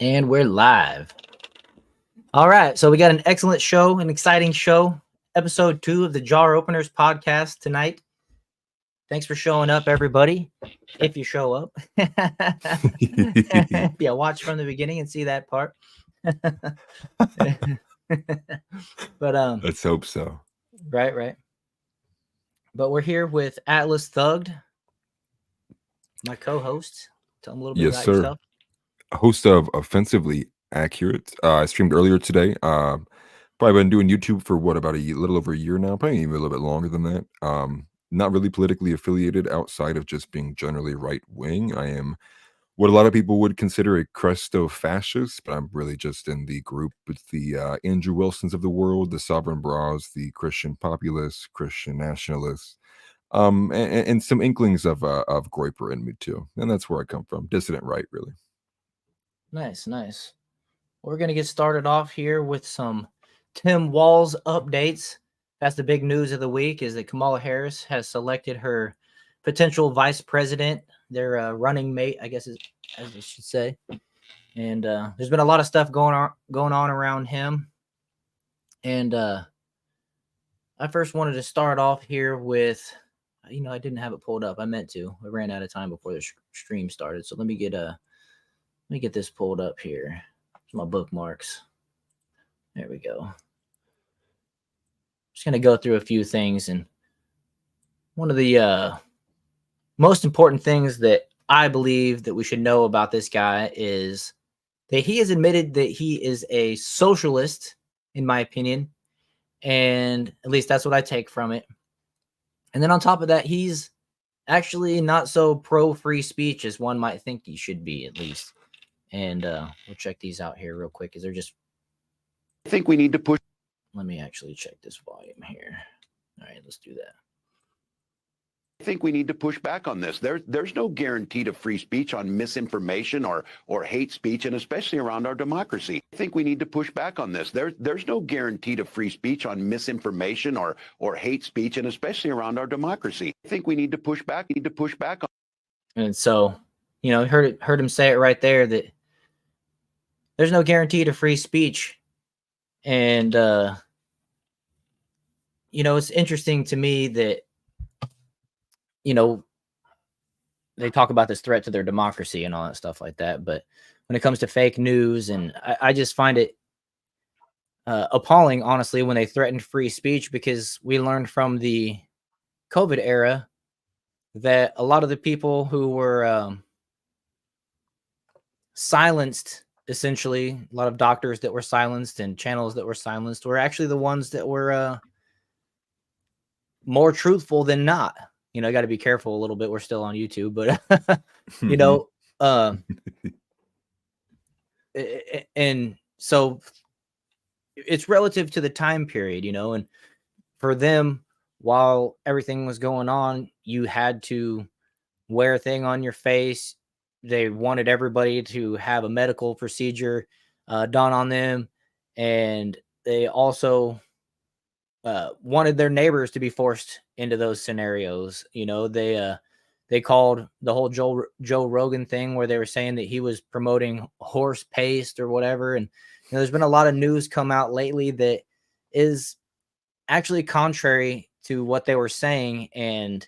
And we're live. All right. So we got an excellent show, an exciting show. Episode 2 of the Jar Openers podcast tonight. Thanks for showing up, everybody. If you show up. Yeah, watch from the beginning and see that part. But let's hope so. Right. But we're here with Atlas Thugged, my co-host. Tell them a little bit about yourself. Host of Offensively Accurate. I streamed earlier today. Probably been doing YouTube for about a little over a year now, probably even a little bit longer than that. Not really politically affiliated outside of just being generally right wing. I am what a lot of people would consider a Cresto-fascist, but I'm really just in the group with the Andrew Wilsons of the world, the Sovereign Bras, the Christian populists, Christian nationalists, and some inklings of Groyper in me too. And that's where I come from, dissident right, really. Nice. We're going to get started off here with some Tim Walz updates. That's the big news of the week, is that Kamala Harris has selected her potential vice president, their running mate, I guess, as I should say. And there's been a lot of stuff going on around him. And I first wanted to start off here with, I didn't have it pulled up. I meant to. I ran out of time before the stream started. So let me get this pulled up here. It's my bookmarks. There we go. Just going to go through a few things. And one of the most important things that I believe that we should know about this guy is that he has admitted that he is a socialist, in my opinion. And at least that's what I take from it. And then on top of that, he's actually not so pro-free speech as one might think he should be, at least. And we'll check these out here real quick, because they're just... I think we need to push... Let me actually check this volume here. All right, let's do that. I think we need to push back on this. There's no guarantee to free speech on misinformation or hate speech, and especially around our democracy. I think we need to push back on this. There's no guarantee to free speech on misinformation or hate speech, and especially around our democracy. I think we need to push back. On. And so, heard him say it right there, that there's no guarantee to free speech. And it's interesting to me that they talk about this threat to their democracy and all that stuff like that. But when it comes to fake news, and I just find it appalling, honestly, when they threaten free speech, because we learned from the COVID era that a lot of the people who were silenced, essentially, a lot of doctors that were silenced and channels that were silenced, were actually the ones that were more truthful than not. I got to be careful a little bit. We're still on YouTube, but and so it's relative to the time period, and for them, while everything was going on, you had to wear a thing on your face. They wanted everybody to have a medical procedure done on them, and they also wanted their neighbors to be forced into those scenarios. They called the whole Joe Rogan thing, where they were saying that he was promoting horse paste or whatever. And there's been a lot of news come out lately that is actually contrary to what they were saying. And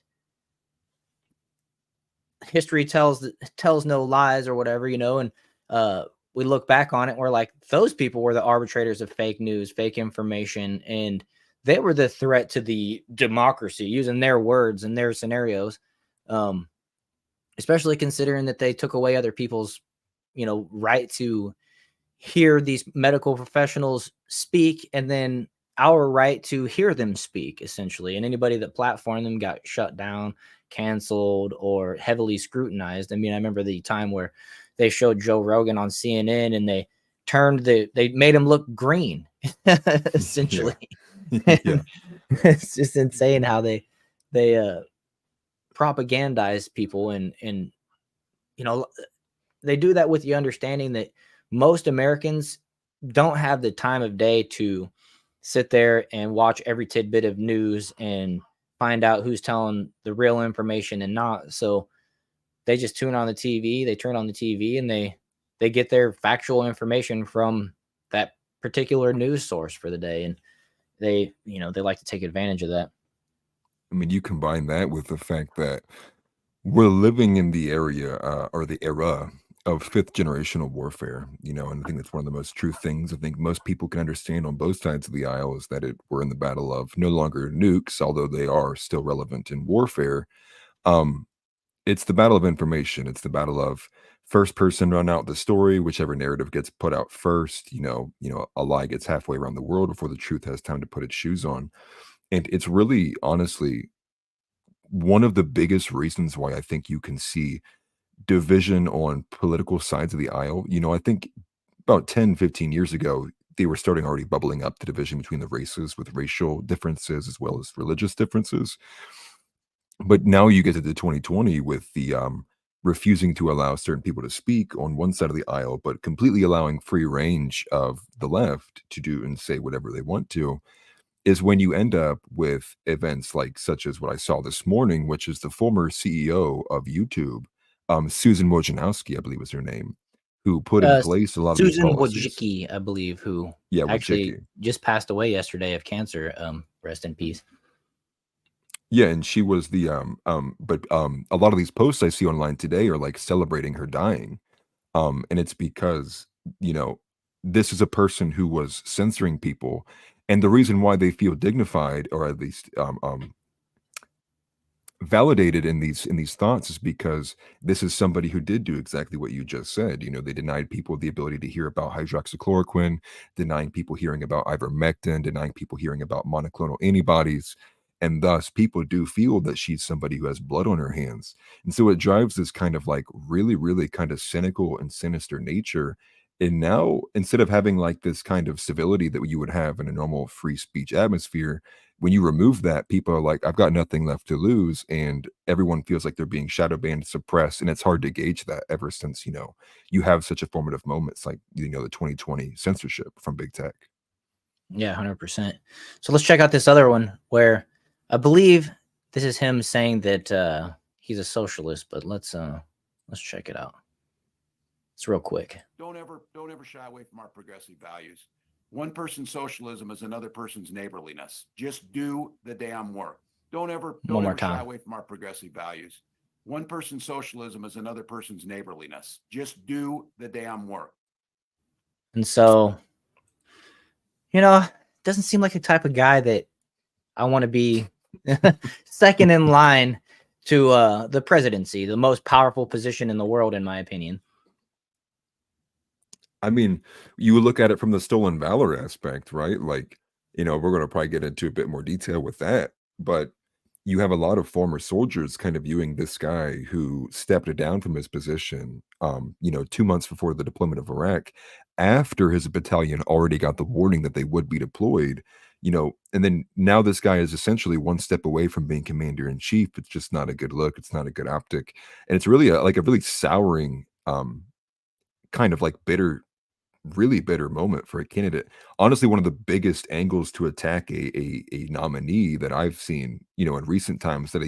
history tells no lies, or whatever, and we look back on it and we're like, those people were the arbitrators of fake news, fake information, and they were the threat to the democracy, using their words and their scenarios, especially considering that they took away other people's, right to hear these medical professionals speak, and then our right to hear them speak, essentially. And anybody that platformed them got shut down, canceled, or heavily scrutinized. I mean, I remember the time where they showed Joe Rogan on CNN, and they made him look green, essentially. Yeah. It's just insane how they propagandize people, and they do that with the understanding that most Americans don't have the time of day to sit there and watch every tidbit of news and find out who's telling the real information and not. So they just turn on the TV, and they they get their factual information from that particular news source for the day, and they like to take advantage of that. I mean, you combine that with the fact that we're living in the area or the era of fifth generational warfare, and I think that's one of the most true things I think most people can understand on both sides of the aisle is that we're in the battle of no longer nukes, although they are still relevant in warfare. Um, it's the battle of information. It's the battle of first person run out the story, whichever narrative gets put out first. A lie gets halfway around the world before the truth has time to put its shoes on. And it's really, honestly, one of the biggest reasons why I think you can see division on political sides of the aisle. I think about 10, 15 years ago, they were starting already bubbling up the division between the races with racial differences as well as religious differences. But now you get to the 2020 with the refusing to allow certain people to speak on one side of the aisle, but completely allowing free range of the left to do and say whatever they want to, is when you end up with events like such as what I saw this morning, which is the former CEO of YouTube, Susan Wojciechowski, I believe was her name, who put in Uh, place a lot of these Susan policies. Wojcicki, I believe, who Yeah, actually Wojcicki. just passed away yesterday of cancer. Rest in peace. Yeah, and she was but a lot of these posts I see online today are like celebrating her dying. And it's because, you know, this is a person who was censoring people. And the reason why they feel dignified or at least validated in these thoughts is because this is somebody who did do exactly what you just said. They denied people the ability to hear about hydroxychloroquine, denying people hearing about ivermectin, denying people hearing about monoclonal antibodies. And thus, people do feel that she's somebody who has blood on her hands. And so it drives this kind of like really, really kind of cynical and sinister nature. And now, instead of having like this kind of civility that you would have in a normal free speech atmosphere, when you remove that, people are like, I've got nothing left to lose. And everyone feels like they're being shadow banned, suppressed. And it's hard to gauge that ever since, you have such a formative moments like, the 2020 censorship from big tech. Yeah, 100%. So let's check out this other one where I believe this is him saying that he's a socialist, but let's check it out. It's real quick. Don't ever shy away from our progressive values. One person's socialism is another person's neighborliness. Just do the damn work. Don't ever shy away from our progressive values. One person's socialism is another person's neighborliness. Just do the damn work. And so, doesn't seem like the type of guy that I want to be second in line to the presidency, the most powerful position in the world, in my opinion. I mean, you look at it from the stolen valor aspect, right? Like, we're going to probably get into a bit more detail with that, but you have a lot of former soldiers kind of viewing this guy who stepped down from his position, 2 months before the deployment of Iraq, after his battalion already got the warning that they would be deployed, and then now this guy is essentially one step away from being commander in chief. It's just not a good look. It's not a good optic. And it's really a really souring, kind of like really bitter moment for a candidate. Honestly, one of the biggest angles to attack a nominee that I've seen, in recent times that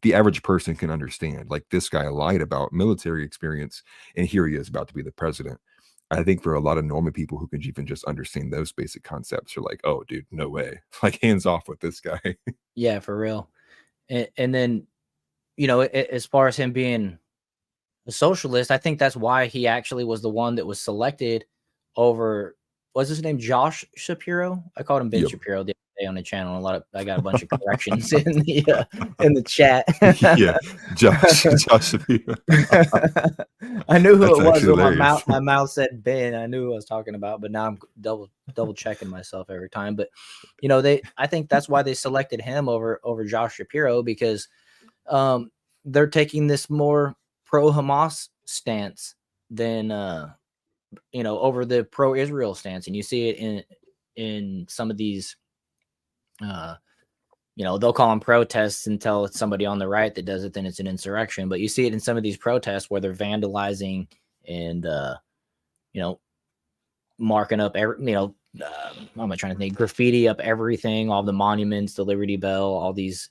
the average person can understand. Like this guy lied about military experience, and here he is about to be the president. I think for a lot of normal people who can even just understand those basic concepts are like, oh, dude, no way. Like hands off with this guy. Yeah, for real. And then, as far as him being a socialist, I think that's why he actually was the one that was selected over, what's his name? Josh Shapiro. I called him Ben Yep. Shapiro the other day on the channel. I got a bunch of corrections in the chat. Yeah, Josh Shapiro. I knew who That's it was, actually but hilarious. my mouth said Ben. I knew who I was talking about, but now I'm double checking myself every time. But I think that's why they selected him over Josh Shapiro, because they're taking this more pro Hamas stance than over the pro Israel stance, and you see it in some of these they'll call them protests until it's somebody on the right that does it, then it's an insurrection. But you see it in some of these protests where they're vandalizing and marking up how am I trying to think, graffiti up everything, all the monuments, the Liberty Bell, all these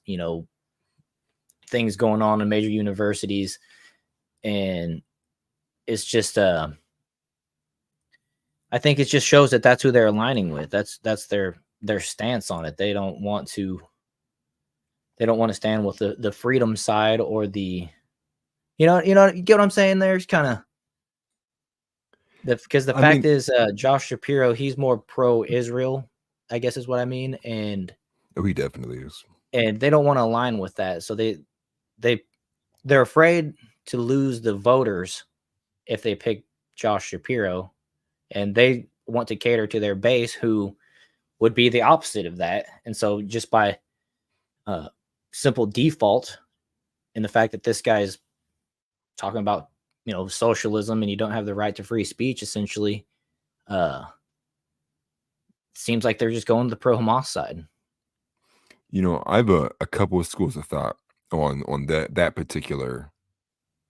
things going on in major universities. And it's just I think it just shows that that's who they're aligning with. That's their stance on it. They don't want to stand with the freedom side or the you get what I'm saying there? It's kind of because the I fact mean, is Josh Shapiro, he's more pro-Israel, I guess is what I mean, and oh, he definitely is. they don't want to align with that. So they're afraid to lose the voters if they pick Josh Shapiro, and they want to cater to their base who would be the opposite of that. And so just by simple default, in the fact that this guy is talking about socialism and you don't have the right to free speech, essentially, seems like they're just going to the pro Hamas side. I have a couple of schools of thought on that particular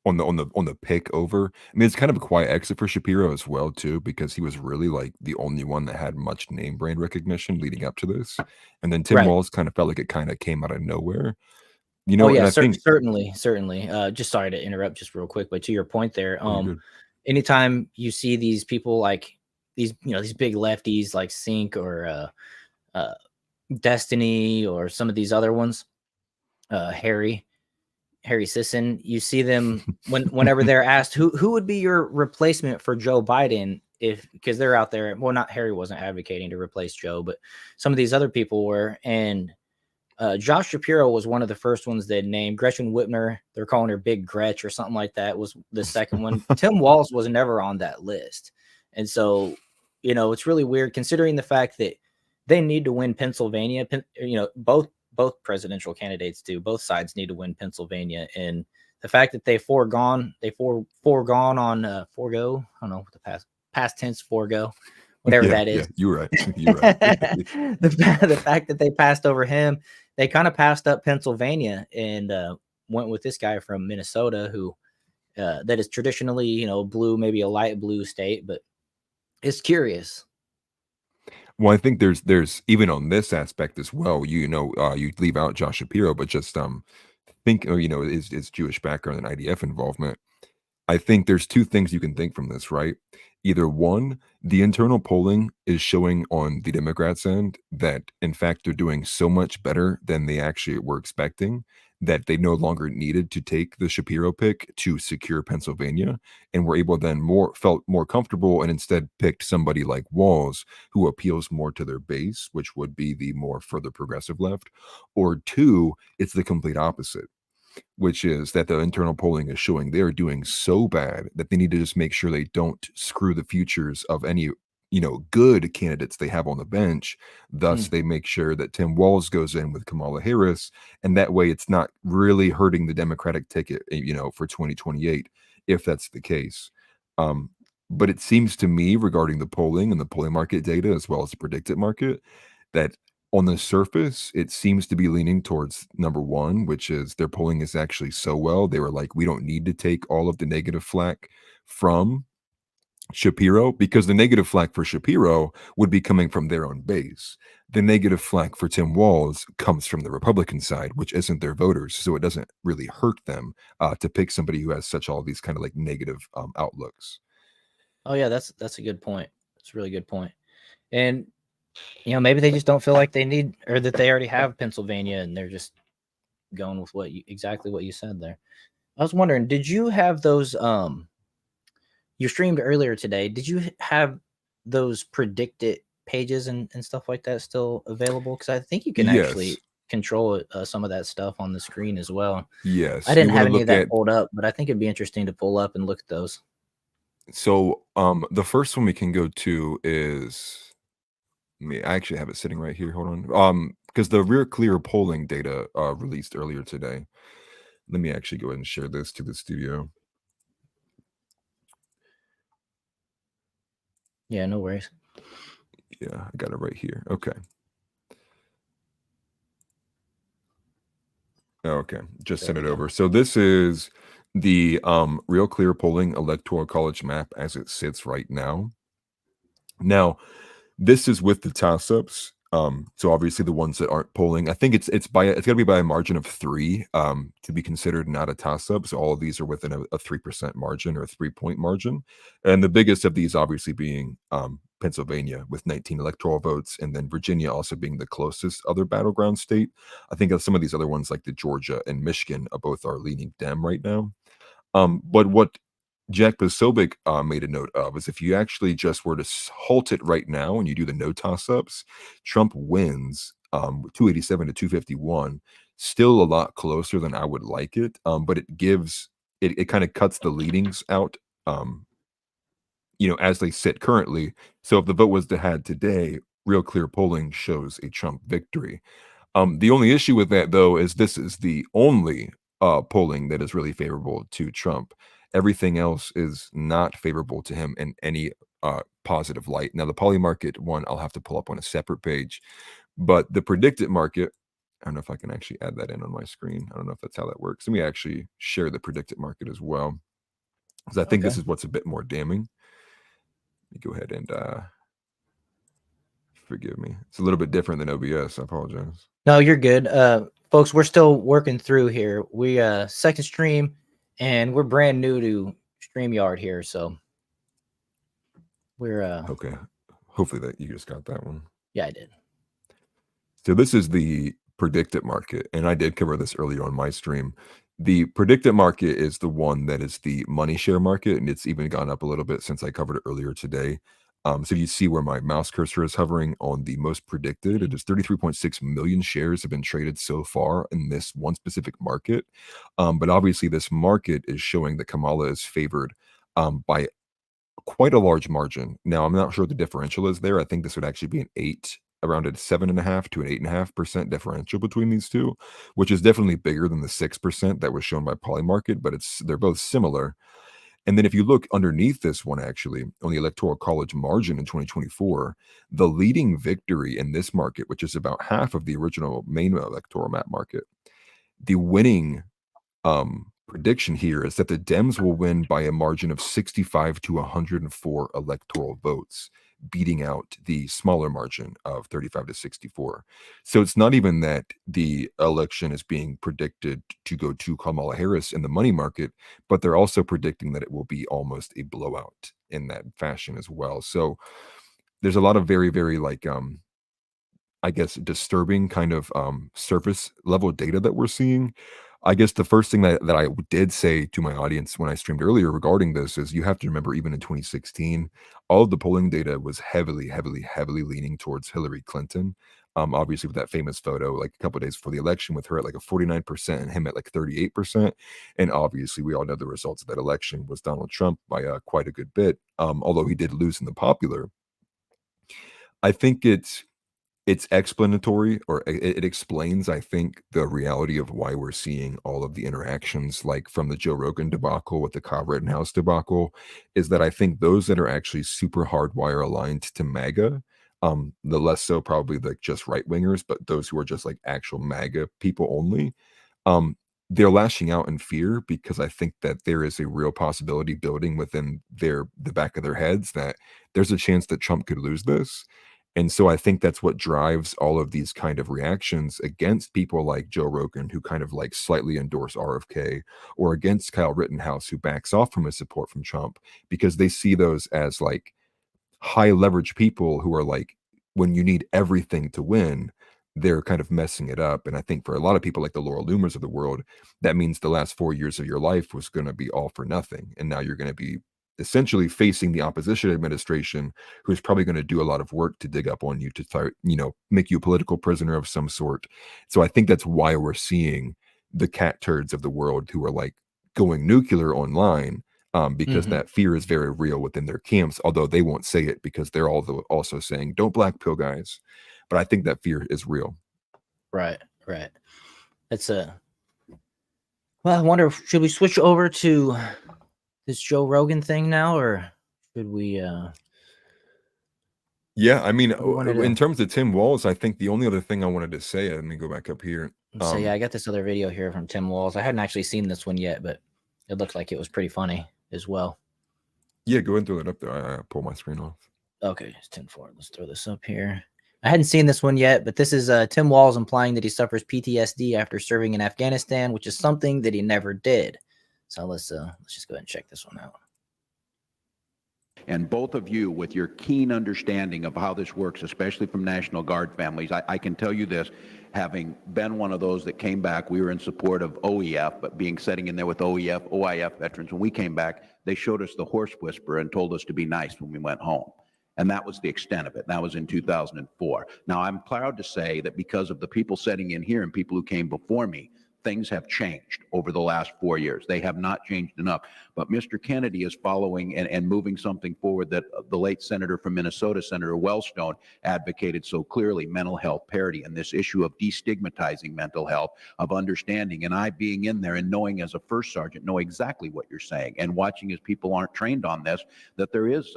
on the pick over. I mean, it's kind of a quiet exit for Shapiro as well too, because he was really like the only one that had much name brand recognition leading up to this, and then Tim Right. Walz kind of felt like it kind of came out of nowhere. Oh yeah, And I think certainly. Just sorry to interrupt, just real quick, but to your point there, oh, you're good. anytime you see these people like these big lefties like Sync or Destiny or some of these other ones, Harry Sisson, you see them whenever they're asked who would be your replacement for Joe Biden, because they're out there. Well, not Harry wasn't advocating to replace Joe, but some of these other people were. And Josh Shapiro was one of the first ones they named. Gretchen Whitmer, they're calling her Big Gretch or something like that, was the second one. Tim Walz was never on that list. And so, it's really weird considering the fact that they need to win Pennsylvania. Both presidential candidates do. Both sides need to win Pennsylvania. And the fact that they foregone on forego, I don't know what the past tense forego, whatever that is. Yeah, you're right. You're right. the fact that they passed over him, they kind of passed up Pennsylvania and went with this guy from Minnesota who that is traditionally, blue, maybe a light blue state, but it's curious. Well, I think there's even on this aspect as well. You leave out Josh Shapiro, but just think, is Jewish background and IDF involvement. I think there's two things you can think from this, right? Either one, the internal polling is showing on the Democrats' end that, in fact, they're doing so much better than they actually were expecting that they no longer needed to take the Shapiro pick to secure Pennsylvania, and were able then felt more comfortable and instead picked somebody like Walz, who appeals more to their base, which would be the more further progressive left. Or two, it's the complete opposite, which is that the internal polling is showing they're doing so bad that they need to just make sure they don't screw the futures of any, good candidates they have on the bench. Thus, they make sure that Tim Walz goes in with Kamala Harris, and that way it's not really hurting the Democratic ticket, for 2028, if that's the case. But it seems to me, regarding the polling and the polling market data, as well as the predicted market, that on the surface, it seems to be leaning towards number one, which is their polling is actually so well. They were like, we don't need to take all of the negative flack from Shapiro, because the negative flack for Shapiro would be coming from their own base. The negative flack for Tim Walz comes from the Republican side, which isn't their voters. So it doesn't really hurt them to pick somebody who has such all these kind of like negative outlooks. Oh yeah, that's a good point. That's a really good point. And maybe they just don't feel like they need, or that they already have Pennsylvania, and they're just going with exactly what you said there. I was wondering, did you have those? You streamed earlier today. Did you have those predicted pages and stuff like that still available? Because I think you can actually control some of that stuff on the screen as well. Yes, I didn't have any of that pulled up, but I think it'd be interesting to pull up and look at those. So the first one we can go to is, I actually have it sitting right here. Hold on. Because the Real Clear polling data released earlier today. Let me actually go ahead and share this to the studio. Yeah, no worries. Yeah, I got it right here. Okay. Okay, just send it over. So this is the Real Clear polling electoral college map as it sits right now. Now, this is with the toss-ups. So obviously the ones that aren't polling, I think it's going to be by a margin of 3 to be considered not a toss-up. So all of these are within a 3% margin or a 3-point margin, and the biggest of these obviously being Pennsylvania with 19 electoral votes, and then Virginia also being the closest other battleground state. I think some of these other ones like the Georgia and Michigan both are leaning Dem right now. But what Jack Posobiec made a note of is if you actually just were to halt it right now and you do the no toss-ups, Trump wins 287 to 251, still a lot closer than I would like it. But it kind of cuts the leadings out, as they sit currently. So if the vote was to had today, real clear polling shows a Trump victory. The only issue with that, though, is this is the only polling that is really favorable to Trump. Everything else is not favorable to him in any positive light. Now, the poly market one, I'll have to pull up on a separate page, but the predicted market, I don't know if I can actually add that in on my screen. I don't know if that's how that works. Let me actually share the predicted market as well, because I think this is what's a bit more damning. Let me go ahead and forgive me. It's a little bit different than OBS. I apologize. No, you're good. Folks, we're still working through here. We second stream, and we're brand new to StreamYard here, so we're Okay. Hopefully that you just got that one. Yeah, I did. So this is the predicted market, and I did cover this earlier on my stream. The predicted market is the one that is the money share market, and it's even gone up a little bit since I covered it earlier today. So you see where my mouse cursor is hovering on the most predicted. It is 33.6 million shares have been traded so far in this one specific market. But obviously this market is showing that Kamala is favored by quite a large margin. Now, I'm not sure what the differential is there. I think this would actually be around a 7.5 to an 8.5% differential between these two, which is definitely bigger than the 6% that was shown by Polymarket, but they're both similar. And then if you look underneath this one, actually, on the Electoral College margin in 2024, the leading victory in this market, which is about half of the original main electoral map market, the winning prediction here is that the Dems will win by a margin of 65 to 104 electoral votes, beating out the smaller margin of 35 to 64. So it's not even that the election is being predicted to go to Kamala Harris in the money market, but they're also predicting that it will be almost a blowout in that fashion as well. So there's a lot of very, very I guess disturbing kind of surface level data that we're seeing. I guess the first thing that I did say to my audience when I streamed earlier regarding this is you have to remember, even in 2016, all of the polling data was heavily, heavily, heavily leaning towards Hillary Clinton. Obviously, with that famous photo, like a couple of days before the election, with her at like a 49% and him at like 38%. And obviously, we all know the results of that election was Donald Trump by quite a good bit, although he did lose in the popular. I think it's explanatory, or it explains, I think, the reality of why we're seeing all of the interactions, like from the Joe Rogan debacle with the Cobb Rittenhouse debacle, is that I think those that are actually super hardwire aligned to MAGA, the less so probably like just right wingers, but those who are just like actual MAGA people only, they're lashing out in fear, because I think that there is a real possibility building within the back of their heads that there's a chance that Trump could lose this. And so I think that's what drives all of these kind of reactions against people like Joe Rogan, who kind of like slightly endorse RFK, or against Kyle Rittenhouse, who backs off from his support from Trump, because they see those as like high leverage people who are like, when you need everything to win, they're kind of messing it up. And I think for a lot of people like the Laura Loomers of the world, that means the last 4 years of your life was going to be all for nothing. And now you're going to be essentially facing the opposition administration, who's probably going to do a lot of work to dig up on you to start, make you a political prisoner of some sort. So I think that's why we're seeing the cat turds of the world who are like going nuclear online, because that fear is very real within their camps, although they won't say it because they're also saying, don't black pill, guys. But I think that fear is real. Right. It's well, I wonder, should we switch over to this Joe Rogan thing now, or should we Yeah, I mean, wanted in to terms of Tim Walz, I think the only other thing I wanted to say, let me go back up here. say, yeah, I got this other video here from Tim Walz. I hadn't actually seen this one yet, but it looked like it was pretty funny as well. Yeah, go ahead and throw it up there. I pull my screen off. Okay, it's 10-4. Let's throw this up here. I hadn't seen this one yet, but this is Tim Walz implying that he suffers PTSD after serving in Afghanistan, which is something that he never did. So let's just go ahead and check this one out. And both of you, with your keen understanding of how this works, especially from National Guard families, I can tell you this, having been one of those that came back, we were in support of OEF, but sitting in there with OIF veterans, when we came back, they showed us the horse whisperer and told us to be nice when we went home. And that was the extent of it. That was in 2004. Now, I'm proud to say that because of the people sitting in here and people who came before me, things have changed over the last 4 years. They have not changed enough. But Mr. Kennedy is following and moving something forward that the late senator from Minnesota, Senator Wellstone, advocated so clearly: mental health parity, and this issue of destigmatizing mental health, of understanding. And I, being in there and knowing as a first sergeant, know exactly what you're saying, and watching as people aren't trained on this, that there is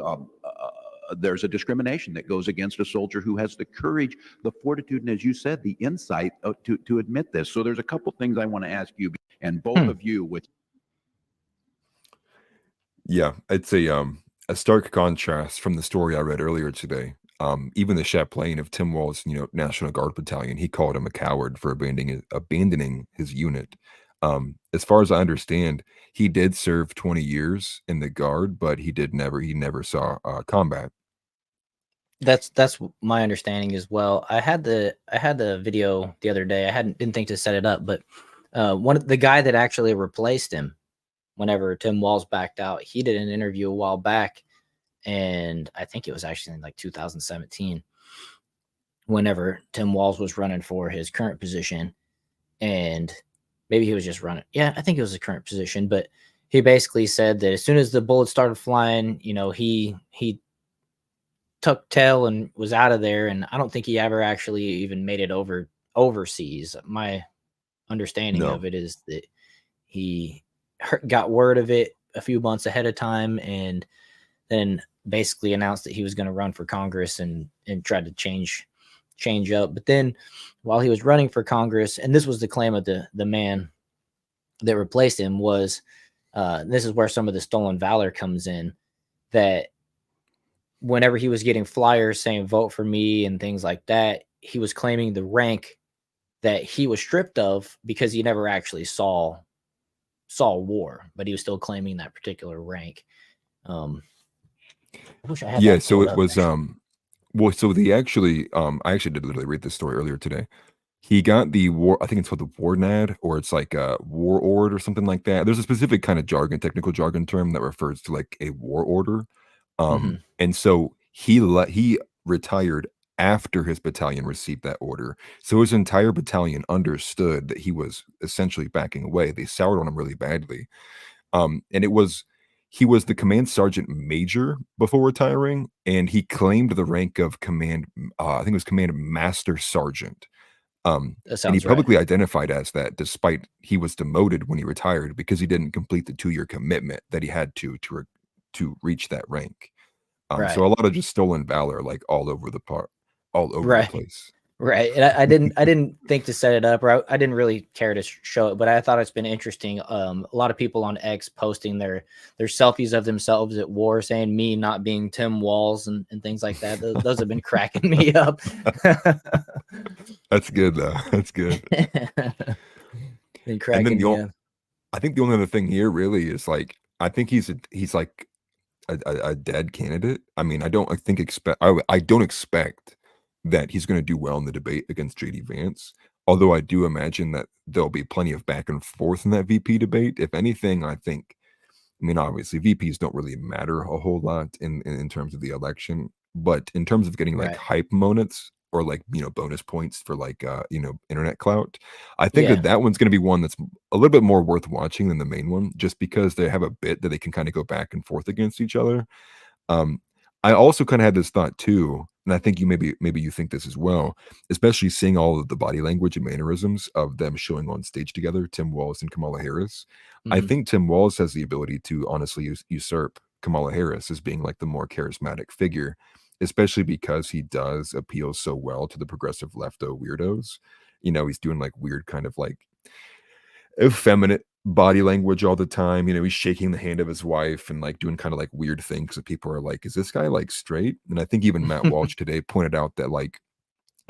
there's a discrimination that goes against a soldier who has the courage, the fortitude, and, as you said, the insight to admit this. So there's a couple things I want to ask you, and both of you with. Yeah, it's a stark contrast from the story I read earlier today. Even the chaplain of Tim Walz, National Guard Battalion, he called him a coward for abandoning his unit. As far as I understand, he did serve 20 years in the Guard, but he never saw combat. That's my understanding as well. I had the video the other day. Didn't think to set it up, but the guy that actually replaced him whenever Tim Walz backed out, he did an interview a while back, and I think it was actually in like 2017, whenever Tim Walz was running for his current position, and maybe he was just running. Yeah, I think it was his current position, but he basically said that as soon as the bullets started flying, he tucked tail and was out of there. And I don't think he ever actually even made it overseas. My understanding of it is that he got word of it a few months ahead of time, and then basically announced that he was going to run for Congress and tried to change up. But then while he was running for Congress, and this was the claim of the man that replaced him, was this is where some of the stolen valor comes in, that whenever he was getting flyers saying vote for me and things like that, he was claiming the rank that he was stripped of because he never actually saw war, but he was still claiming that particular rank. I wish I had Yeah, that so pulled it up, was actually. well, so I actually did literally read this story earlier today. He got the war, I think it's called the Warnad, or it's like a war ord or something like that. There's a specific kind of technical jargon term that refers to like a war order. And so he retired after his battalion received that order. So his entire battalion understood that he was essentially backing away. They soured on him really badly. And he was the command sergeant major before retiring, and he claimed the rank of I think it was command master sergeant. That And he sounds right. publicly identified as that, despite he was demoted when he retired because he didn't complete the 2-year commitment that he had to reach that rank. Right. So a lot of just stolen valor, like all over the Right. place. Right. And I didn't think to set it up, or I didn't really care to show it, but I thought it's been interesting. A lot of people on X posting their selfies of themselves at war, saying me not being Tim Walz and things like that. Those have been cracking me up. That's good though. That's good. Been cracking me up. I think the only other thing here really is like, I think he's like a dead candidate. I mean, I don't expect that he's going to do well in the debate against JD Vance. Although I do imagine that there'll be plenty of back and forth in that VP debate. If anything, I mean, obviously VPs don't really matter a whole lot in terms of the election, but in terms of getting like hype moments or like, bonus points for like, internet clout, I think that one's going to be one that's a little bit more worth watching than the main one, just because they have a bit that they can kind of go back and forth against each other. I also kind of had this thought too, and I think maybe you think this as well, especially seeing all of the body language and mannerisms of them showing on stage together, Tim Walz and Kamala Harris. I think Tim Walz has the ability to honestly usurp Kamala Harris as being like the more charismatic figure, especially because he does appeal so well to the progressive lefto weirdos. He's doing like weird kind of like effeminate body language all the time. He's shaking the hand of his wife and like doing kind of like weird things that people are like, is this guy like straight? And I think even Matt Walsh today pointed out that like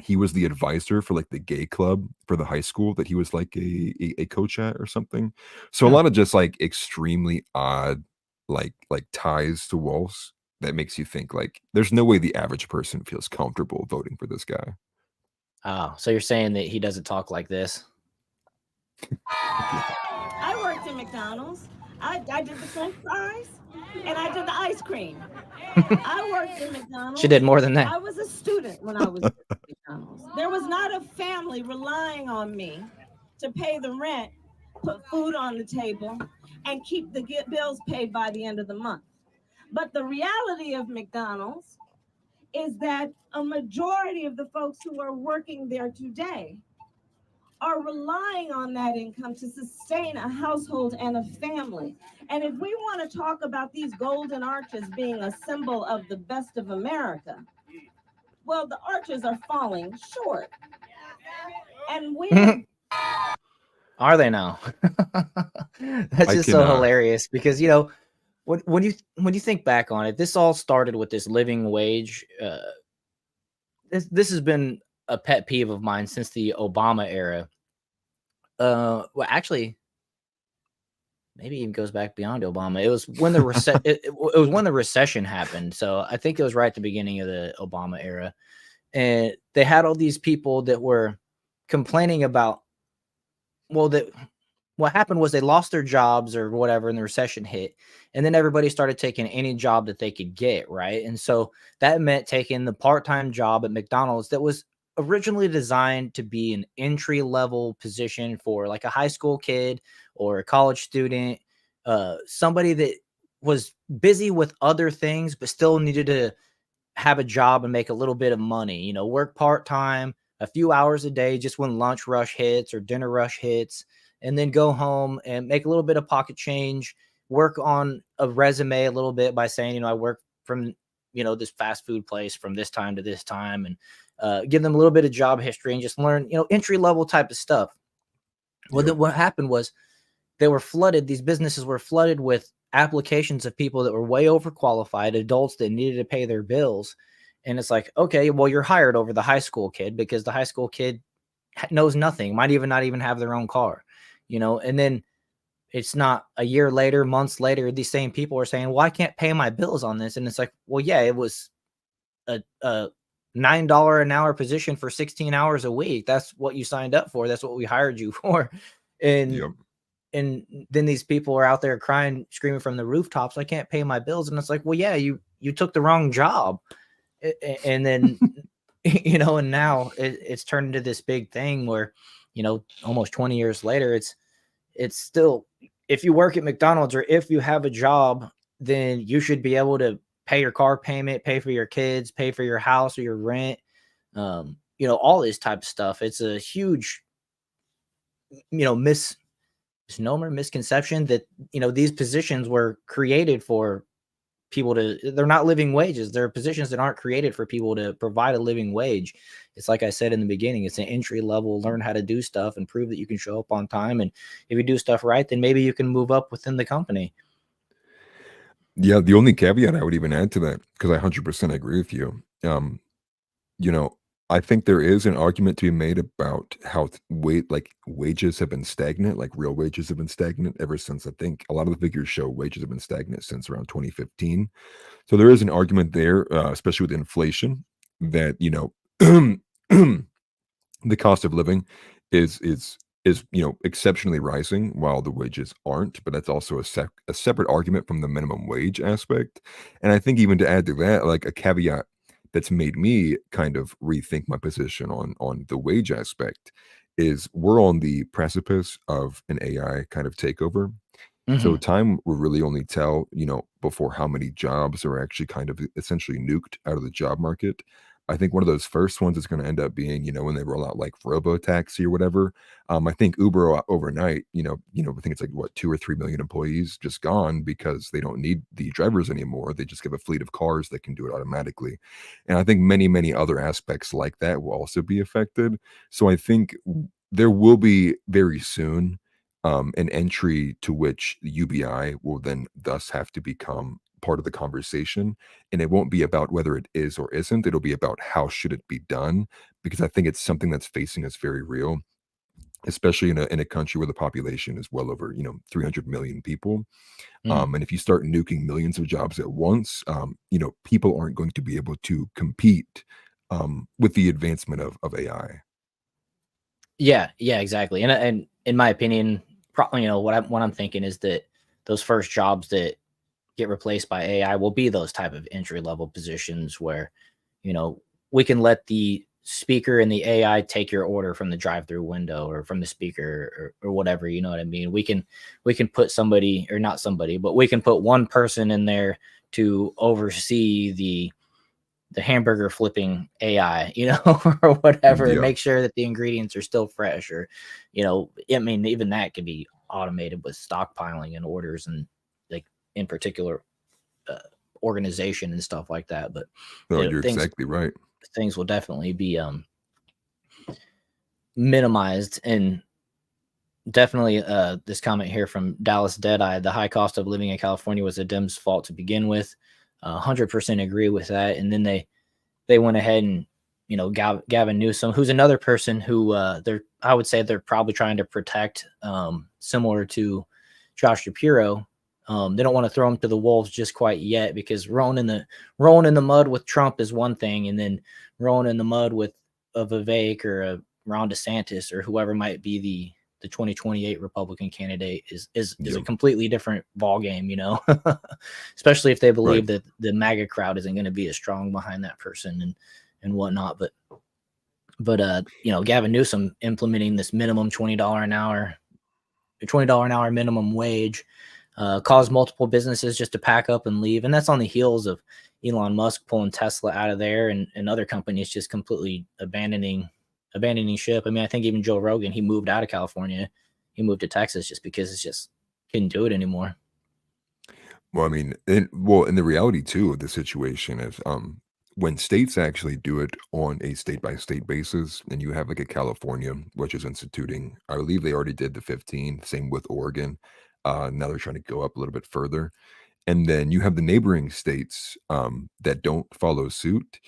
he was the advisor for like the gay club for the high school that he was like a coach at or something. So a Huh. lot of just like extremely odd like ties to Walls that makes you think like there's no way the average person feels comfortable voting for this guy. Oh, so you're saying that he doesn't talk like this? I worked in McDonald's. I did the French fries and I did the ice cream. I worked in McDonald's. She did more than that. I was a student when I was at McDonald's. There was not a family relying on me to pay the rent, put food on the table, and keep the bills paid by the end of the month. But the reality of McDonald's is that a majority of the folks who are working there today are relying on that income to sustain a household and a family. And if we want to talk about these golden arches being a symbol of the best of America, well, the arches are falling short. And we Are they now? That's I just so can hilarious because when you think back on it, this all started with this living wage. This has been a pet peeve of mine since the Obama era. Well, actually, maybe even goes back beyond Obama. It was when the it was when the recession happened. So I think it was right at the beginning of the Obama era, and they had all these people that were complaining about. Well, that what happened was they lost their jobs or whatever, and the recession hit, and then everybody started taking any job that they could get, right? And so that meant taking the part-time job at McDonald's that was originally designed to be an entry-level position for like a high school kid or a college student, somebody that was busy with other things but still needed to have a job and make a little bit of money, work part-time, a few hours a day, just when lunch rush hits or dinner rush hits, and then go home and make a little bit of pocket change, work on a resume a little bit by saying, I work from, this fast food place from this time to this time, and give them a little bit of job history and just learn, entry level type of stuff. Well, Yep. then what happened was they were flooded. These businesses were flooded with applications of people that were way overqualified, adults that needed to pay their bills. And it's like, okay, well, you're hired over the high school kid because the high school kid knows nothing, might even not even have their own car, and then it's not a year later, months later, these same people are saying, well, I can't pay my bills on this. And it's like, well, yeah, it was a $9 an hour position for 16 hours a week. That's what you signed up for. That's what we hired you for. And Yep. and then these people are out there crying, screaming from the rooftops, I can't pay my bills. And it's like, well, yeah, you took the wrong job. And then, and now it's turned into this big thing where, almost 20 years later, it's still, if you work at McDonald's or if you have a job, then you should be able to pay your car payment, pay for your kids, pay for your house or your rent, all this type of stuff. It's a huge, misnomer, misconception that, these positions were created for people they're not living wages. They're positions that aren't created for people to provide a living wage. It's like I said in the beginning, it's an entry level, learn how to do stuff and prove that you can show up on time. And if you do stuff right, then maybe you can move up within the company. Yeah, the only caveat I would even add to that, because I 100% agree with you. I think there is an argument to be made about how wages have been stagnant, like real wages have been stagnant ever since. I think a lot of the figures show wages have been stagnant since around 2015. So there is an argument there, especially with inflation, that the cost of living is exceptionally rising while the wages aren't. But that's also a separate argument from the minimum wage aspect. And I think even to add to that, like a caveat that's made me kind of rethink my position on the wage aspect is we're on the precipice of an AI kind of takeover. So Mhm. time will really only tell, before how many jobs are actually kind of essentially nuked out of the job market. I think one of those first ones is going to end up being, when they roll out like robo-taxi or whatever. I think Uber overnight, I think it's like what 2 or 3 million employees just gone because they don't need the drivers anymore. They just have a fleet of cars that can do it automatically. And I think many, many other aspects like that will also be affected. So I think there will be very soon an entry to which the UBI will then thus have to become part of the conversation, and it won't be about whether it is or isn't. It'll be about how should it be done, because I think it's something that's facing us very real, especially in a country where the population is well over 300 million people. And if you start nuking millions of jobs at once, people aren't going to be able to compete with the advancement of AI. Yeah, exactly. And in my opinion, probably, what I'm thinking is that those first jobs that get replaced by AI will be those type of entry level positions where, we can let the speaker and the AI take your order from the drive-through window or from the speaker or whatever, you know what I mean? We can put somebody, or not somebody, but we can put one person in there to oversee the hamburger flipping AI, or whatever, and Yeah, make sure that the ingredients are still fresh, or, I mean, even that could be automated with stockpiling and orders and, like, in particular organization and stuff like that. But no, you're things exactly right. will definitely be minimized. And definitely this comment here from Dallas Deadeye: the high cost of living in California was the Dems' fault to begin with. 100% agree with that. And then they went ahead and, Gavin Newsom, who's another person who I would say they're probably trying to protect, similar to Josh Shapiro. They don't want to throw him to the wolves just quite yet, because rolling in the mud with Trump is one thing, and then rolling in the mud with a Vivek or a Ron DeSantis or whoever might be the 2028 Republican candidate is a completely different ball game, especially if they believe that the MAGA crowd isn't going to be as strong behind that person and whatnot. But Gavin Newsom implementing this minimum $20 an hour minimum wage caused multiple businesses just to pack up and leave. And that's on the heels of Elon Musk pulling Tesla out of there, and other companies just completely abandoning ship. I mean, I think even Joe Rogan, he moved out of California. He moved to Texas just because it's just couldn't do it anymore. Well, I mean, and the reality too of the situation is, when states actually do it on a state by state basis, and you have like a California, which is instituting, I believe they already did the 15, same with Oregon. Now they're trying to go up a little bit further. And then you have the neighboring states that don't follow suit.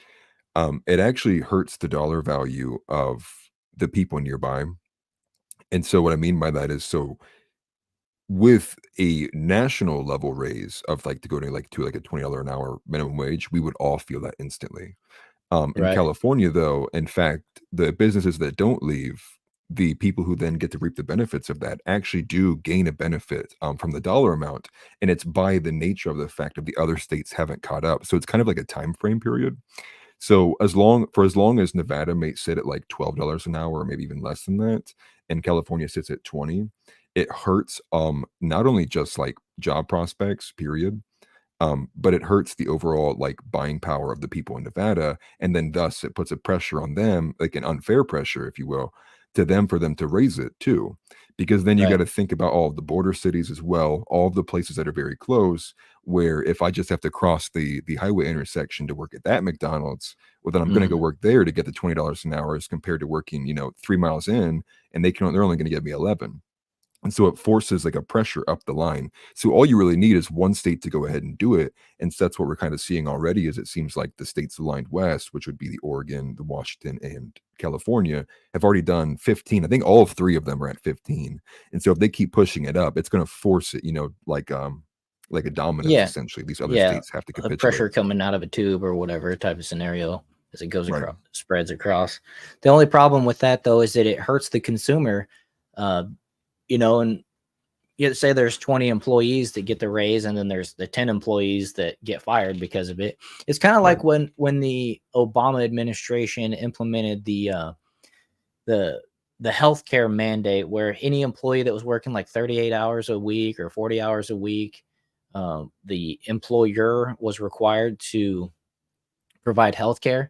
It actually hurts the dollar value of the people nearby. And so what I mean by that is, so with a national level raise of like to go to like a $20 an hour minimum wage, we would all feel that instantly. In Right. California, though, in fact, the businesses that don't leave, the people who then get to reap the benefits of that actually do gain a benefit from the dollar amount, and it's by the nature of the fact of the other states haven't caught up. So it's kind of like a time frame period. So as long as Nevada may sit at like $12 an hour, or maybe even less than that, and California sits at 20, it hurts not only just like job prospects, period, but it hurts the overall like buying power of the people in Nevada, and then thus it puts a pressure on them, like an unfair pressure, if you will, to them for them to raise it too. Because then you got Right. to think about all of the border cities as well, all of the places that are very close, where if I just have to cross the highway intersection to work at that McDonald's, well then I'm going to go work there to get the $20 an hour as compared to working 3 miles in, and they're only going to give me 11. And so it forces like a pressure up the line. So all you really need is one state to go ahead and do it. And so that's what we're kind of seeing already, is it seems like the states aligned west, which would be the Oregon, the Washington, and California, have already done 15. I think all of three of them are at 15. And so if they keep pushing it up, it's going to force it, like a dominance, Yeah. essentially. These other Yeah. states have to The capitulate. pressure coming out of a tube or whatever type of scenario as it goes Right. across, spreads across. The only problem with that, though, is that it hurts the consumer, and you say there's 20 employees that get the raise, and then there's the 10 employees that get fired because of it. It's kind of like when the Obama administration implemented the healthcare mandate, where any employee that was working like 38 hours a week or 40 hours a week, the employer was required to provide healthcare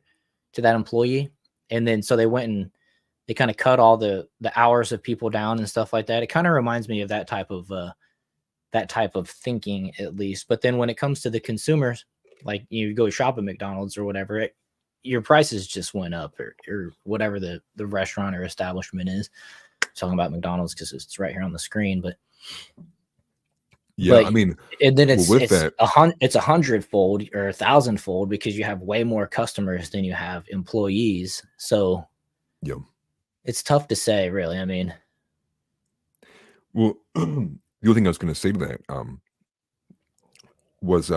to that employee. And then so they went and they kind of cut all the hours of people down and stuff like that. It kind of reminds me of that type of thinking, at least. But then when it comes to the consumers, like you go shop at McDonald's or whatever, your prices just went up, or whatever the restaurant or establishment is. I'm talking about McDonald's because it's right here on the screen. But Yeah, But I mean, and then well, with that, it's 100-fold or 1,000-fold because you have way more customers than you have employees. So yeah. it's tough to say, really. I mean, Well, the other thing I was going to say to that was,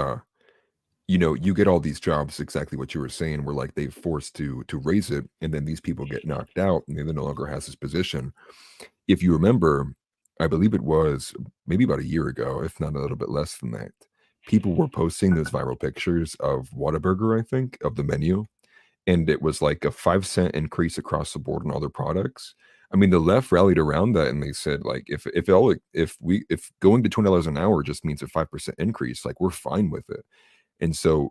you get all these jobs, exactly what you were saying, where like they forced to raise it, and then these people get knocked out, and they no longer has this position. If you remember, I believe it was maybe about a year ago, if not a little bit less than that. People were posting those viral pictures of Whataburger, I think, of the menu, and it was like a 5-cent increase across the board on all their products. I mean, the left rallied around that and they said, like, if going to $20 an hour just means a 5% increase, like we're fine with it. And so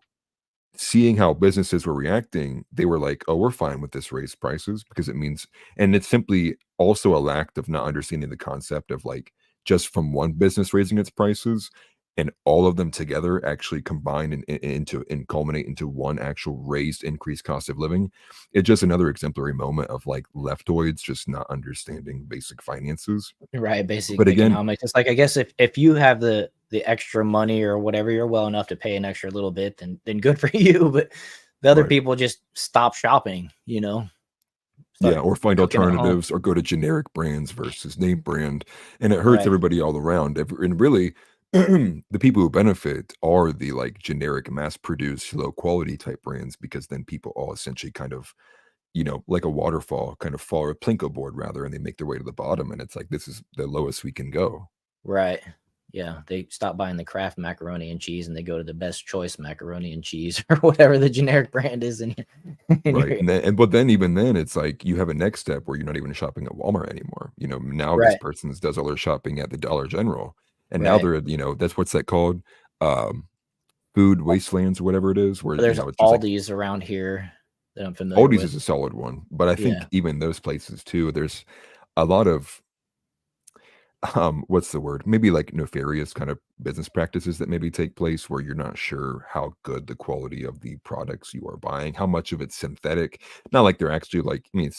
seeing how businesses were reacting, they were like, "Oh, we're fine with this raised prices because it means," and it's simply also a lack of not understanding the concept of like just from one business raising its prices and all of them together actually combine and culminate into one actual raised increased cost of living. It's just another exemplary moment of like leftoids just not understanding basic finances. right, basic But again, economics. It's like, I guess if you have the extra money or whatever, you're well enough to pay an extra little bit, then good for you. But the other right. people just stop shopping, Yeah, start or find cooking at home. alternatives or go to generic brands versus name brand, and it hurts Right, everybody all around. And really, the people who benefit are the like generic, mass-produced, low-quality type brands because then people all essentially kind of, like a waterfall, kind of fall or a plinko board rather, and they make their way to the bottom, and it's like this is the lowest we can go. right. Yeah, they stop buying the Kraft macaroni and cheese and they go to the Best Choice macaroni and cheese or whatever the generic brand is in in Right, your but then even then, it's like you have a next step where you're not even shopping at Walmart anymore. Now this right, person does all their shopping at the Dollar General, and now right. they're that's what's that called? Um, Food wastelands or whatever it is, where There's it's just like Aldi's around here that I'm familiar Aldi's with. is a solid one, but I think Yeah, even those places too, there's a lot of what's the word? Maybe like nefarious kind of business practices that maybe take place where you're not sure how good the quality of the products you are buying, how much of it's synthetic. Not like they're actually like, I mean,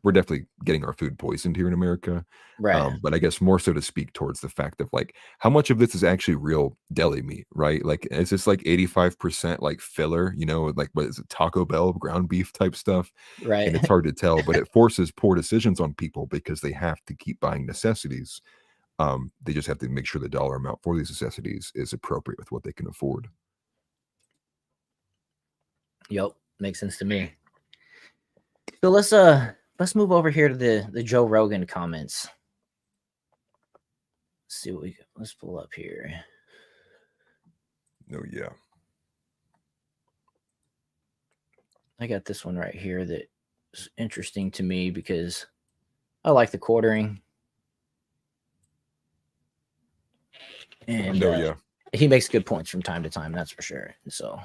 we're definitely getting our food poisoned here in America. right, But I guess more so to speak towards the fact of like how much of this is actually real deli meat, right? Like, is this like 85% like filler, like what is it, Taco Bell ground beef type stuff? And it's right. hard to tell, but it forces poor decisions on people because they have to keep buying necessities. They just have to make sure the dollar amount for these necessities is appropriate with what they can afford. Yep, makes sense to me. So let's move over here to the Joe Rogan comments. Let's see what let's pull up here. No, yeah. I got this one right here that is interesting to me because I like the quartering and No, yeah. he makes good points from time to time, that's for sure. So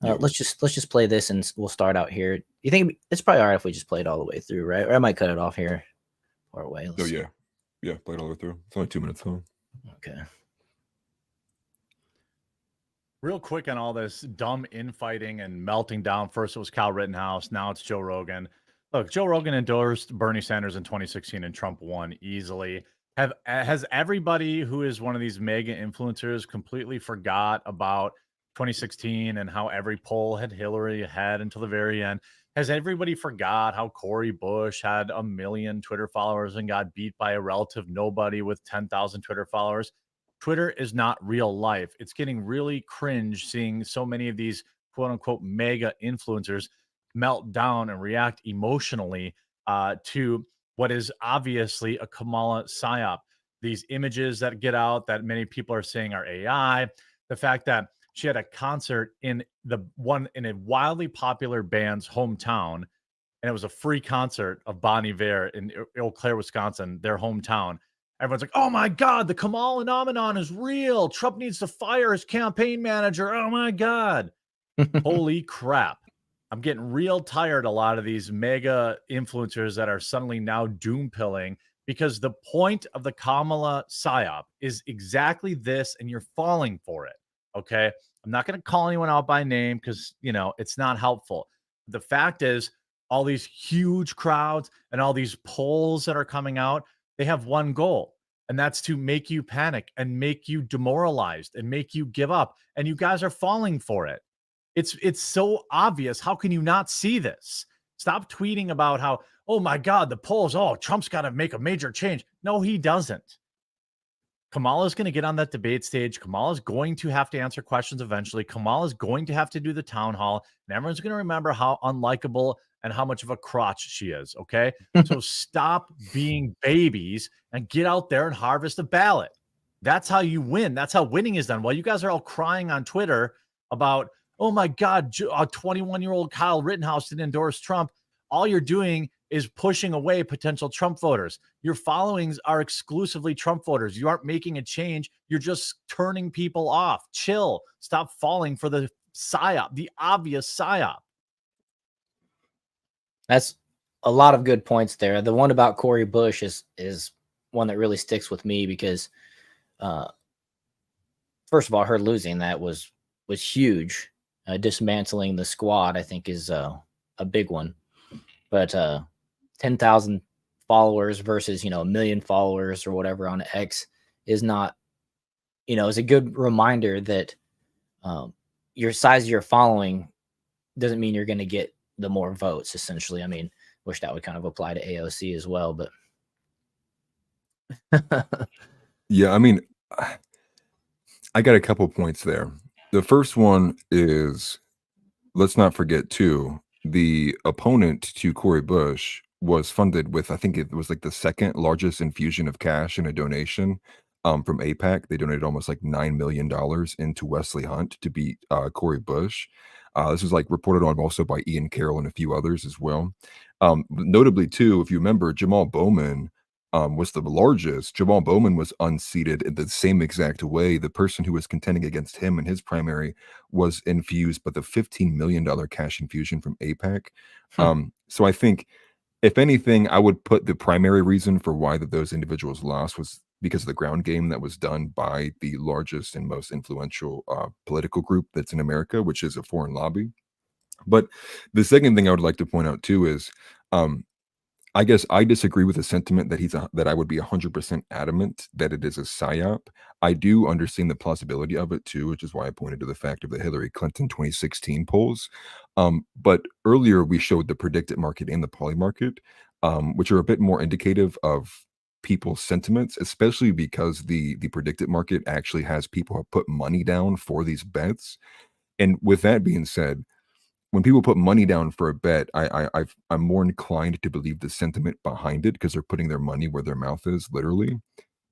Yeah. let's just play this and we'll start out here. You think it's probably all right if we just play it all the way through, right? Or I might cut it off here far away. No, yeah. Yeah, play it all the way through. It's only 2 minutes long. Okay. Real quick on all this dumb infighting and melting down. First it was Kyle Rittenhouse. Now it's Joe Rogan. Look, Joe Rogan endorsed Bernie Sanders in 2016 and Trump won easily. Has everybody who is one of these mega influencers completely forgot about 2016 and how every poll had Hillary ahead until the very end? Has everybody forgot how Cory Bush had 1 million Twitter followers and got beat by a relative nobody with 10,000 Twitter followers? Twitter is not real life. It's getting really cringe seeing so many of these quote unquote mega influencers melt down and react emotionally to what is obviously a Kamala psyop. These images that get out that many people are saying are AI, the fact that she had a concert in a wildly popular band's hometown, and it was a free concert of Bon Iver in Eau Claire, Wisconsin, their hometown. Everyone's like, "Oh my God, the Kamal phenomenon is real. Trump needs to fire his campaign manager. Oh my God." Holy crap. I'm getting real tired. A lot of these mega influencers that are suddenly now doom pilling because the point of the Kamala psyop is exactly this, and you're falling for it. Okay. I'm not going to call anyone out by name because, it's not helpful. The fact is, all these huge crowds and all these polls that are coming out, they have one goal. And that's to make you panic and make you demoralized and make you give up. And you guys are falling for it. It's so obvious. How can you not see this? Stop tweeting about how, oh my God, the polls, oh, Trump's got to make a major change. No, he doesn't. Kamala's going to get on that debate stage. Kamala's going to have to answer questions eventually. Kamala's going to have to do the town hall, and everyone's going to remember how unlikable and how much of a crotch she is. Okay. So stop being babies and get out there and harvest a ballot. That's how you win. That's how winning is done. While you guys are all crying on Twitter about, oh my God, a 21-year-old Kyle Rittenhouse didn't endorse Trump, all you're doing is pushing away potential Trump voters. Your followings are exclusively Trump voters. You aren't making a change. You're just turning people off. Chill. Stop falling for the psyop, the obvious psyop. That's a lot of good points there. The one about Cori Bush is one that really sticks with me because, first of all, her losing that was huge. Dismantling the squad, I think, is a big one. But 10,000 followers versus, 1 million followers or whatever on X is not, is a good reminder that your size of your following doesn't mean you're going to get the more votes, essentially. I mean, wish that would kind of apply to AOC as well, but Yeah, I mean, I got a couple points there. The first one is, let's not forget too, the opponent to Cori Bush was funded with, I think it was like the second largest infusion of cash in a donation from AIPAC. They donated almost like $9 million into Wesley Hunt to beat Cori Bush. This was like reported on also by Ian Carroll and a few others as well. Notably too, if you remember, Jamal Bowman was the largest. Jamal Bowman was unseated in the same exact way. The person who was contending against him in his primary was infused, but the $15 million cash infusion from AIPAC. So I think, if anything, I would put the primary reason for why those individuals lost was because of the ground game that was done by the largest and most influential political group that's in America, which is a foreign lobby. But the second thing I would like to point out too is, I guess I disagree with the sentiment that that I would be 100% adamant that it is a psyop. I do understand the plausibility of it too, which is why I pointed to the fact of the Hillary Clinton 2016 polls. But earlier we showed the predicted market and the poly market, which are a bit more indicative of people's sentiments, especially because the predicted market actually has people who put money down for these bets. And with that being said, when people put money down for a bet, I'm more inclined to believe the sentiment behind it because they're putting their money where their mouth is, literally.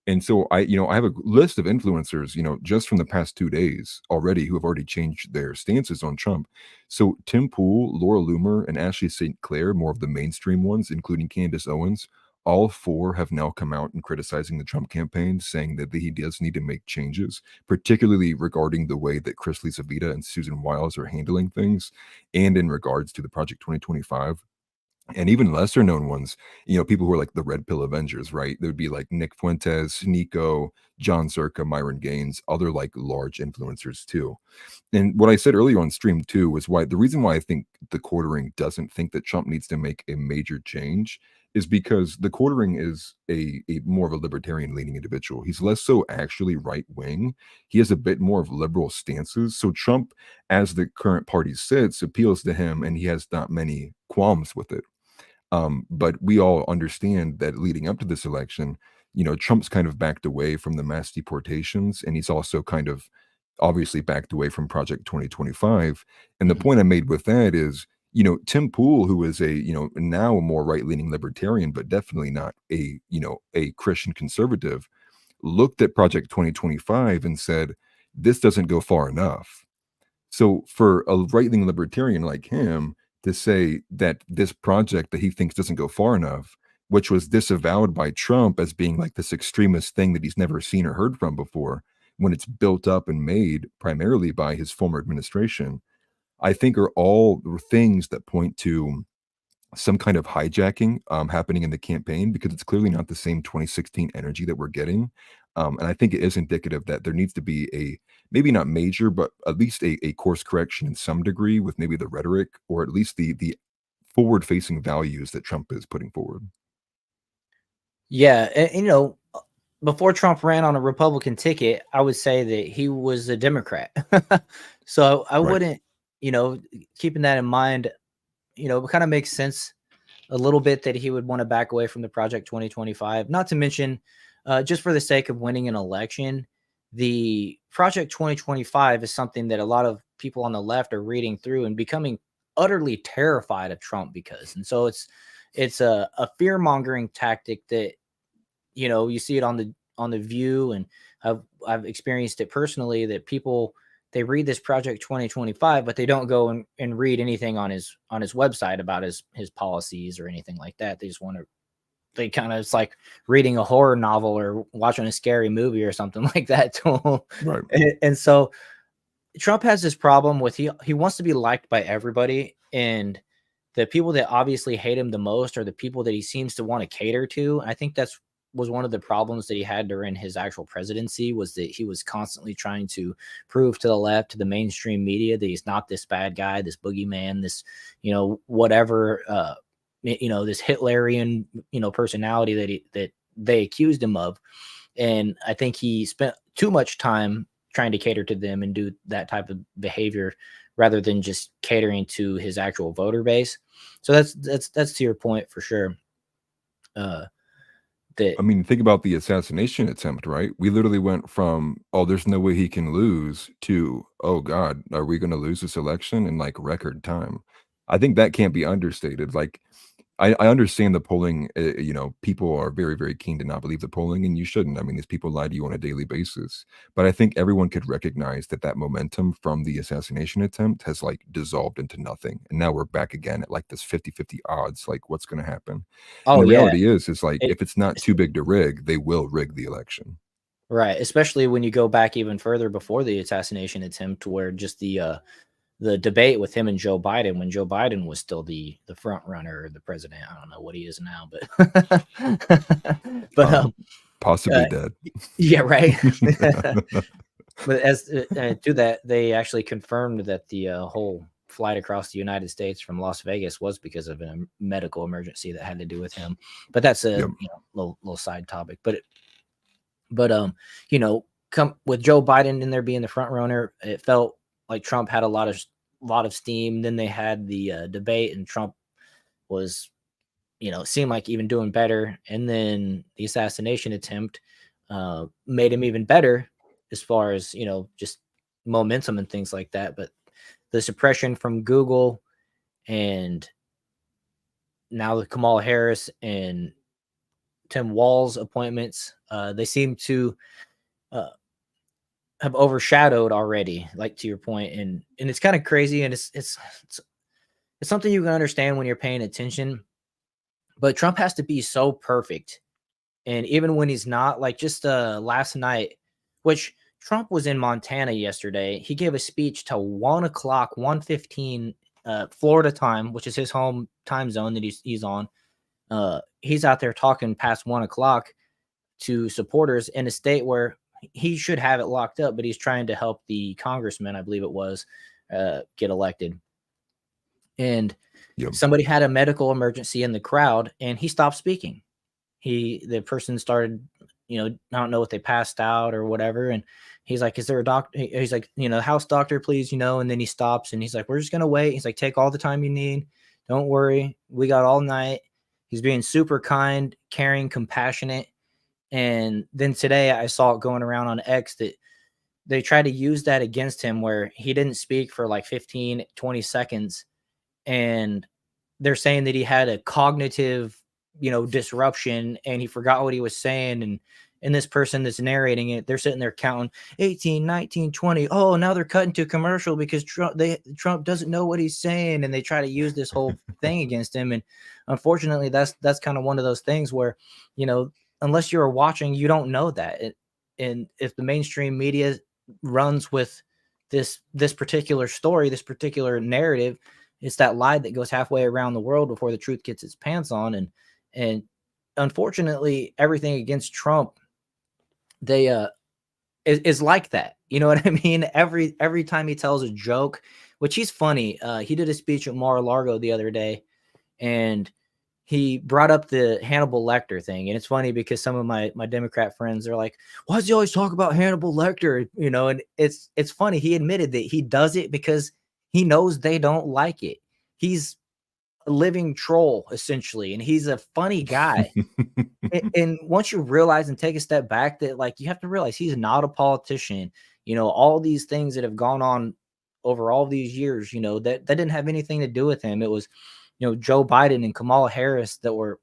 And so I have a list of influencers, just from the past 2 days already, who have already changed their stances on Trump. So Tim Pool, Laura Loomer, and Ashley St. Clair, more of the mainstream ones, including Candace Owens, all four have now come out and criticizing the Trump campaign, saying that he does need to make changes, particularly regarding the way that Chris Lizaveta and Susan Wiles are handling things, and in regards to the Project 2025. And even lesser known ones, people who are like the Red Pill Avengers, right? There would be like Nick Fuentes, Nico, John Zerka, Myron Gaines, other like large influencers too. And what I said earlier on stream too was why the reason why I think the quartering doesn't think that Trump needs to make a major change is because the quartering is a more of a libertarian leaning individual. He's less so actually right wing. He has a bit more of liberal stances. So Trump, as the current party sits, appeals to him, and he has not many qualms with it. But we all understand that leading up to this election, Trump's kind of backed away from the mass deportations, and he's also kind of obviously backed away from Project 2025. And the point I made with that is, Tim Pool, who is now a more right-leaning libertarian, but definitely not a Christian conservative, looked at Project 2025 and said, this doesn't go far enough. So for a right-leaning libertarian like him to say that this project that he thinks doesn't go far enough, which was disavowed by Trump as being like this extremist thing that he's never seen or heard from before, when it's built up and made primarily by his former administration, I think are all things that point to some kind of hijacking happening in the campaign, because it's clearly not the same 2016 energy that we're getting. And I think it is indicative that there needs to be a, maybe not major, but at least a course correction in some degree with maybe the rhetoric, or at least the forward-facing values that Trump is putting forward. yeah, and, before Trump ran on a Republican ticket, I would say that he was a Democrat. So I Right. wouldn't, keeping that in mind, it kind of makes sense a little bit that he would want to back away from the Project 2025. Not to mention, just for the sake of winning an election, the Project 2025 is something that a lot of people on the left are reading through and becoming utterly terrified of Trump because. And so it's a fear mongering tactic that you see it on the View, and I've experienced it personally, that people, they read this Project 2025, but they don't go and read anything on his website about his policies or anything like that. They just want to, they kind of, it's like reading a horror novel or watching a scary movie or something like that to them. Right. And so Trump has this problem with, he wants to be liked by everybody, and the people that obviously hate him the most are the people that he seems to want to cater to. I think that's was one of the problems that he had during his actual presidency, was that he was constantly trying to prove to the left, to the mainstream media, that he's not this bad guy, this boogeyman, this, whatever, this Hitlerian, personality that they accused him of. And I think he spent too much time trying to cater to them and do that type of behavior rather than just catering to his actual voter base. So that's to your point for sure. I mean, think about the assassination attempt, right? We literally went from, oh, there's no way he can lose, to, oh God, are we going to lose this election in like record time? I think that can't be understated. Like, I understand the polling, people are very, very keen to not believe the polling, and you shouldn't. I mean, these people lie to you on a daily basis. But I think everyone could recognize that momentum from the assassination attempt has like dissolved into nothing. And now we're back again at like this 50-50 odds. Like, what's going to happen? Oh, And the yeah. reality is like, if it's not too big to rig, they will rig the election. Right. Especially when you go back even further before the assassination attempt, where just the debate with him and Joe Biden, when Joe Biden was still the front runner, the president. I don't know what he is now, but possibly dead. Yeah, right. But as to that, they actually confirmed that the whole flight across the United States from Las Vegas was because of a medical emergency that had to do with him. But that's a little side topic. But come with Joe Biden in there being the front runner, it felt like Trump had a lot of steam. Then they had the debate, and Trump was, seemed like even doing better. And then the assassination attempt made him even better as far as, just momentum and things like that. But the suppression from Google, and now the Kamala Harris and Tim Walz appointments, they seem to have overshadowed already, like to your point. And it's kind of crazy, and it's something you can understand when you're paying attention. But Trump has to be so perfect. And even when he's not, like just last night, which Trump was in Montana yesterday, he gave a speech till 1:15 Florida time, which is his home time zone that he's on. He's out there talking past 1:00 to supporters in a state where he should have it locked up, but he's trying to help the congressman, I believe it was, get elected. And somebody had a medical emergency in the crowd, and he stopped speaking. The person started, I don't know if they passed out or whatever. And he's like, is there a doctor? He's like, house doctor, please, and then he stops, and he's like, we're just going to wait. He's like, take all the time you need. Don't worry. We got all night. He's being super kind, caring, compassionate. And then today I saw it going around on X that they tried to use that against him, where he didn't speak for like 15, 20 seconds. And they're saying that he had a cognitive, disruption, and he forgot what he was saying. And this person that's narrating it, they're sitting there counting 18, 19, 20. Oh, now they're cutting to commercial because Trump doesn't know what he's saying. And they try to use this whole thing against him. And unfortunately, that's kind of one of those things where, unless you're watching, you don't know that. And if the mainstream media runs with this particular story, this particular narrative, it's that lie that goes halfway around the world before the truth gets its pants on. And unfortunately, everything against Trump, they is like that. You know what I mean? Every time he tells a joke, which he's funny. He did a speech at Mar-a-Lago the other day, and he brought up the Hannibal Lecter thing, and it's funny because some of my Democrat friends are like, "Why does he always talk about Hannibal Lecter?" You know, and it's funny. He admitted that he does it because he knows they don't like it. He's a living troll essentially, and he's a funny guy. And once you realize and take a step back, that like you have to realize he's not a politician. You know, all these things that have gone on over all these years, you know, that didn't have anything to do with him. It was, you know, Joe Biden and Kamala Harris that were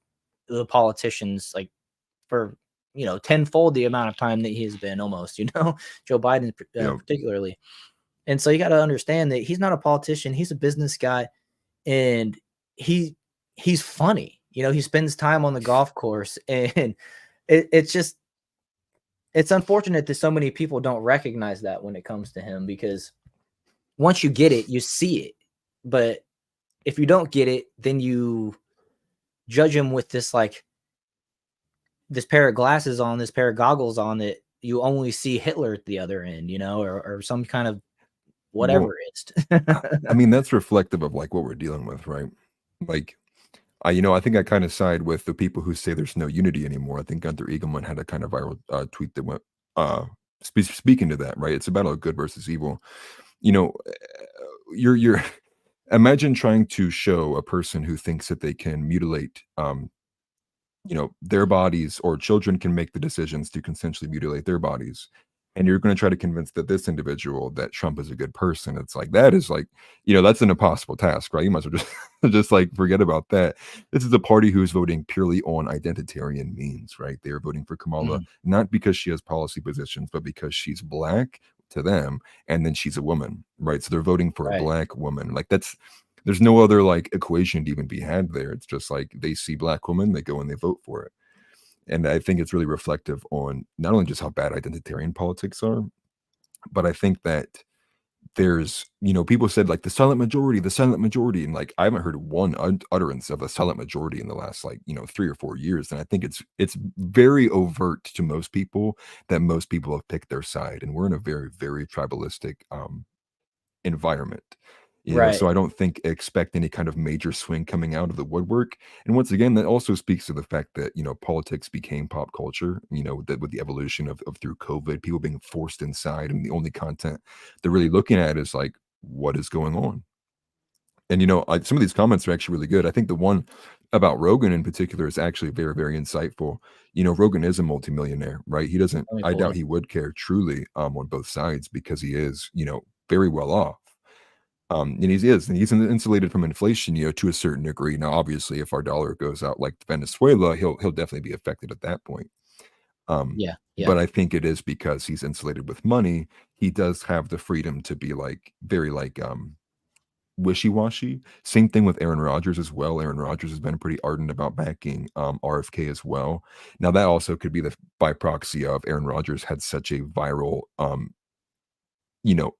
the politicians, like for, you know, tenfold the amount of time that he has been almost, you know, Joe Biden Yep. particularly. And so you got to understand that he's not a politician. He's a business guy, and he's funny. You know, he spends time on the golf course, and it's just, it's unfortunate that so many people don't recognize that when it comes to him, because once you get it, you see it. But if you don't get it, then you judge him with this, like, this pair of glasses on, this pair of goggles on, that you only see Hitler at the other end, you know, or some kind of whatever Well, it is. I mean, that's reflective of like what we're dealing with, right? Like, I think I kind of side with the people who say there's no unity anymore. I think Gunther Eagleman had a kind of viral tweet that went speaking to that, right? It's a battle of good versus evil. You know, you're imagine trying to show a person who thinks that they can mutilate their bodies, or children can make the decisions to consensually mutilate their bodies, and you're going to try to convince that this individual that Trump is a good person. It's like, that is like, that's an impossible task, right? You might as well just just like forget about that. This is a party who's voting purely on identitarian means, right? They're voting for Kamala not because she has policy positions, but because she's black to them, and then she's a woman, right? So they're voting for a black woman. Like, there's no other like equation to even be had there. It's just like they see black women, they go and they vote for it. And I think it's really reflective on not only just how bad identitarian politics are, but I think that there's, people said like the silent majority. And like, I haven't heard one utterance of a silent majority in the last 3 or 4 years. And I think it's very overt to most people that most people have picked their side. And we're in a very, very tribalistic environment. So I don't expect any kind of major swing coming out of the woodwork. And once again, that also speaks to the fact that, politics became pop culture, that with the evolution of through COVID, people being forced inside, and the only content they're really looking at is like, what is going on? And, some of these comments are actually really good. I think the one about Rogan in particular is actually very, very insightful. Rogan is a multimillionaire, right? He doesn't, I doubt he would care truly on both sides, because he is, very well off. And he's insulated from inflation, to a certain degree. Now, obviously, if our dollar goes out like Venezuela, he'll definitely be affected at that point. Yeah. But I think it is because he's insulated with money. He does have the freedom to be like very wishy-washy. Same thing with Aaron Rodgers as well. Aaron Rodgers has been pretty ardent about backing RFK as well. Now, that also could be by proxy of Aaron Rodgers had such a viral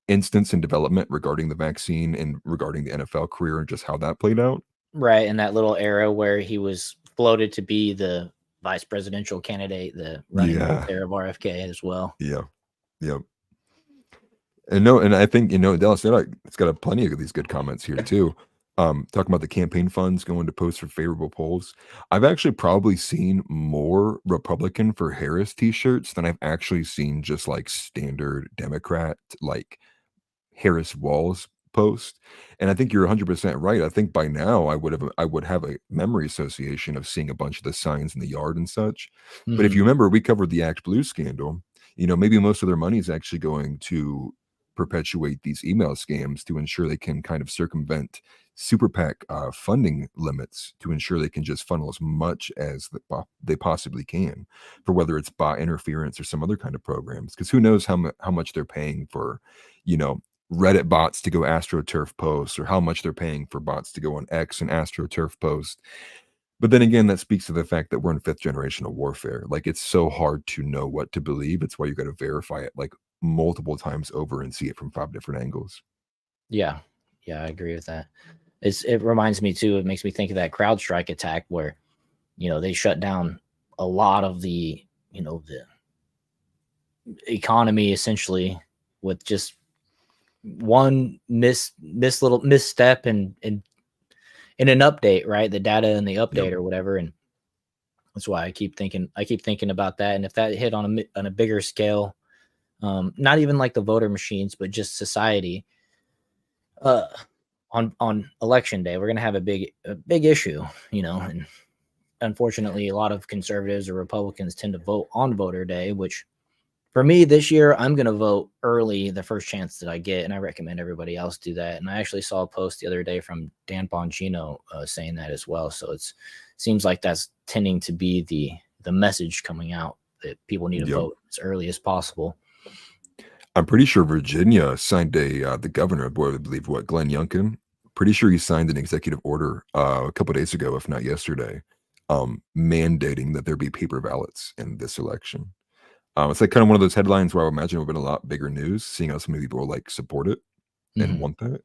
instance in development regarding the vaccine and regarding the NFL career and just how that played out. Right. In that little era where he was floated to be the vice presidential candidate, the running mate there of RFK as well. Yeah. Yep. And I think, Dallas, it's got plenty of these good comments here too. Talking about the campaign funds going to post for favorable polls. I've actually probably seen more Republican for Harris t-shirts than I've actually seen just like standard Democrat, like Harris Walls post. And I think you're 100% right. I think by now I would have a memory association of seeing a bunch of the signs in the yard and such. But if you remember, we covered the Act Blue scandal. Maybe most of their money is actually going to perpetuate these email scams to ensure they can kind of circumvent super PAC funding limits, to ensure they can just funnel as much as they possibly can, for whether it's bot interference or some other kind of programs. Because who knows how much they're paying for, Reddit bots to go AstroTurf posts, or how much they're paying for bots to go on X and AstroTurf post. But then again, that speaks to the fact that we're in 5th generational warfare. Like, it's so hard to know what to believe. It's why you got to verify it like multiple times over and see it from 5 different angles. Yeah, I agree with that. It reminds me too. It makes me think of that CrowdStrike attack where, they shut down a lot of the, the economy essentially with just one little misstep, and in an update, right? The data in the update Yep. or whatever. And that's why I keep thinking about that. And if that hit on a bigger scale, not even like the voter machines, but just society, on election day, we're gonna have a big issue, and unfortunately, a lot of conservatives or Republicans tend to vote on voter day, which for me this year, I'm going to vote early the first chance that I get. And I recommend everybody else do that. And I actually saw a post the other day from Dan Bongino saying that as well. So seems like that's tending to be the message coming out, that people need to Yep. vote as early as possible. I'm pretty sure Virginia signed the governor, boy, I believe Glenn Youngkin. Pretty sure he signed an executive order a couple days ago, if not yesterday, mandating that there be paper ballots in this election. It's like kind of one of those headlines where I would imagine it would have been a lot bigger news, seeing how so many people like support it and want that.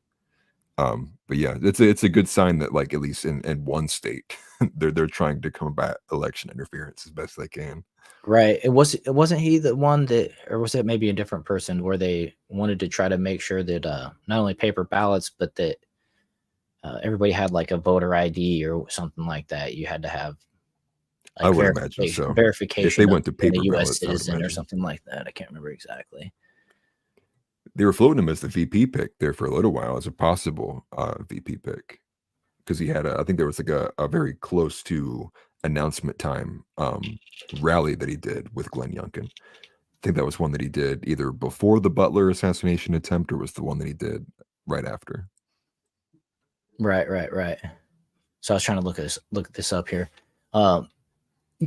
But yeah, it's a good sign that, like, at least in one state, they're trying to combat election interference as best they can. Right. Wasn't he the one that, or was it maybe a different person, where they wanted to try to make sure that not only paper ballots, but that everybody had like a voter ID or something like that. You had to have I like would imagine so. verification If they of went to being paper a U.S. ballots, I would citizen or imagine. something like that. I can't remember exactly. They were floating him as the VP pick there for a little while as a possible VP pick, because he had I think there was like a very close to announcement time rally that he did with Glenn Youngkin. I think that was one that he did either before the Butler assassination attempt, or was the one that he did right after. Right. So I was trying to look this up here.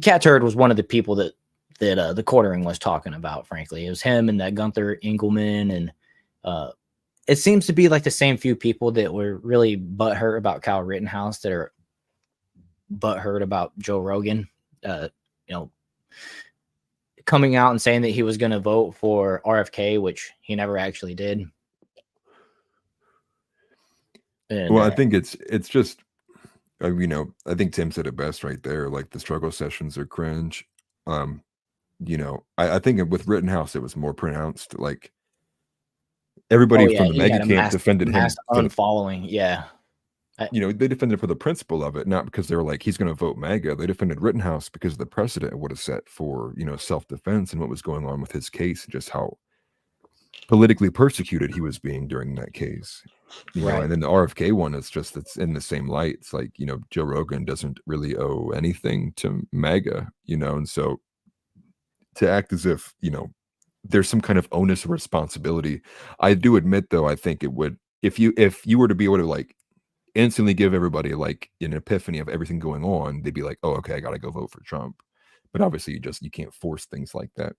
Cat Turd was one of the people that the quartering was talking about. Frankly, it was him and that Gunther Engelman, and it seems to be like the same few people that were really butthurt about Kyle Rittenhouse that are butthurt about Joe Rogan. Coming out and saying that he was going to vote for RFK, which he never actually did. And, well, I think it's just, I think Tim said it best right there. Like, the struggle sessions are cringe. I think with Rittenhouse, it was more pronounced. Like, everybody from the MAGA camp defended him for unfollowing. Yeah. They defended for the principle of it, not because they were like, he's going to vote MAGA. They defended Rittenhouse because of the precedent it would have set for, self-defense and what was going on with his case, and just how politically persecuted he was being during that case. Right. And then the RFK one is just, it's in the same light. It's like, Joe Rogan doesn't really owe anything to MAGA, and so to act as if, there's some kind of onus or responsibility. I do admit, though, I think it would, if you were to be able to, like, instantly give everybody like an epiphany of everything going on, they'd be like, oh, okay, I gotta go vote for Trump. But obviously you can't force things like that.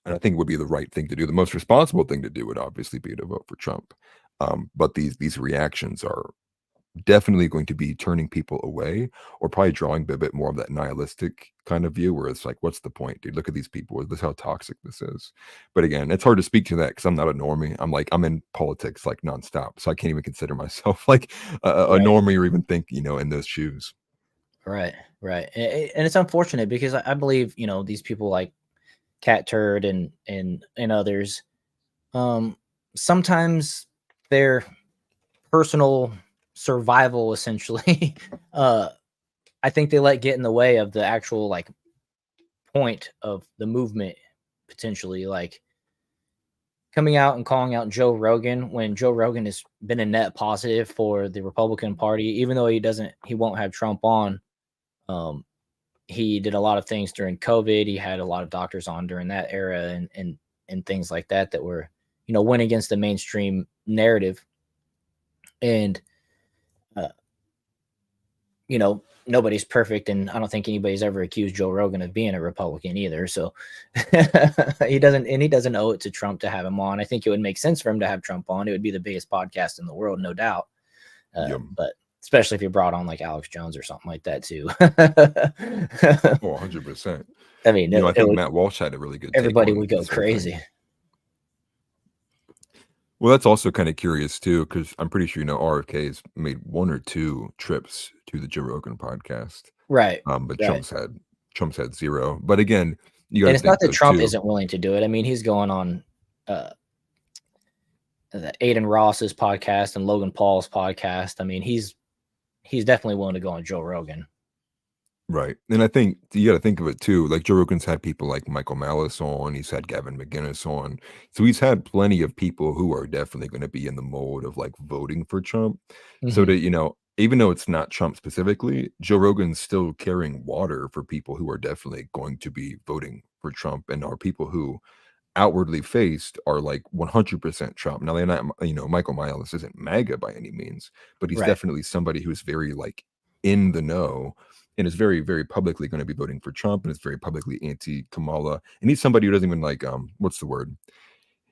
And I think it would be the right thing to do. The most responsible thing to do would obviously be to vote for Trump. But these reactions are definitely going to be turning people away, or probably drawing a bit more of that nihilistic kind of view, where it's like, what's the point, dude? Look at these people. This is how toxic this is. But again, it's hard to speak to that because I'm not a normie. I'm in politics like nonstop, so I can't even consider myself like a normie, or even think in those shoes. Right. And it's unfortunate because I believe these people like Cat Turd and others, sometimes their personal survival, essentially, I think they let get in the way of the actual like point of the movement, potentially, like coming out and calling out Joe Rogan when Joe Rogan has been a net positive for the Republican Party, even though he won't have Trump on. He did a lot of things during COVID. He had a lot of doctors on during that era, and things like that were, went against the mainstream narrative. And nobody's perfect, and I don't think anybody's ever accused Joe Rogan of being a Republican either. So he doesn't owe it to Trump to have him on. I think it would make sense for him to have Trump on. It would be the biggest podcast in the world, no doubt. But especially if you brought on like Alex Jones or something like that too. 100%. I mean, I think Matt Walsh had a really good. Everybody would go crazy. Well, that's also kind of curious too, because I'm pretty sure RFK has made 1 or 2 trips to the Joe Rogan podcast, right? But Trump's had 0. But again, and it's not that Trump isn't willing to do it. I mean, he's going on Aiden Ross's podcast and Logan Paul's podcast. I mean, he's he's definitely willing to go on Joe Rogan. Right. And I think you got to think of it too. Like Joe Rogan's had people like Michael Malice on, he's had Gavin McGinnis on. So he's had plenty of people who are definitely going to be in the mode of like voting for Trump. So Mhm. that, even though it's not Trump specifically, Joe Rogan's still carrying water for people who are definitely going to be voting for Trump and are people who outwardly faced are like 100% Trump. Now they're not, Michael Miles isn't MAGA by any means, but he's Right. definitely somebody who's very like in the know and is very, very publicly going to be voting for Trump and is very publicly anti-Kamala. And he's somebody who doesn't even like, what's the word?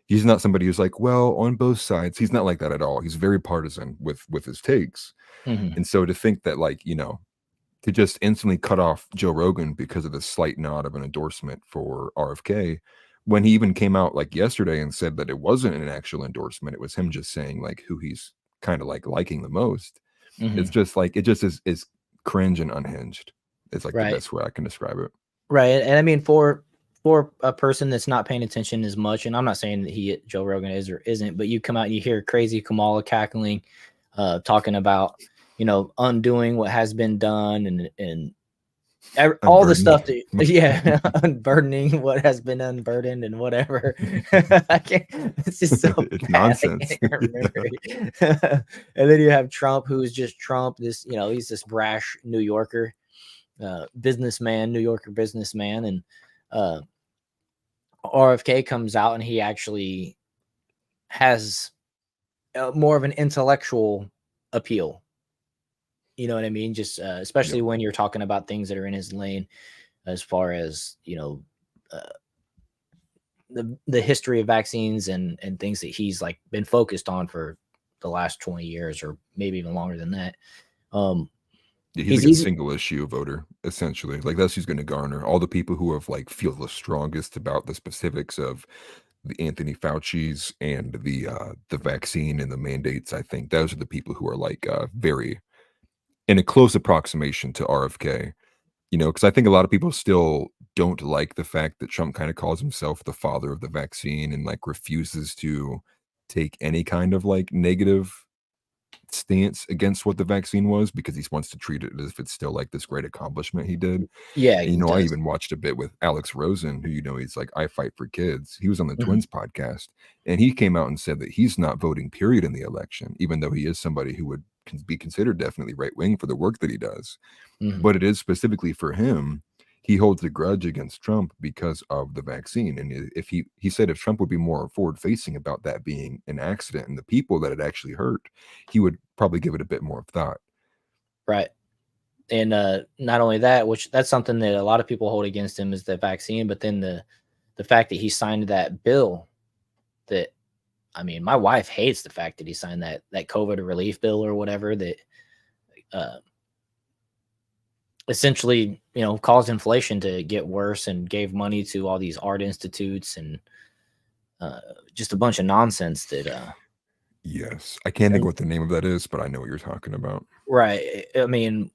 He's not somebody who's like, well, on both sides. He's not like that at all. He's very partisan with his takes. Mhm. And so to think that like, to just instantly cut off Joe Rogan because of the slight nod of an endorsement for RFK, when he even came out like yesterday and said that it wasn't an actual endorsement, it was him just saying like who he's kind of like liking the most. It's Mhm. just like, it just is cringe and unhinged. It's like the Right. best way I can describe it. Right. And I mean, for a person that's not paying attention as much, and I'm not saying that Joe Rogan is or isn't, but you come out and you hear crazy Kamala cackling, talking about, undoing what has been done and all the stuff that, yeah, unburdening what has been unburdened and whatever. I can't, it's just so It's bad. nonsense. I can't remember it. And then you have Trump, who is just Trump. This, he's this brash New Yorker, New Yorker businessman. And RFK comes out and he actually has more of an intellectual appeal. You know what I mean? Just especially when you're talking about things that are in his lane, as far as the history of vaccines and things that he's like been focused on for the last 20 years or maybe even longer than that. He's like a single issue voter, essentially. Like that's who's going to garner all the people who have like feel the strongest about the specifics of the Anthony Fauci's and the vaccine and the mandates. I think those are the people who are like very in a close approximation to RFK, because I think a lot of people still don't like the fact that Trump kind of calls himself the father of the vaccine and like refuses to take any kind of like negative stance against what the vaccine was because he wants to treat it as if it's still like this great accomplishment he did. Yeah, And, I even watched a bit with Alex Rosen, who he's like, I fight for kids. He was on the Twins podcast, and he came out and said that he's not voting period in the election, even though he is somebody who would be considered definitely right wing for the work that he does. But it is specifically for him. He holds a grudge against Trump because of the vaccine. And if he said if Trump would be more forward facing about that being an accident and the people that it actually hurt, he would probably give it a bit more thought. Right. And not only that, which that's something that a lot of people hold against him is the vaccine, but then the fact that he signed that bill that, I mean, my wife hates the fact that he signed that COVID relief bill or whatever that essentially, caused inflation to get worse and gave money to all these art institutes and just a bunch of nonsense that. Yes. I can't think what the name of that is, but I know what you're talking about. Right. I mean,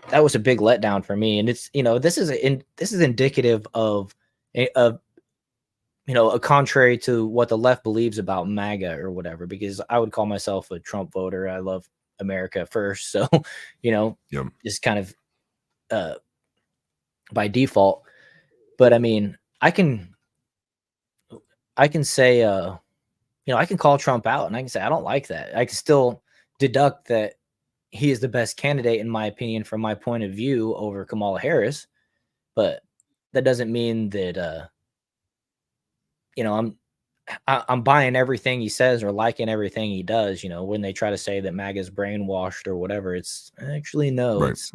that was a big letdown for me. And it's, this is indicative of a contrary to what the left believes about MAGA or whatever, because I would call myself a Trump voter. I love America first. So, just kind of by default. But I mean, I can say, I can call Trump out and I can say, I don't like that. I can still deduct that he is the best candidate, in my opinion, from my point of view over Kamala Harris. But that doesn't mean that, I'm buying everything he says or liking everything he does. When they try to say that MAGA's brainwashed or whatever, it's actually no. Right. It's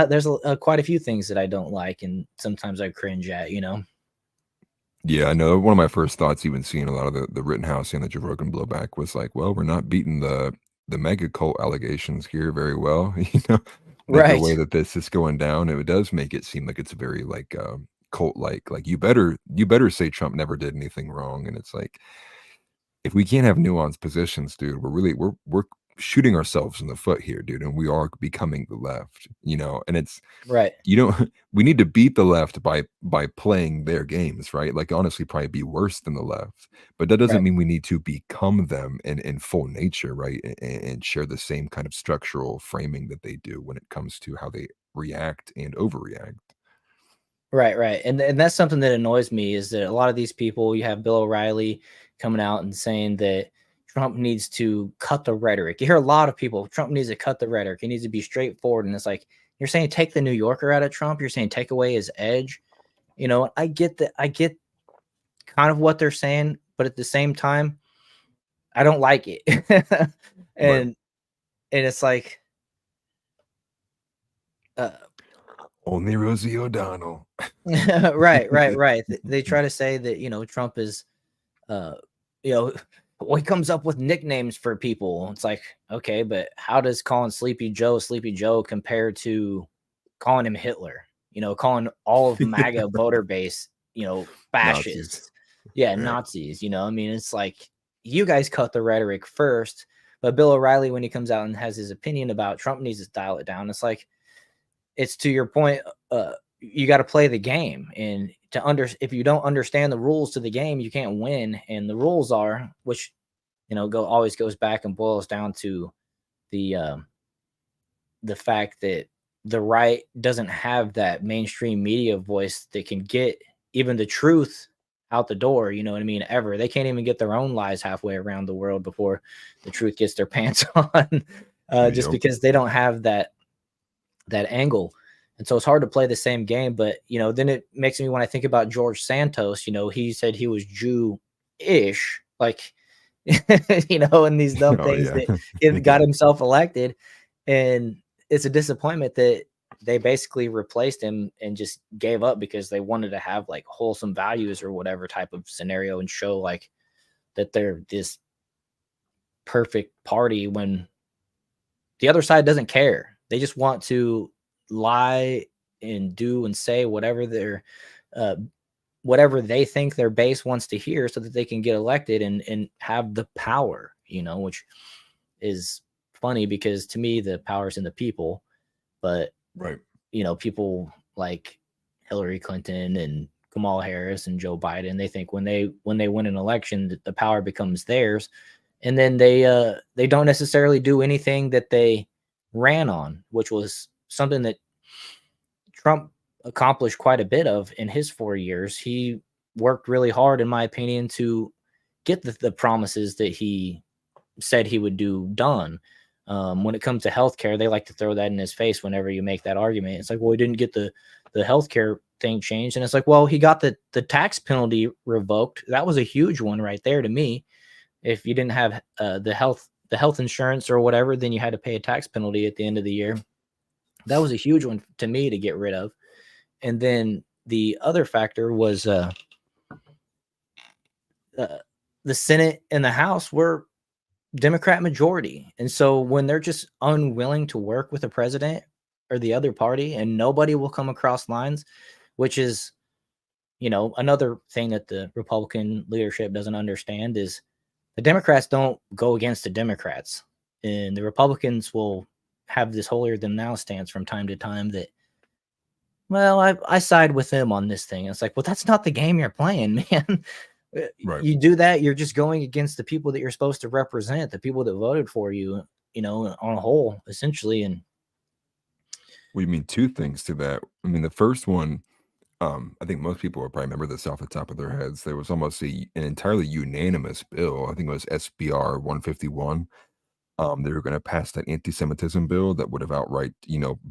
there's quite a few things that I don't like, and sometimes I cringe at. Yeah, I know. One of my first thoughts, even seeing a lot of the Rittenhouse and the Joe Rogan blowback, was like, well, we're not beating the mega cult allegations here very well. Like right. The way that this is going down, it does make it seem like it's very like cult like you better say Trump never did anything wrong. And it's like, if we can't have nuanced positions, dude, we're shooting ourselves in the foot here, dude, and we are becoming the left, and it's Right. we need to beat the left by playing their games, right? Like, honestly, probably be worse than the left, but that doesn't Right. mean we need to become them in full nature, right? And share the same kind of structural framing that they do when it comes to how they react and overreact. Right. And that's something that annoys me is that a lot of these people, you have Bill O'Reilly coming out and saying that Trump needs to cut the rhetoric. You hear a lot of people, Trump needs to cut the rhetoric. He needs to be straightforward. And it's like, you're saying take the New Yorker out of Trump. You're saying take away his edge. I get that. I get kind of what they're saying, but at the same time, I don't like it. Right. and it's like, Only Rosie O'Donnell. right. They try to say that, Trump is, well, he comes up with nicknames for people. It's like, okay, but how does calling Sleepy Joe compare to calling him Hitler? Calling all of MAGA voter base, fascists. Yeah, Nazis. I mean, it's like you guys cut the rhetoric first, but Bill O'Reilly, when he comes out and has his opinion about Trump needs to dial it down, it's like, it's to your point. You got to play the game, and if you don't understand the rules to the game, you can't win. And the rules are, which always goes back and boils down to the fact that the right doesn't have that mainstream media voice that can get even the truth out the door. You know what I mean? Ever. They can't even get their own lies halfway around the world before the truth gets their pants on, just because they don't have that angle. And so it's hard to play the same game. But, then it makes me, when I think about George Santos, he said he was Jew-ish, like, and these dumb things that he got himself elected. And it's a disappointment that they basically replaced him and just gave up because they wanted to have like wholesome values or whatever type of scenario and show like that they're this perfect party when the other side doesn't care. They just want to lie and do and say whatever whatever they think their base wants to hear so that they can get elected and have the power, which is funny because to me the power's in the people. But right, people like Hillary Clinton and Kamala Harris and Joe Biden, they think when they win an election that the power becomes theirs, and then they don't necessarily do anything that they ran on, which was something that Trump accomplished quite a bit of in his 4 years. He worked really hard, in my opinion, to get the promises that he said he would do done. When it comes to healthcare, they like to throw that in his face whenever you make that argument. It's like, well, he didn't get the healthcare thing changed. And it's like, well, he got the tax penalty revoked. That was a huge one right there to me. If you didn't have the health insurance or whatever, then you had to pay a tax penalty at the end of the year. That was a huge one to me to get rid of. And then the other factor was the Senate and the House were Democrat majority. And so when they're just unwilling to work with the president or the other party and nobody will come across lines, which is, another thing that the Republican leadership doesn't understand is the Democrats don't go against the Democrats, and the Republicans will have this holier than thou stance from time to time that, well, I side with them on this thing. It's like, well, that's not the game you're playing, man. Right. You do that, you're just going against the people that you're supposed to represent, the people that voted for you, on a whole, essentially. And we mean two things to that. I mean, the first one, I think most people will probably remember this off the top of their heads. There was almost an entirely unanimous bill. I think it was SBR 151. They were going to pass that anti-Semitism bill that would have outright,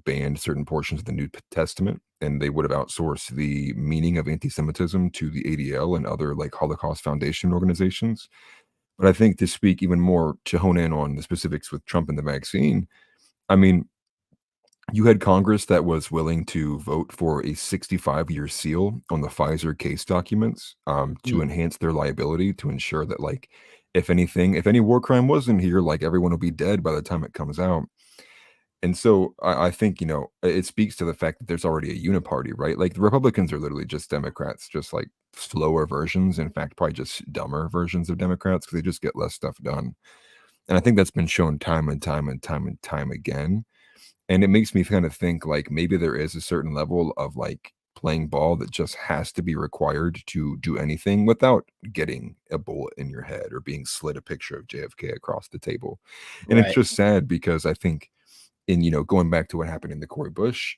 banned certain portions of the New Testament, and they would have outsourced the meaning of anti-Semitism to the ADL and other like Holocaust Foundation organizations. But I think to speak even more, to hone in on the specifics with Trump and the vaccine, I mean, you had Congress that was willing to vote for a 65-year seal on the Pfizer case documents to enhance their liability, to ensure that, like, if any war crime was in here, like, everyone will be dead by the time it comes out. And so I think, it speaks to the fact that there's already a uniparty, right? Like, the Republicans are literally just Democrats, just like slower versions. In fact, probably just dumber versions of Democrats because they just get less stuff done. And I think that's been shown time and time and time and time again. And it makes me kind of think like maybe there is a certain level of like playing ball that just has to be required to do anything without getting a bullet in your head or being slid a picture of JFK across the table. And it's Right. just sad because I think in, going back to what happened in the Cory Bush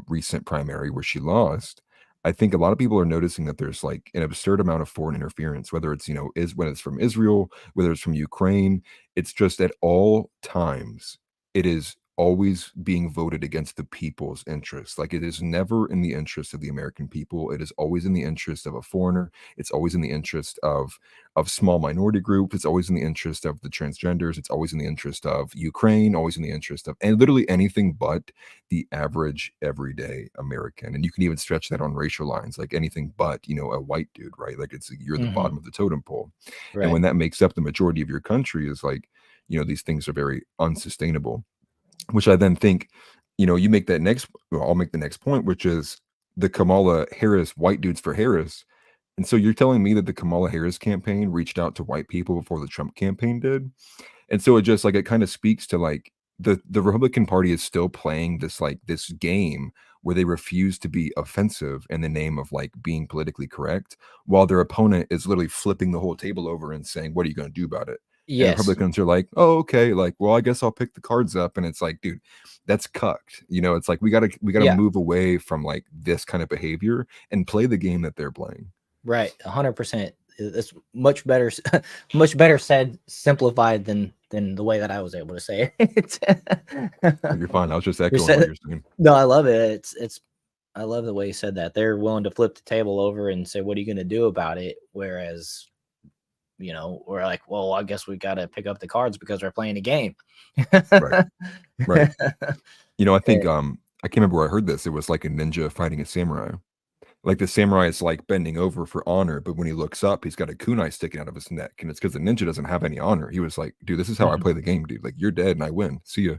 recent primary where she lost, I think a lot of people are noticing that there's like an absurd amount of foreign interference, whether it's, when it's from Israel, whether it's from Ukraine. It's just at all times, it is always being voted against the people's interests. Like it is never in the interest of the American people. It is always in the interest of a foreigner. It's always in the interest of small minority groups. It's always in the interest of the transgenders. It's always in the interest of Ukraine, always in the interest of, and literally anything but the average everyday American. And you can even stretch that on racial lines, like anything but, a white dude, right? Like you're the bottom of the totem pole. And Right. when that makes up the majority of your country is like, these things are very unsustainable, which I then think, you make that I'll make the next point, which is the Kamala Harris white dudes for Harris. And so you're telling me that the Kamala Harris campaign reached out to white people before the Trump campaign did? And so it just like it kind of speaks to like the Republican Party is still playing this game where they refuse to be offensive in the name of like being politically correct, while their opponent is literally flipping the whole table over and saying, "What are you going to do about it?" And Yes. Republicans are like, "Oh, okay, like, well, I guess I'll pick the cards up." And it's like, dude, that's cucked. It's like we gotta Yeah. move away from like this kind of behavior and play the game that they're playing. Right. 100%. It's much better, much better said, simplified than the way that I was able to say it. You're fine. I was just You echoing said what it- you're saying. No, I love it. I love the way you said that. They're willing to flip the table over and say, "What are you going to do about it?" Whereas, we're like, "Well, I guess we got to pick up the cards because we're playing a game." Right. Right. I think Yeah. I can't remember where I heard this. It was like a ninja fighting a samurai. Like the samurai is like bending over for honor, but when he looks up, he's got a kunai sticking out of his neck, and it's because the ninja doesn't have any honor. He was like, "Dude, this is how I Mhm. play the game, dude. Like you're dead and I win. See ya.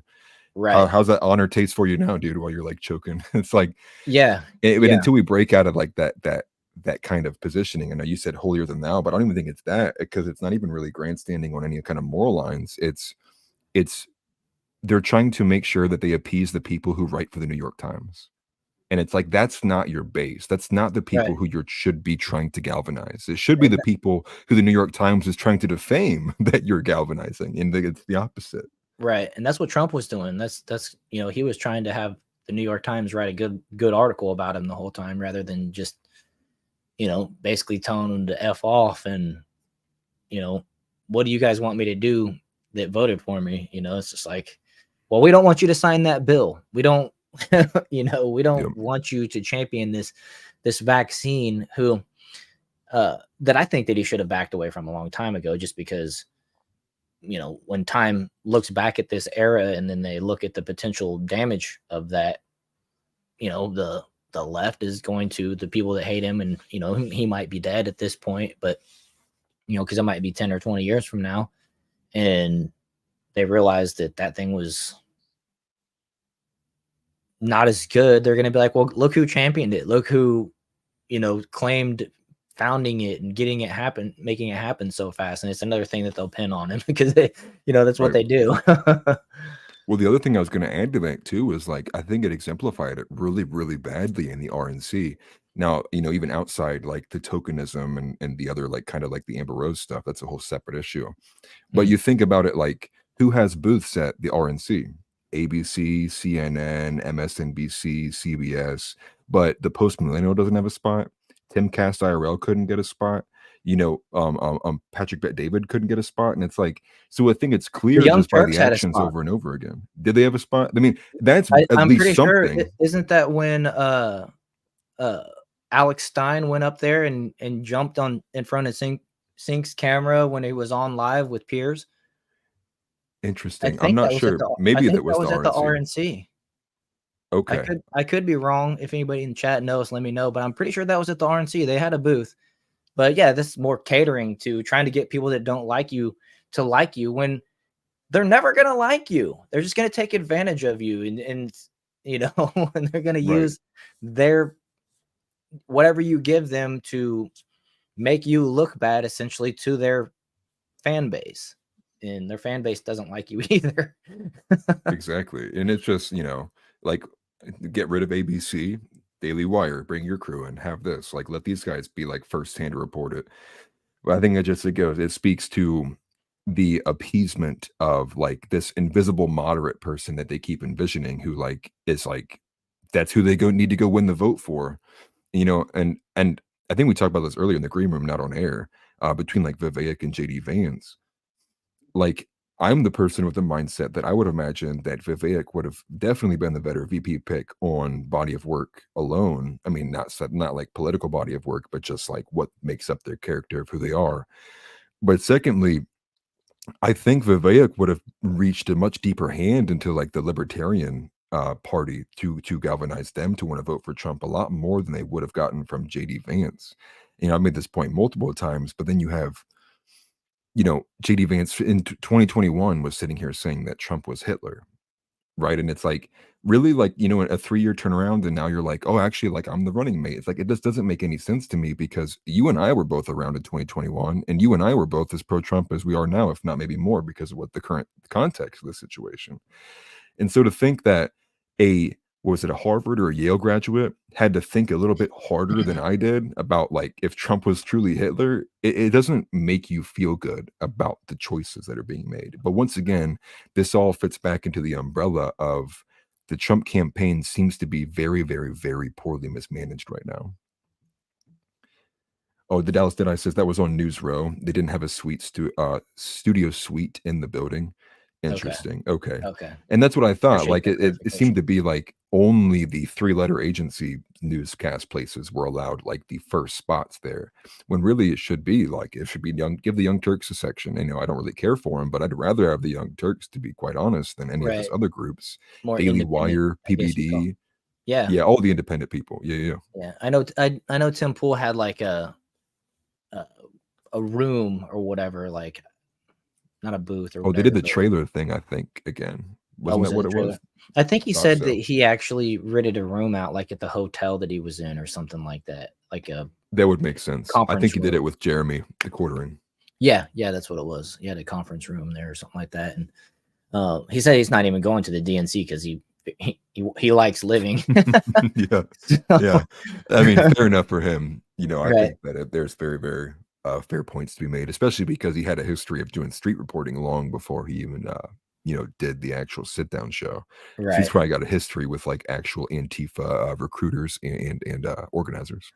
Right. How's that honor taste for you now, dude? While you're like choking." It's like, Yeah. but Yeah. until we break out of like that kind of positioning, I know you said holier than thou, but I don't even think it's that, because it's not even really grandstanding on any kind of moral lines. It's they're trying to make sure that they appease the people who write for the New York Times. And it's like, that's not your base. That's not the people Right. who you should be trying to galvanize. It should be the people who the New York Times is trying to defame that you're galvanizing. And it's the opposite. Right. And that's what Trump was doing. That's he was trying to have the New York Times write a good article about him the whole time, rather than just, basically telling him to F off and, what do you guys want me to do that voted for me? It's just like, well, we don't want you to sign that bill. We don't, we don't Yep. want you to champion this vaccine that I think that he should have backed away from a long time ago, just because, when time looks back at this era and then they look at the potential damage of that, the left is going to the people that hate him, and, he might be dead at this point, but, because it might be 10 or 20 years from now. And they realize that thing was not as good. They're going to be like, well, look who championed it. Look who, claimed founding it and making it happen so fast. And it's another thing that they'll pin on him because that's what Right. they do. Well, the other thing I was going to add to that too is like, I think it exemplified it really, really badly in the RNC. Now, even outside like the tokenism and the other like kind of like the Amber Rose stuff, that's a whole separate issue. But Mhm. you think about it, like who has booths at the RNC? ABC, CNN, MSNBC, CBS, but the Post Millennial doesn't have a spot. Timcast IRL couldn't get a spot. Patrick Bet David couldn't get a spot, and it's like, so I think it's clear The Young just by Turks the had a actions spot. over and over again. Did they have a spot? I mean, that's at I'm least pretty sure. something. Isn't that when Alex Stein went up there and jumped in front of Sync's camera when he was on live with Piers? I Interesting. I'm think not that was at sure. the Maybe that that was the was at the RNC. RNC. Okay. I could be wrong. If anybody in the chat knows, let me know. But I'm pretty sure that was at the RNC. They had a booth. But yeah, this is more catering to trying to get people that don't like you to like you when they're never gonna like you. They're just gonna take advantage of you, and and they're gonna Right. use their whatever you give them to make you look bad, essentially, to their fan base. and their fan base doesn't like you either. Exactly. And it's just, like, get rid of ABC, Daily Wire, bring your crew in, have this, like, let these guys be like firsthand to report it. But I think it speaks to the appeasement of like this invisible moderate person that they keep envisioning, who like is like, that's who they need to go win the vote for, and I think we talked about this earlier in the green room, not on air, between like Vivek and JD Vance. Like, I'm the person with the mindset that I would imagine that Vivek would have definitely been the better VP pick on body of work alone. I mean, not like political body of work, but just like what makes up their character of who they are. But secondly, I think Vivek would have reached a much deeper hand into like the libertarian party to galvanize them to want to vote for Trump a lot more than they would have gotten from JD Vance. I've made this point multiple times, but then you have, JD Vance in 2021 was sitting here saying that Trump was Hitler, right? And it's like, really, like, a 3-year turnaround, and now you're like, oh, actually, like, I'm the running mate. It's like, it just doesn't make any sense to me, because you and I were both around in 2021, and you and I were both as pro-Trump as we are now, if not maybe more, because of what the current context of the situation. And so to think that a Harvard or a Yale graduate had to think a little bit harder than I did about like if Trump was truly Hitler, it doesn't make you feel good about the choices that are being made. But once again, this all fits back into the umbrella of the Trump campaign seems to be very, very, very poorly mismanaged right now. Oh, the Dallas Deadeye says that was on News Row. They didn't have a studio suite in the building. Interesting. Okay. And that's what I thought. Like it seemed to be like only the 3-letter agency newscast places were allowed like the first spots there, when really it should be like, it should be give the Young Turks a section. I don't really care for them, but I'd rather have the Young Turks, to be quite honest, than any of those other groups. More Daily Wire, PBD. Yeah, all the independent people. Yeah. I know Tim Pool had like a room or whatever, like not a booth or whatever. They did the trailer thing, I think, again. Wasn't that what it was? I think he said that he actually rented a room out like at the hotel that he was in or something like that. Like that would make sense. I think he did it with Jeremy, the quartering. Yeah, that's what it was. He had a conference room there or something like that. And he said he's not even going to the DNC because he likes living. Yeah. I mean, fair enough for him. I think that there's very, very fair points to be made, especially because he had a history of doing street reporting long before he even did the actual sit down show. So he's probably got a history with like actual Antifa recruiters and organizers.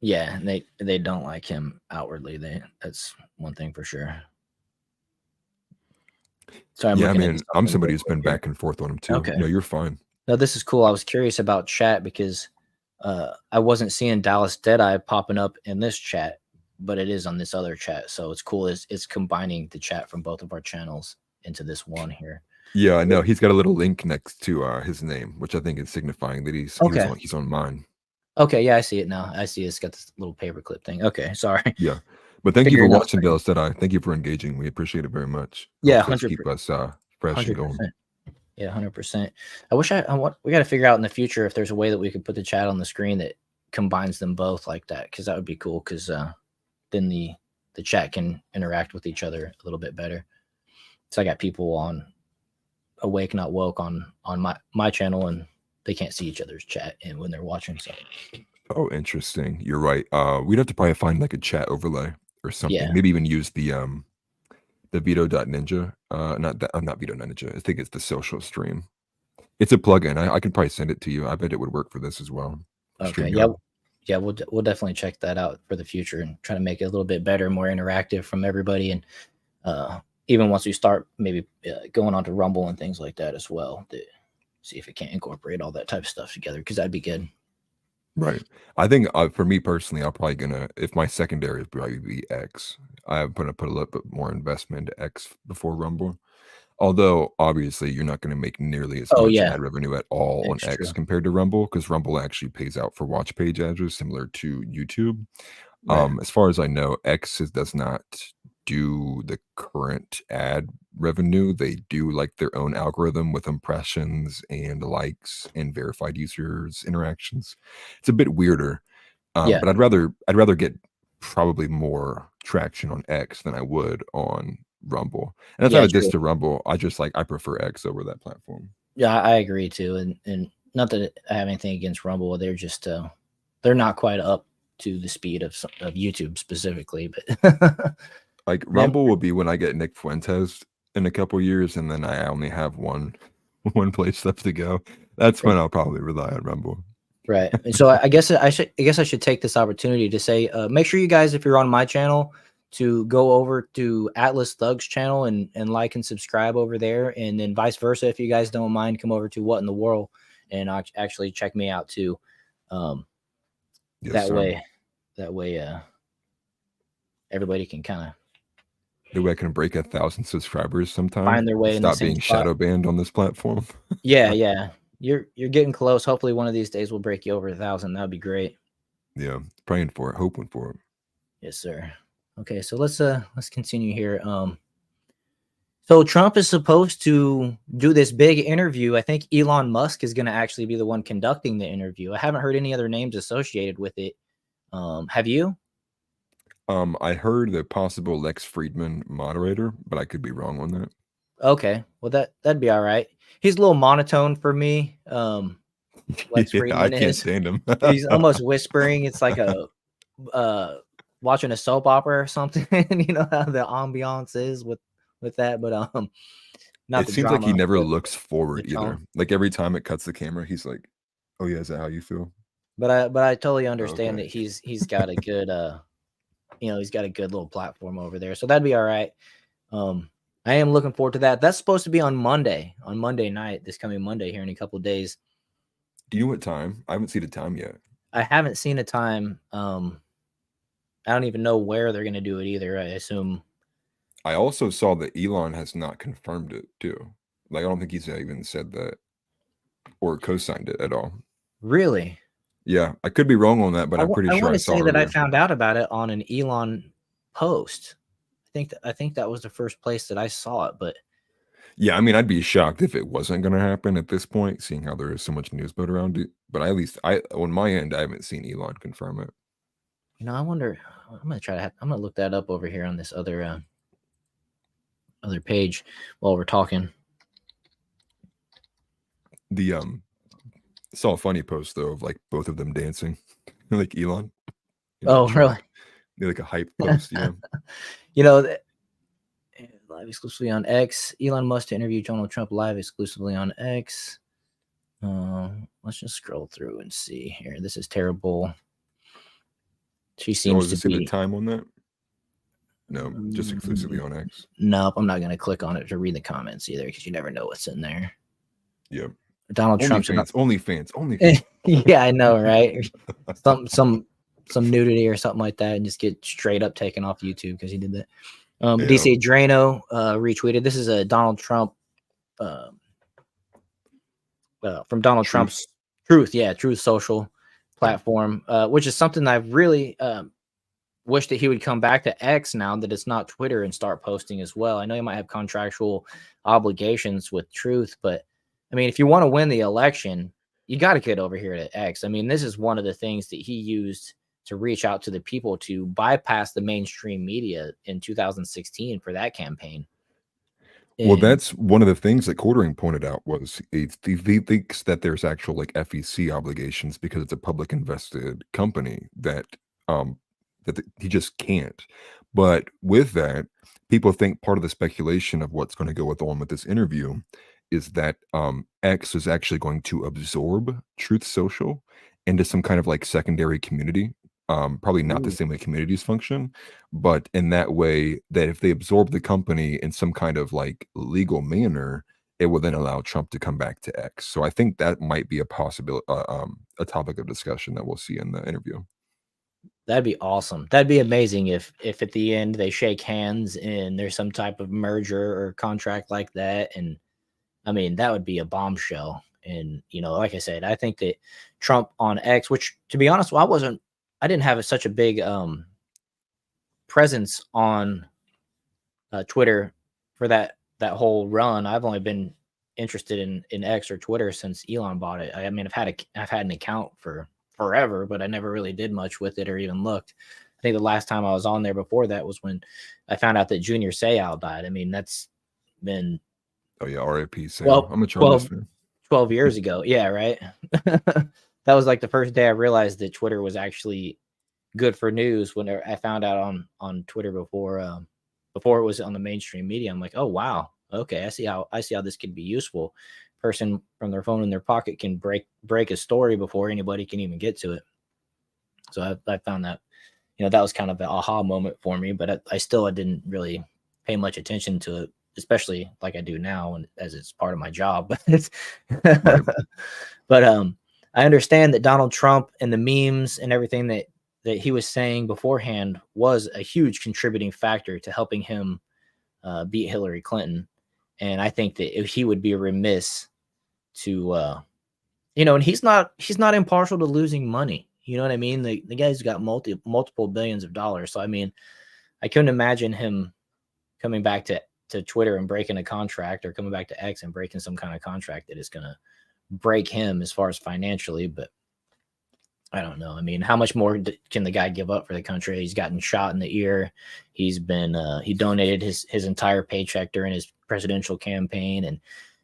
Yeah, and they don't like him outwardly. That's one thing for sure. So I'm somebody who's been back and forth on him too. Okay. No, you're fine. No, this is cool. I was curious about chat because I wasn't seeing Dallas Deadeye popping up in this chat, but it is on this other chat. So it's cool. It's combining the chat from both of our channels into this one here. Yeah, I know. He's got a little link next to his name, which I think is signifying that he's on mine. Okay, yeah, I see it now. I see it's got this little paperclip thing. Okay, sorry. Yeah, but thank you for watching, Dallas Deadeye. Thank you for engaging. We appreciate it very much. Yeah, 100%. Keep us fresh and going. Yeah, 100%. I wish we got to figure out in the future if there's a way that we could put the chat on the screen that combines them both like that, because that would be cool. Because then the chat can interact with each other a little bit better. So I got people on Awake Not Woke on my channel, and they can't see each other's chat and when they're watching. So oh, interesting. You're right. We'd have to probably find like a chat overlay or something. Yeah. Maybe even use the Veto.ninja. Not Veto Ninja. I think it's the social stream. It's a plugin. I can probably send it to you. I bet it would work for this as well. Okay. Yeah. We'll definitely check that out for the future and try to make it a little bit better, more interactive from everybody. And even once we start maybe going on to Rumble and things like that as well, to see if it can't incorporate all that type of stuff together, because that'd be good. Right. I think for me personally, I'm probably gonna, if my secondary would probably be X, I'm gonna put a little bit more investment into X before Rumble. Although obviously you're not going to make nearly as much ad revenue at all on X compared to Rumble, because Rumble actually pays out for watch page ads similar to YouTube. Right. As far as I know, X does not do the current ad revenue. They do like their own algorithm with impressions and likes and verified users interactions. It's a bit weirder. But I'd rather get probably more traction on X than I would on Rumble. And that's Yeah, not a diss true. to Rumble. I just I prefer X over that platform. Yeah, I agree too. And not that I have anything against Rumble. They're just they're not quite up to the speed of YouTube specifically. But Like man, Rumble will be when I get Nick Fuentes in a couple years, and then I only have one place left to go. That's when I'll probably rely on Rumble. right. And so I guess I should take this opportunity to say, make sure you guys, if you're on my channel, to go over to Atlas Thug's channel and like and subscribe over there, and then vice versa. If you guys don't mind, come over to What in the World and actually check me out too. Yes, that sir. way, everybody can kind of Maybe I can break 1,000 subscribers sometime. find their way in the Stop same being spot. shadow banned on this platform. Yeah. You're getting close. Hopefully one of these days we'll break you over 1,000. That'd be great. Yeah, praying for it, hoping for it. Yes, sir. Okay, so let's continue here. So Trump is supposed to do this big interview. I think Elon Musk is going to actually be the one conducting the interview. I haven't heard any other names associated with it. Have you? I heard the possible Lex Friedman moderator, but I could be wrong on that. Okay, well that'd be all right. He's a little monotone for me. Lex Friedman I can't stand him. He's almost whispering. It's like a watching a soap opera or something. You know how the ambiance is with that, but not It the seems drama. like he never but looks forward the either. tone. Like every time it cuts the camera, he's like, "Oh yeah, is that how you feel?" But I totally understand Okay. that he's got a good he's got a good little platform over there, so that'd be all right. I am looking forward to that. That's supposed to be on Monday night, this coming Monday here in a couple of days. Do you know what time? I haven't seen the time yet. I haven't seen a time. I don't even know where they're going to do it either. I assume. I also saw that Elon has not confirmed it too. Like I don't think he's even said that or co-signed it at all. Really? Yeah, I could be wrong on that, but I'm pretty I sure want I to saw say that I earlier. found out about it on an Elon post. I think that was the first place that I saw it, but Yeah, I mean, I'd be shocked if it wasn't going to happen at this point, seeing how there is so much news about around it. But at least on my end, I haven't seen Elon confirm it. I wonder. I'm gonna look that up over here on this other page while we're talking. The saw a funny post though of like both of them dancing, like Elon. Oh, really? Like a hype post, yeah. Live exclusively on X. Elon Musk to interview Donald Trump live exclusively on X. Let's just scroll through and see here. This is terrible. She seems to the be time on that. No, just exclusively on X. Nope, I'm not going to click on it to read the comments either because you never know what's in there. Yep. Donald Trump's only fans. Yeah, I know, right? some nudity or something like that, and just get straight up taken off YouTube because he did that. DC Drano retweeted. This is a Donald Trump from Donald Trump's Truth Social platform, which is something I really wish that he would come back to X now that it's not Twitter and start posting as well. I know he might have contractual obligations with Truth, but I mean, if you want to win the election, you got to get over here to X. I mean, this is one of the things that he used to reach out to the people to bypass the mainstream media in 2016 for that campaign. Well, that's one of the things that Quartering pointed out was he thinks that there's actual like FEC obligations because it's a public invested company that he just can't. But with that, people think part of the speculation of what's going to go on with this interview is that X is actually going to absorb Truth Social into some kind of like secondary community. Probably not the same way communities function, but in that way that if they absorb the company in some kind of like legal manner, it will then allow Trump to come back to X. So I think that might be a possibility, a topic of discussion that we'll see in the interview. That'd be awesome. That'd be amazing if at the end they shake hands and there's some type of merger or contract like that. And I mean, that would be a bombshell. And, like I said, I think that Trump on X, which to be honest, I didn't have such a big presence on Twitter for that whole run. I've only been interested in X or Twitter since Elon bought it. I mean, I've had an account for forever, but I never really did much with it or even looked. think the last time I was on there before that was when I found out that Junior Seau died. I mean, that's been Oh yeah, R.I.P. Sam. I'm a Chargers 12, fan. 12 years ago. Yeah, right. That was like the first day I realized that Twitter was actually good for news. When I found out on Twitter before it was on the mainstream media, I'm like, oh wow, okay, I see how this could be useful. Person from their phone in their pocket can break a story before anybody can even get to it. So I found that, that was kind of an aha moment for me, but I still didn't really pay much attention to it, especially like I do now, and as it's part of my job. Right. But I understand that Donald Trump and the memes and everything that he was saying beforehand was a huge contributing factor to helping him beat Hillary Clinton. And I think that if he would be remiss to, and he's not impartial to losing money. You know what I mean? The guy's got multiple billions of dollars. So, I mean, I couldn't imagine him coming back to Twitter and breaking a contract, or coming back to X and breaking some kind of contract that is going to break him as far as financially. But I don't know. I mean, how much more can the guy give up for the country? He's gotten shot in the ear. He's been he donated his entire paycheck during his presidential campain, and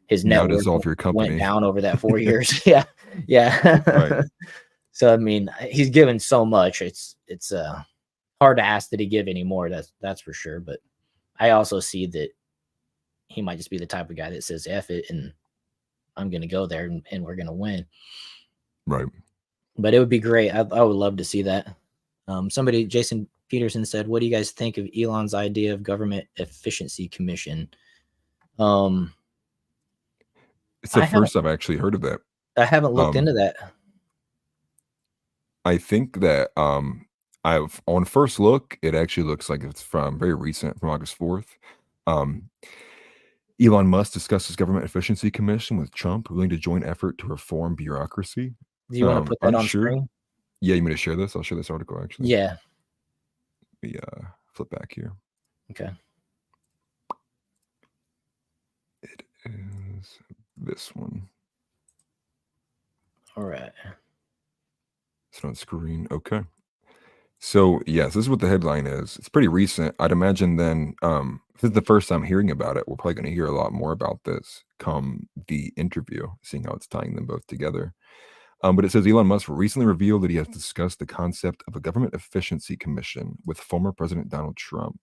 his net worth dissolve your company. went down over that 4 years. Yeah. Right. So I mean, he's given so much. It's hard to ask that he give any more. That's for sure. But I also see that he might just be the type of guy that says F it, and I'm going to go there and we're going to win. Right. But it would be great. I would love to see that. Jason Peterson said, what do you guys think of Elon's idea of government efficiency commission? It's the first I've actually heard of that. I haven't looked into that. I think that on first look, it actually looks like it's very recent, from August 4th. Elon Musk discusses government efficiency commission with Trump, willing to join effort to reform bureaucracy. Do you want to put that on screen? Yeah, you want me to share this? I'll share this article, actually. Yeah. Let me flip back here. Okay. It is this one. All right. It's on screen. Okay. So, yes, this is what the headline is. It's pretty recent. I'd imagine then, if this is the first time hearing about it, we're probably going to hear a lot more about this come the interview, seeing how it's tying them both together. But it says Elon Musk recently revealed that he has discussed the concept of a government efficiency commission with former President Donald Trump.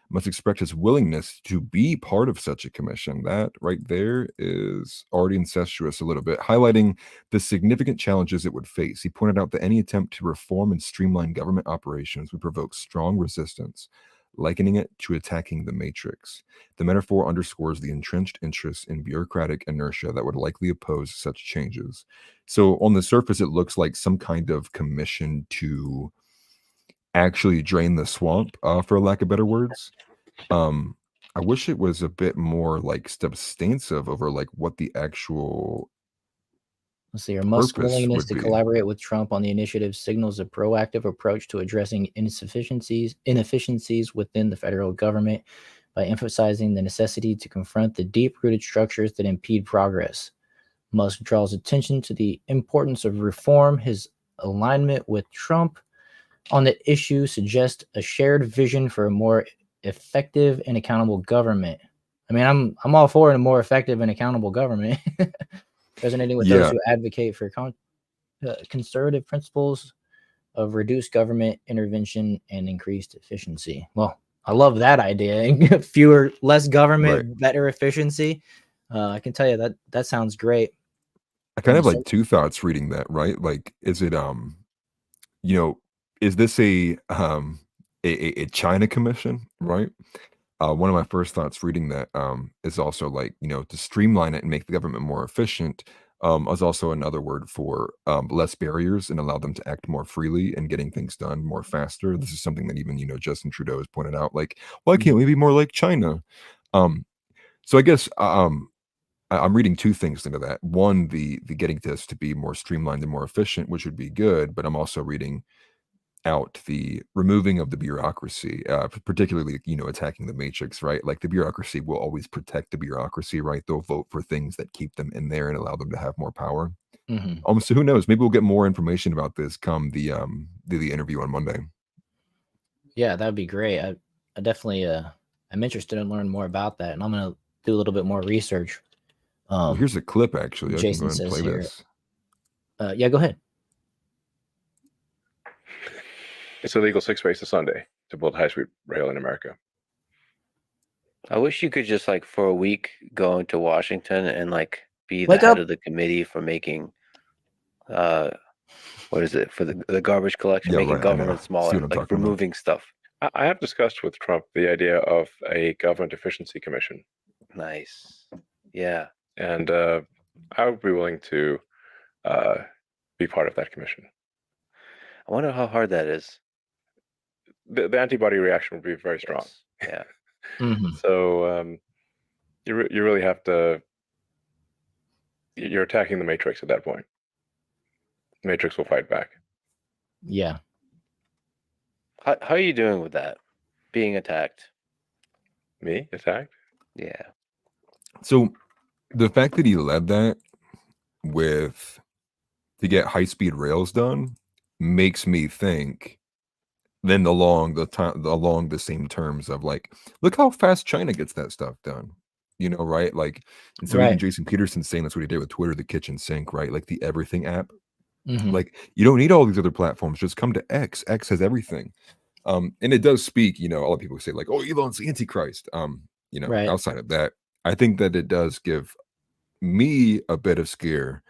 Musk expressed his willingness to be part of such a commission. That right there is already incestuous a little bit, highlighting the significant challenges it would face. He pointed out that any attempt to reform and streamline government operations would provoke strong resistance, likening it to attacking the Matrix. The metaphor underscores the entrenched interests in bureaucratic inertia that would likely oppose such changes. So on the surface, it looks like some kind of commission to actually drain the swamp, for lack of better words. I wish it was a bit more like substantive over like what the actual Let's see. Musk's willingness to collaborate with Trump on the initiative signals a proactive approach to addressing inefficiencies within the federal government by emphasizing the necessity to confront the deep-rooted structures that impede progress. Musk draws attention to the importance of reform. His alignment with Trump on the issue suggests a shared vision for a more effective and accountable government. I mean, I'm all for a more effective and accountable government. Resonating with those who advocate for conservative principles of reduced government intervention and increased efficiency. Well, I love that idea. Less government, better efficiency. I can tell you that sounds great. I kind of have like two thoughts reading that, right? Like, is it is this a China commission, right? One of my first thoughts reading that is also like, to streamline it and make the government more efficient, is also another word for less barriers and allow them to act more freely and getting things done more faster. This is something that even, Justin Trudeau has pointed out, like, why can't we be more like China? So I guess I'm reading two things into that. One, the getting this to be more streamlined and more efficient, which would be good, but I'm also reading out the removing of the bureaucracy, particularly, attacking the Matrix, right? Like the bureaucracy will always protect the bureaucracy, right? They'll vote for things that keep them in there and allow them to have more power. So who knows? Maybe we'll get more information about this come the interview on Monday. Yeah, that'd be great. I definitely I'm interested in learning more about that, and I'm gonna do a little bit more research. Well, here's a clip actually. I can go Jason ahead and says play here. this. Yeah, go ahead. It's illegal 6 ways to Sunday to build high-speed rail in America. I wish you could just like for a week go into Washington and like be the Wake head up. of the committee for making what is it for the garbage collection, Yeah, making right, I know. government See smaller, what I'm like talking about. removing stuff. I have discussed with Trump the idea of a government efficiency commission, Nice. Yeah. and I would be willing to be part of that commission. I wonder how hard that is. The antibody reaction would be very strong. Yes. Yeah. Mhm. So you really have to. You're attacking the Matrix at that point. The Matrix will fight back. Yeah. How are you doing with that? Being attacked? Me attacked? Yeah. So the fact that he led that with to get high-speed rails done makes me think then along the same terms of like, look how fast China gets that stuff done. You know, right? Like, and so even Right. Jason Peterson saying that's what he did with Twitter, the kitchen sink, right? Like the everything app. Mhm. Like, you don't need all these other platforms. Just come to X. X has everything. And it does speak, you know, a lot of people say like, oh, Elon's the Antichrist. You know, Right. outside of that, I think that it does give me a bit of scare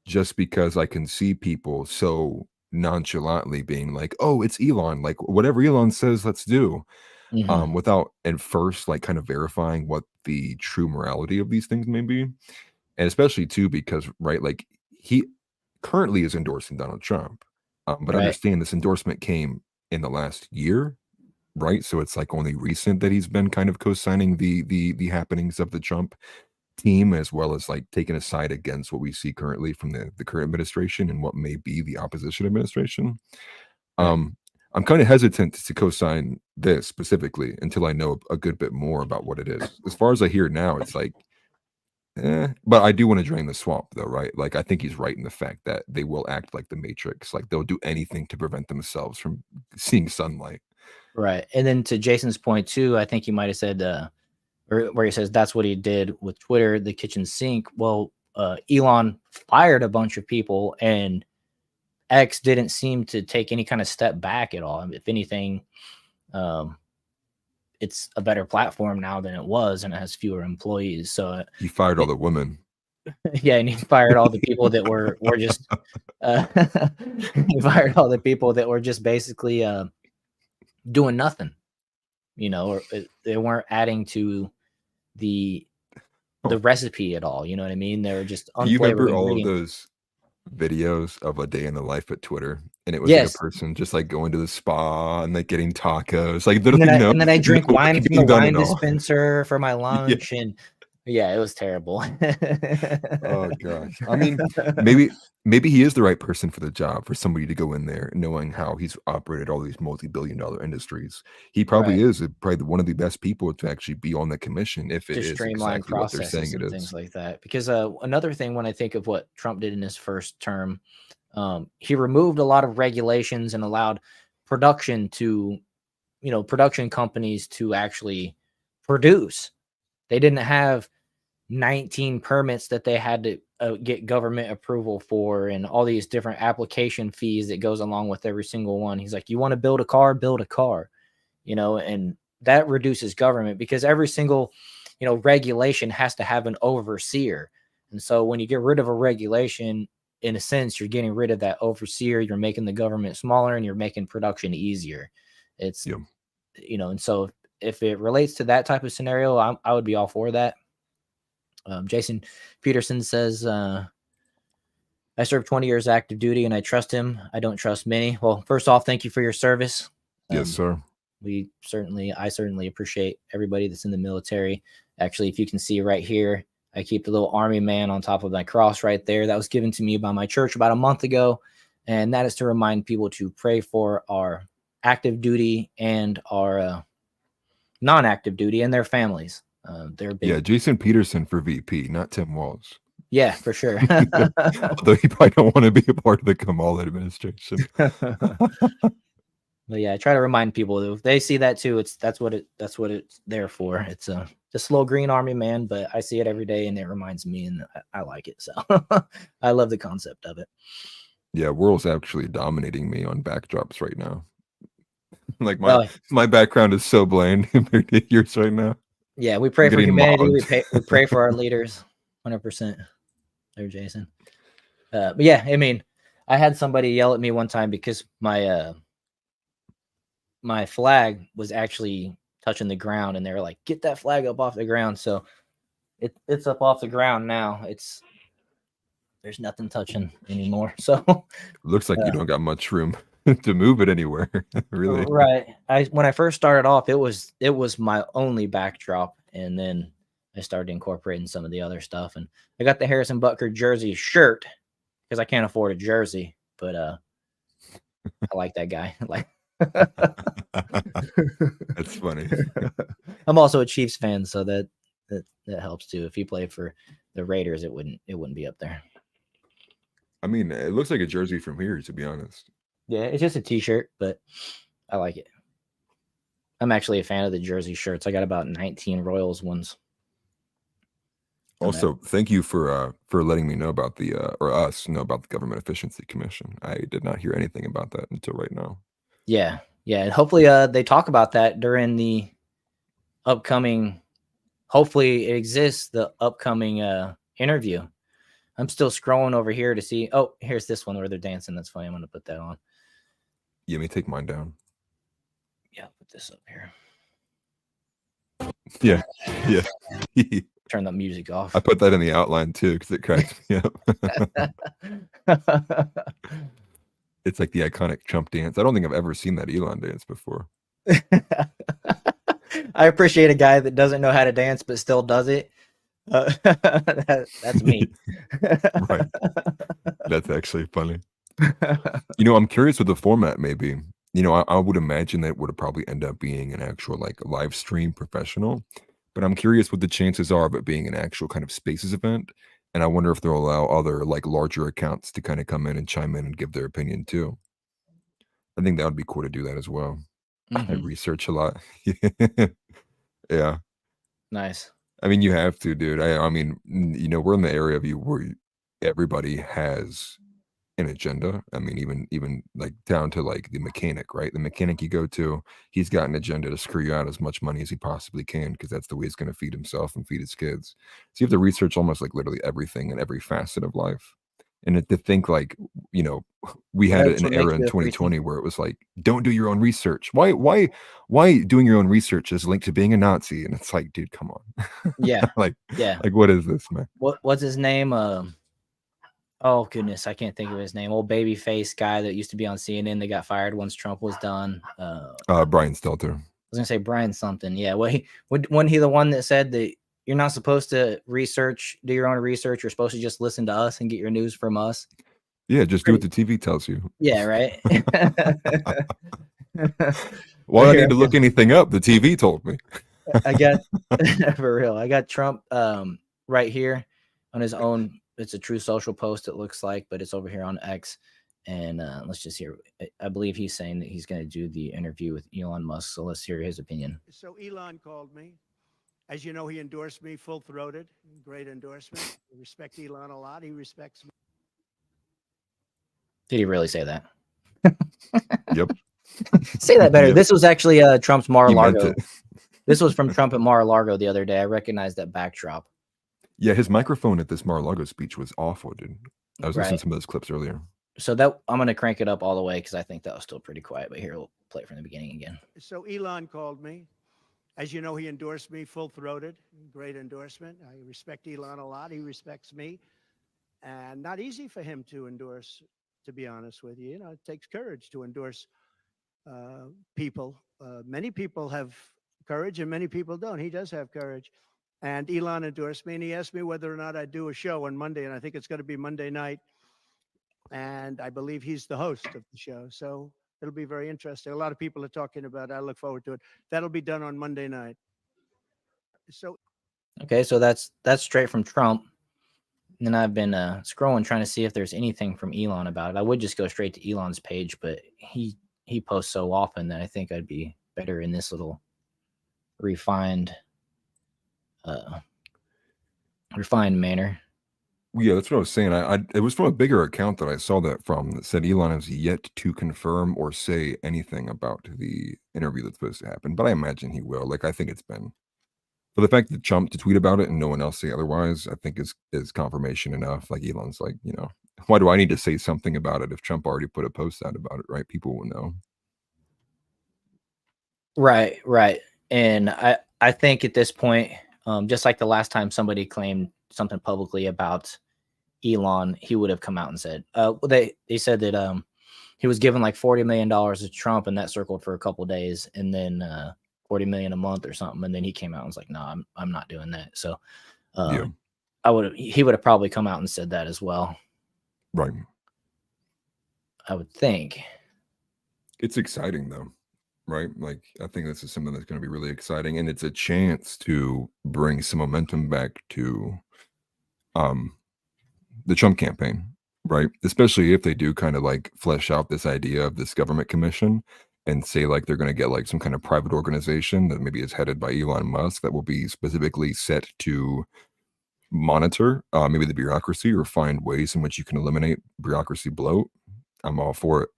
just because I can see people so nonchalantly being like, oh, it's Elon, like whatever Elon says, let's do. Mhm. Without at first like kind of verifying what the true morality of these things may be. And especially too, because right, like he currently is endorsing Donald Trump. But Right. understand this endorsement came in the last year, right? So it's like only recent that he's been kind of co-signing the happenings of the Trump team, as well as like taking a side against what we see currently from the current administration and what may be the opposition administration. Right. I'm kind of hesitant to co-sign this specifically until I know a good bit more about what it is. As far as I hear now, it's like, but I do want to drain the swamp though, right? Like I think he's right in the fact that they will act like the Matrix, like they'll do anything to prevent themselves from seeing sunlight. Right. And then to Jason's point too, I think you might have said or where he says that's what he did with Twitter, the kitchen sink. Well, Elon fired a bunch of people, and X didn't seem to take any kind of step back at all. If anything, it's a better platform now than it was, and it has fewer employees. So He fired all the women. yeah, and he fired all the people that were just he fired all the people that were just basically doing nothing, you know, or they weren't adding to the recipe at all. You know what I mean? They were just Do you remember unflavored all of ingredients. those videos of a day in the life at Twitter? And it was Yes. like a person just like going to the spa and like getting tacos, like And literally then I drink no wine work from being the done wine at all. dispenser for my lunch, and yeah, it was terrible. Oh gosh. I mean, maybe he is the right person for the job, for somebody to go in there knowing how he's operated all these multi-billion-dollar industries. He probably Right. is probably one of the best people to actually be on the commission if it To is streamline exactly what they're saying processes it and is. things like that. Because another thing, when I think of what Trump did in his first term, he removed a lot of regulations and allowed production companies to actually produce. They didn't have 19 permits that they had to get government approval for, and all these different application fees that goes along with every single one. He's like, you want to build a car, and that reduces government, because every single, regulation has to have an overseer. And so when you get rid of a regulation, in a sense, you're getting rid of that overseer, you're making the government smaller, and you're making production easier. It's, Yep. And so if it relates to that type of scenario, I would be all for that. Jason Peterson says, I served 20 years active duty and I trust him. I don't trust many. Well, first off, thank you for your service. Yes, sir. I certainly appreciate everybody that's in the military. Actually, if you can see right here, I keep the little army man on top of my cross right there. That was given to me by my church about a month ago. And that is to remind people to pray for our active duty and our non-active duty and their families. They're big. Yeah, Jason Peterson for VP, not Tim Walz. Yeah, for sure. Although he probably don't want to be a part of the Kamala administration. But yeah, I try to remind people that if they see that too, that's what it's there for. It's just a little green army man, but I see it every day and it reminds me, and I like it. So I love the concept of it. Yeah, Warrol's actually dominating me on backdrops right now. Like Well, my background is so bland compared to yours right now. yeah, we pray for getting humanity. mobbed. We pray for our leaders, 100%. There, Jason. But yeah, I mean, I had somebody yell at me one time because my my flag was actually touching the ground, and they were like, "Get that flag up off the ground." So it's up off the ground now. There's nothing touching anymore. So Looks like you don't got much room to move it anywhere, really. right. When I first started off, it was my only backdrop, and then I started incorporating some of the other stuff. And I got the Harrison Butker jersey shirt because I can't afford a jersey, but I like that guy. Like That's funny. I'm also a Chiefs fan, so that helps too. If he played for the Raiders, it wouldn't be up there. I mean, it looks like a jersey from here, to be honest. Yeah, it's just a t-shirt, but I like it. I'm actually a fan of the jersey shirts. I got about 19 Royals ones. Also, thank you for letting me know about the or us know about the Government Efficiency Commission. I did not hear anything about that until right now. Yeah, and hopefully they talk about that during the upcoming. Hopefully it exists, the upcoming interview. I'm still scrolling over here to see. Oh, here's this one where they're dancing. That's funny. I'm going to put that on. Yeah, let me take mine down. Yeah, put this up here. Yeah. Turn the music off. I put that in the outline too because it cracks me up. It's like the iconic Trump dance. I don't think I've ever seen that Elon dance before. I appreciate a guy that doesn't know how to dance but still does it. That's me. Right. That's actually funny. I'm curious what the format may be. I would imagine that it would probably end up being an actual like live stream professional, but I'm curious what the chances are of it being an actual kind of Spaces event. And I wonder if they'll allow other like larger accounts to kind of come in and chime in and give their opinion too. I think that would be cool to do that as well. I research a lot. Yeah. Nice. I mean, you have to, dude. I mean, we're in the area of you where everybody has an agenda. I mean, even like down to like the mechanic, right? The mechanic you go to, he's got an agenda to screw you out as much money as he possibly can because that's the way he's going to feed himself and feed his kids. So you have to research almost like literally everything in every facet of life. And to think like, we had an era in 2020 where it was like, don't do your own research. Why doing your own research is linked to being a Nazi? And it's like, dude, come on. Yeah. Like what is this, man? What's his name? Oh goodness, I can't think of his name. Old baby face guy that used to be on CNN that got fired once Trump was done. Brian Stelter. I was gonna say Brian something. Yeah, wasn't he the one that said that you're not supposed to do your own research? You're supposed to just listen to us and get your news from us. Yeah, just do what the TV tells you. Yeah, right. Why do I need to look anything up? The TV told me. I got for real. I got Trump right here on his own. It's a True Social post, it looks like, but it's over here on X. And let's just hear. I believe he's saying that he's going to do the interview with Elon Musk. So let's hear his opinion. So Elon called me. As you know, he endorsed me full-throated. Great endorsement. I respect Elon a lot. He respects me. Did he really say that? Yep. Say that better. Yep. This was actually Trump's Mar-a-Lago. It. This was from Trump at Mar-a-Lago the other day. I recognized that backdrop. Yeah, his microphone at this Mar-a-Lago speech was awful, dude. I was listening to some of those clips earlier. So that I'm going to crank it up all the way because I think that was still pretty quiet. But here, we'll play it from the beginning again. So Elon called me. As you know, he endorsed me full-throated. Great endorsement. I respect Elon a lot. He respects me. And not easy for him to endorse, to be honest with you. It takes courage to endorse people. Many people have courage and many people don't. He does have courage. And Elon endorsed me, and he asked me whether or not I'd do a show on Monday, and I think it's going to be Monday night. And I believe he's the host of the show. So it'll be very interesting. A lot of people are talking about it. I look forward to it. That'll be done on Monday night. So, okay, so that's straight from Trump. And then I've been scrolling trying to see if there's anything from Elon about it. I would just go straight to Elon's page, but he he posts so often that I think I'd be better in this little refined manner. Yeah, that's what I was saying. It was from a bigger account that I saw that from that said Elon has yet to confirm or say anything about the interview that's supposed to happen, but I imagine he will. Like, I think it's been for the fact that Trump to tweet about it and no one else say otherwise, I think is confirmation enough. Like Elon's like, why do I need to say something about it if Trump already put a post out about it, right? People will know. Right. And I think at this point, just like the last time somebody claimed something publicly about Elon, he would have come out and said, they said that he was given like $40 million to Trump, and that circled for a couple of days, and then 40 million a month or something, and then he came out and was like, no, I'm not doing that. So Yeah. he would have probably come out and said that as well. Right. I would think. It's exciting though, right? Like, I think this is something that's going to be really exciting, and it's a chance to bring some momentum back to the Trump campaign, right? Especially if they do kind of like flesh out this idea of this government commission and say like they're going to get like some kind of private organization that maybe is headed by Elon Musk that will be specifically set to monitor maybe the bureaucracy or find ways in which you can eliminate bureaucracy bloat. I'm all for it.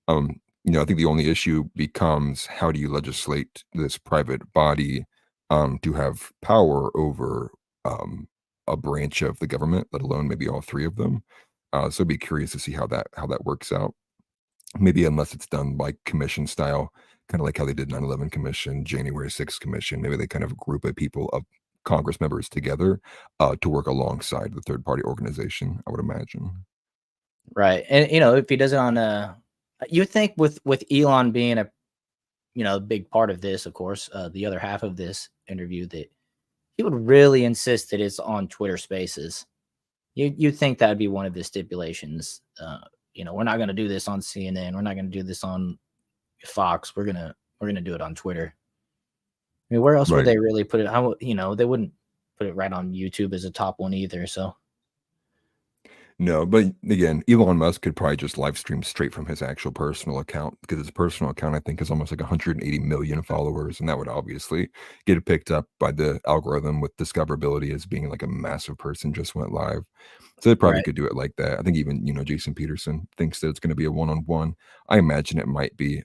I think the only issue becomes how do you legislate this private body to have power over a branch of the government, let alone maybe all three of them. So I'd be curious to see how that works out. Maybe unless it's done like commission style, kind of like how they did 9/11 commission, January 6th commission. Maybe they kind of group of people of Congress members together to work alongside the third party organization, I would imagine. Right. And if he does it on you would think with Elon being a big part of this, of course, the other half of this interview, that he would really insist that it's on Twitter Spaces. You'd think that would be one of the stipulations. We're not going to do this on CNN. We're not going to do this on Fox. We're gonna do it on Twitter. I mean, where else would Right. they really put it? They wouldn't put it right on YouTube as a top one either. So No, but again, Elon Musk could probably just live stream straight from his actual personal account because his personal account, I think, is almost like 180 million followers. And that would obviously get picked up by the algorithm with discoverability as being like a massive person just went live. So they probably Right. could do it like that. I think even, Jason Peterson thinks that it's going to be a one-on-one. I imagine it might be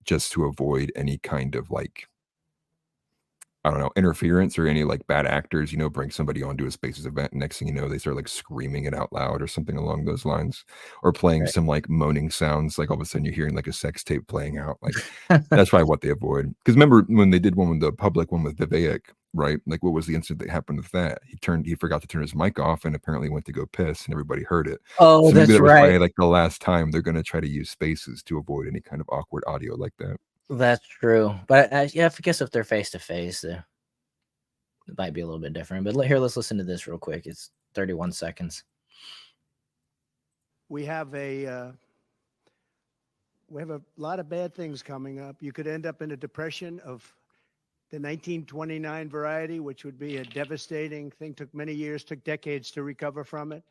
just to avoid any kind of like, I don't know, interference or any like bad actors, bring somebody onto a Spaces event. Next thing you know, they start like screaming it out loud or something along those lines, or playing Right. some like moaning sounds. Like all of a sudden you're hearing like a sex tape playing out. Like that's probably what they avoid. Because remember when they did one with the public one with Vivek, right? Like what was the incident that happened with that? He forgot to turn his mic off and apparently went to go piss and everybody heard it. Oh, So maybe that's that was probably right. like the last time they're going to try to use Spaces to avoid any kind of awkward audio like that. That's true. But I guess if they're face to face, it might be a little bit different. But let's listen to this real quick. It's 31 seconds. We have a lot of bad things coming up. You could end up in a depression of the 1929 variety, which would be a devastating thing. Took many years, took decades to recover from it.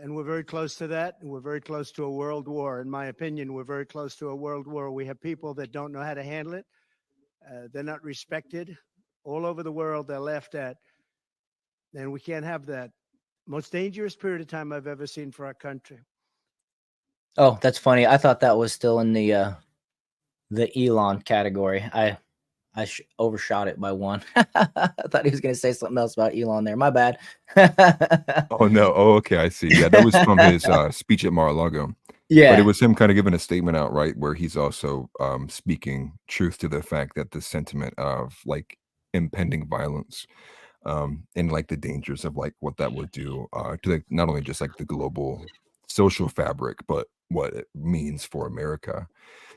And we're very close to that. And we're very close to a world war. In my opinion, we're very close to a world war. We have people that don't know how to handle it. They're not respected. All over the world, they're laughed at. And we can't have that. Most dangerous period of time I've ever seen for our country. Oh, that's funny. I thought that was still in the Elon category. I overshot it by one. I thought he was going to say something else about Elon there. My bad. Oh no. Oh, okay. I see. Yeah, that was from his speech at Mar-a-Lago. Yeah. But it was him kind of giving a statement out, right, where he's also speaking truth to the fact that the sentiment of like impending violence and like the dangers of like what that would do to like, not only just like the global social fabric, but what it means for America.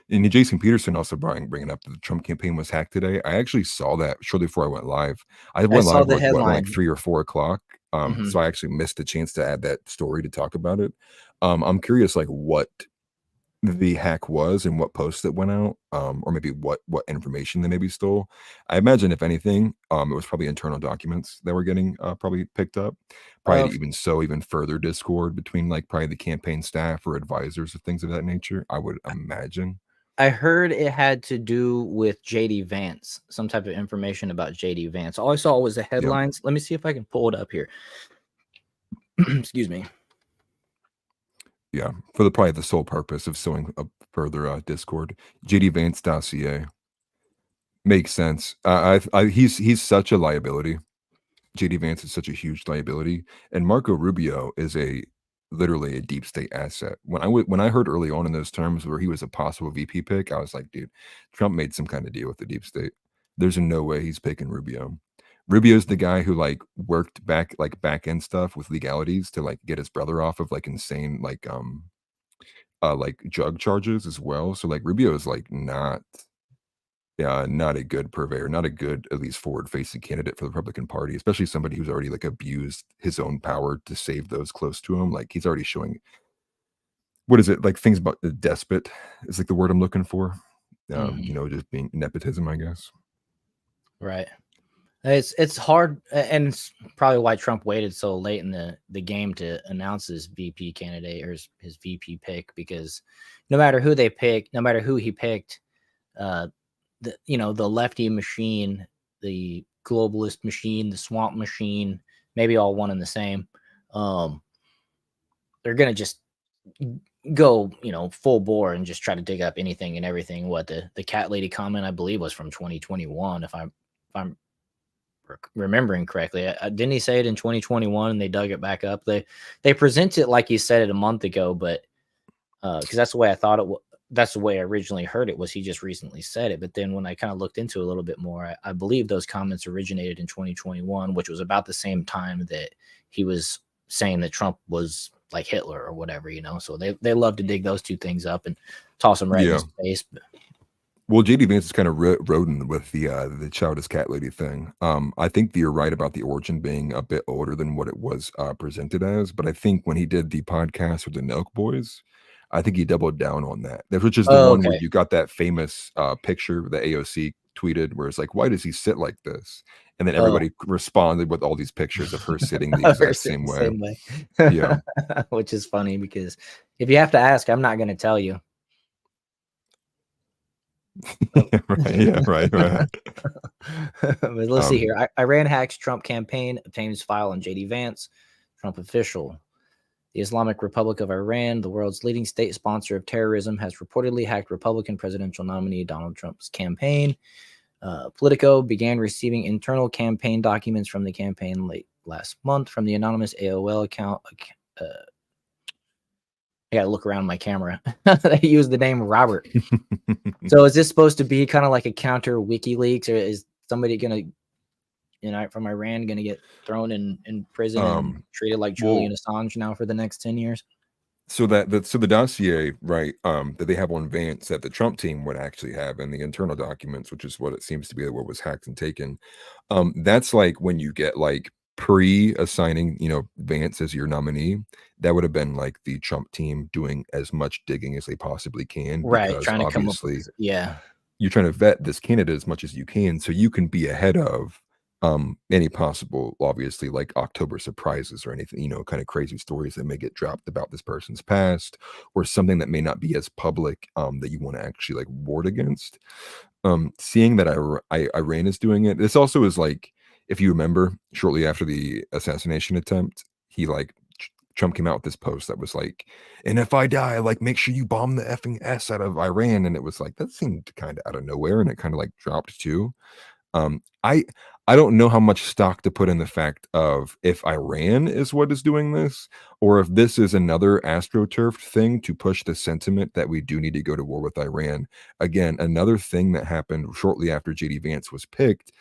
And Jason Peterson also bringing up that the Trump campaign was hacked today. I actually saw that shortly before I went live. I went saw live the like, headline. like 3 or 4 o'clock. Mhm. So I actually missed the chance to add that story to talk about it. I'm curious like what the hack was and what posts that went out, or maybe what information they maybe stole. I imagine if anything, it was probably internal documents that were getting probably picked up. Probably Of- even further discord between like probably the campaign staff or advisors or things of that nature. I would imagine. I heard it had to do with JD Vance, some type of information about JD Vance. All I saw was the headlines. Let me see if I can pull it up here. Excuse me. Yeah, for probably the sole purpose of sowing up further discord. JD Vance dossier makes sense. He's such a liability. JD Vance is such a huge liability, and Marco Rubio is literally a deep state asset. When I heard early on in those terms where he was a possible VP pick, I was like, dude, Trump made some kind of deal with the deep state. There's no way he's picking Rubio. Rubio's the guy who like worked back end stuff with legalities to like get his brother off of like insane like drug charges as well. So like Rubio is like not a good purveyor, not a good, at least forward-facing candidate for the Republican Party, especially somebody who's already like abused his own power to save those close to him. Like he's already showing, what is it, like things about the despot is like the word I'm looking for. Just being nepotism, I guess. Right. It's hard, and it's probably why Trump waited so late in the game to announce his VP candidate or his VP pick, because no matter who they pick, no matter who he picked, the lefty machine, the globalist machine, the swamp machine, maybe all one and the same. They're gonna just go, full bore and just try to dig up anything and everything. What the cat lady comment, I believe, was from 2021, if I'm remembering correctly. Didn't he say it in 2021 and they dug it back up? They present it like he said it a month ago, but because that's the way I thought it was. That's the way I originally heard it, was he just recently said it. But then when I kind of looked into it a little bit more, I believe those comments originated in 2021, which was about the same time that he was saying that Trump was like Hitler or whatever, So they love to dig those two things up and toss them right in his face. Well, JD Vance is kind of rodent with the childish cat lady thing. I think that you're right about the origin being a bit older than what it was presented as. But I think when he did the podcast with the Nelk Boys, I think he doubled down on that, which is the one where you got that famous picture that AOC tweeted where it's like, why does he sit like this? And then everybody responded with all these pictures of her sitting the exact same way. Yeah. Which is funny, because if you have to ask, I'm not going to tell you. Right. But let's see here. Iran hacks Trump campaign, obtains file on JD Vance. Trump official. The Islamic Republic of Iran, the world's leading state sponsor of terrorism, has reportedly hacked Republican presidential nominee Donald Trump's campaign. Politico began receiving internal campaign documents from the campaign late last month from the anonymous AOL account. I got to look around my camera. They use the name Robert. So is this supposed to be kind of like a counter WikiLeaks, or is somebody going to, from Iran, going to get thrown in prison and treated like Julian Assange now for the next 10 years? So the dossier, right, that they have on Vance that the Trump team would actually have in the internal documents, which is what it seems to be what was hacked and taken. That's like when you get like pre-assigning, Vance as your nominee, that would have been like the Trump team doing as much digging as they possibly can. Right, because trying to obviously, come up with, yeah. You're trying to vet this candidate as much as you can so you can be ahead of any possible, obviously, like October surprises or anything, kind of crazy stories that may get dropped about this person's past, or something that may not be as public that you want to actually like ward against. Seeing that Iran is doing it, this also is like, if you remember, shortly after the assassination attempt, Trump came out with this post that was like, and if I die, like, make sure you bomb the effing S out of Iran. And it was like, that seemed kind of out of nowhere, and it kind of like dropped too. I don't know how much stock to put in the fact of if Iran is what is doing this, or if this is another astroturfed thing to push the sentiment that we do need to go to war with Iran. Again, another thing that happened shortly after JD Vance was picked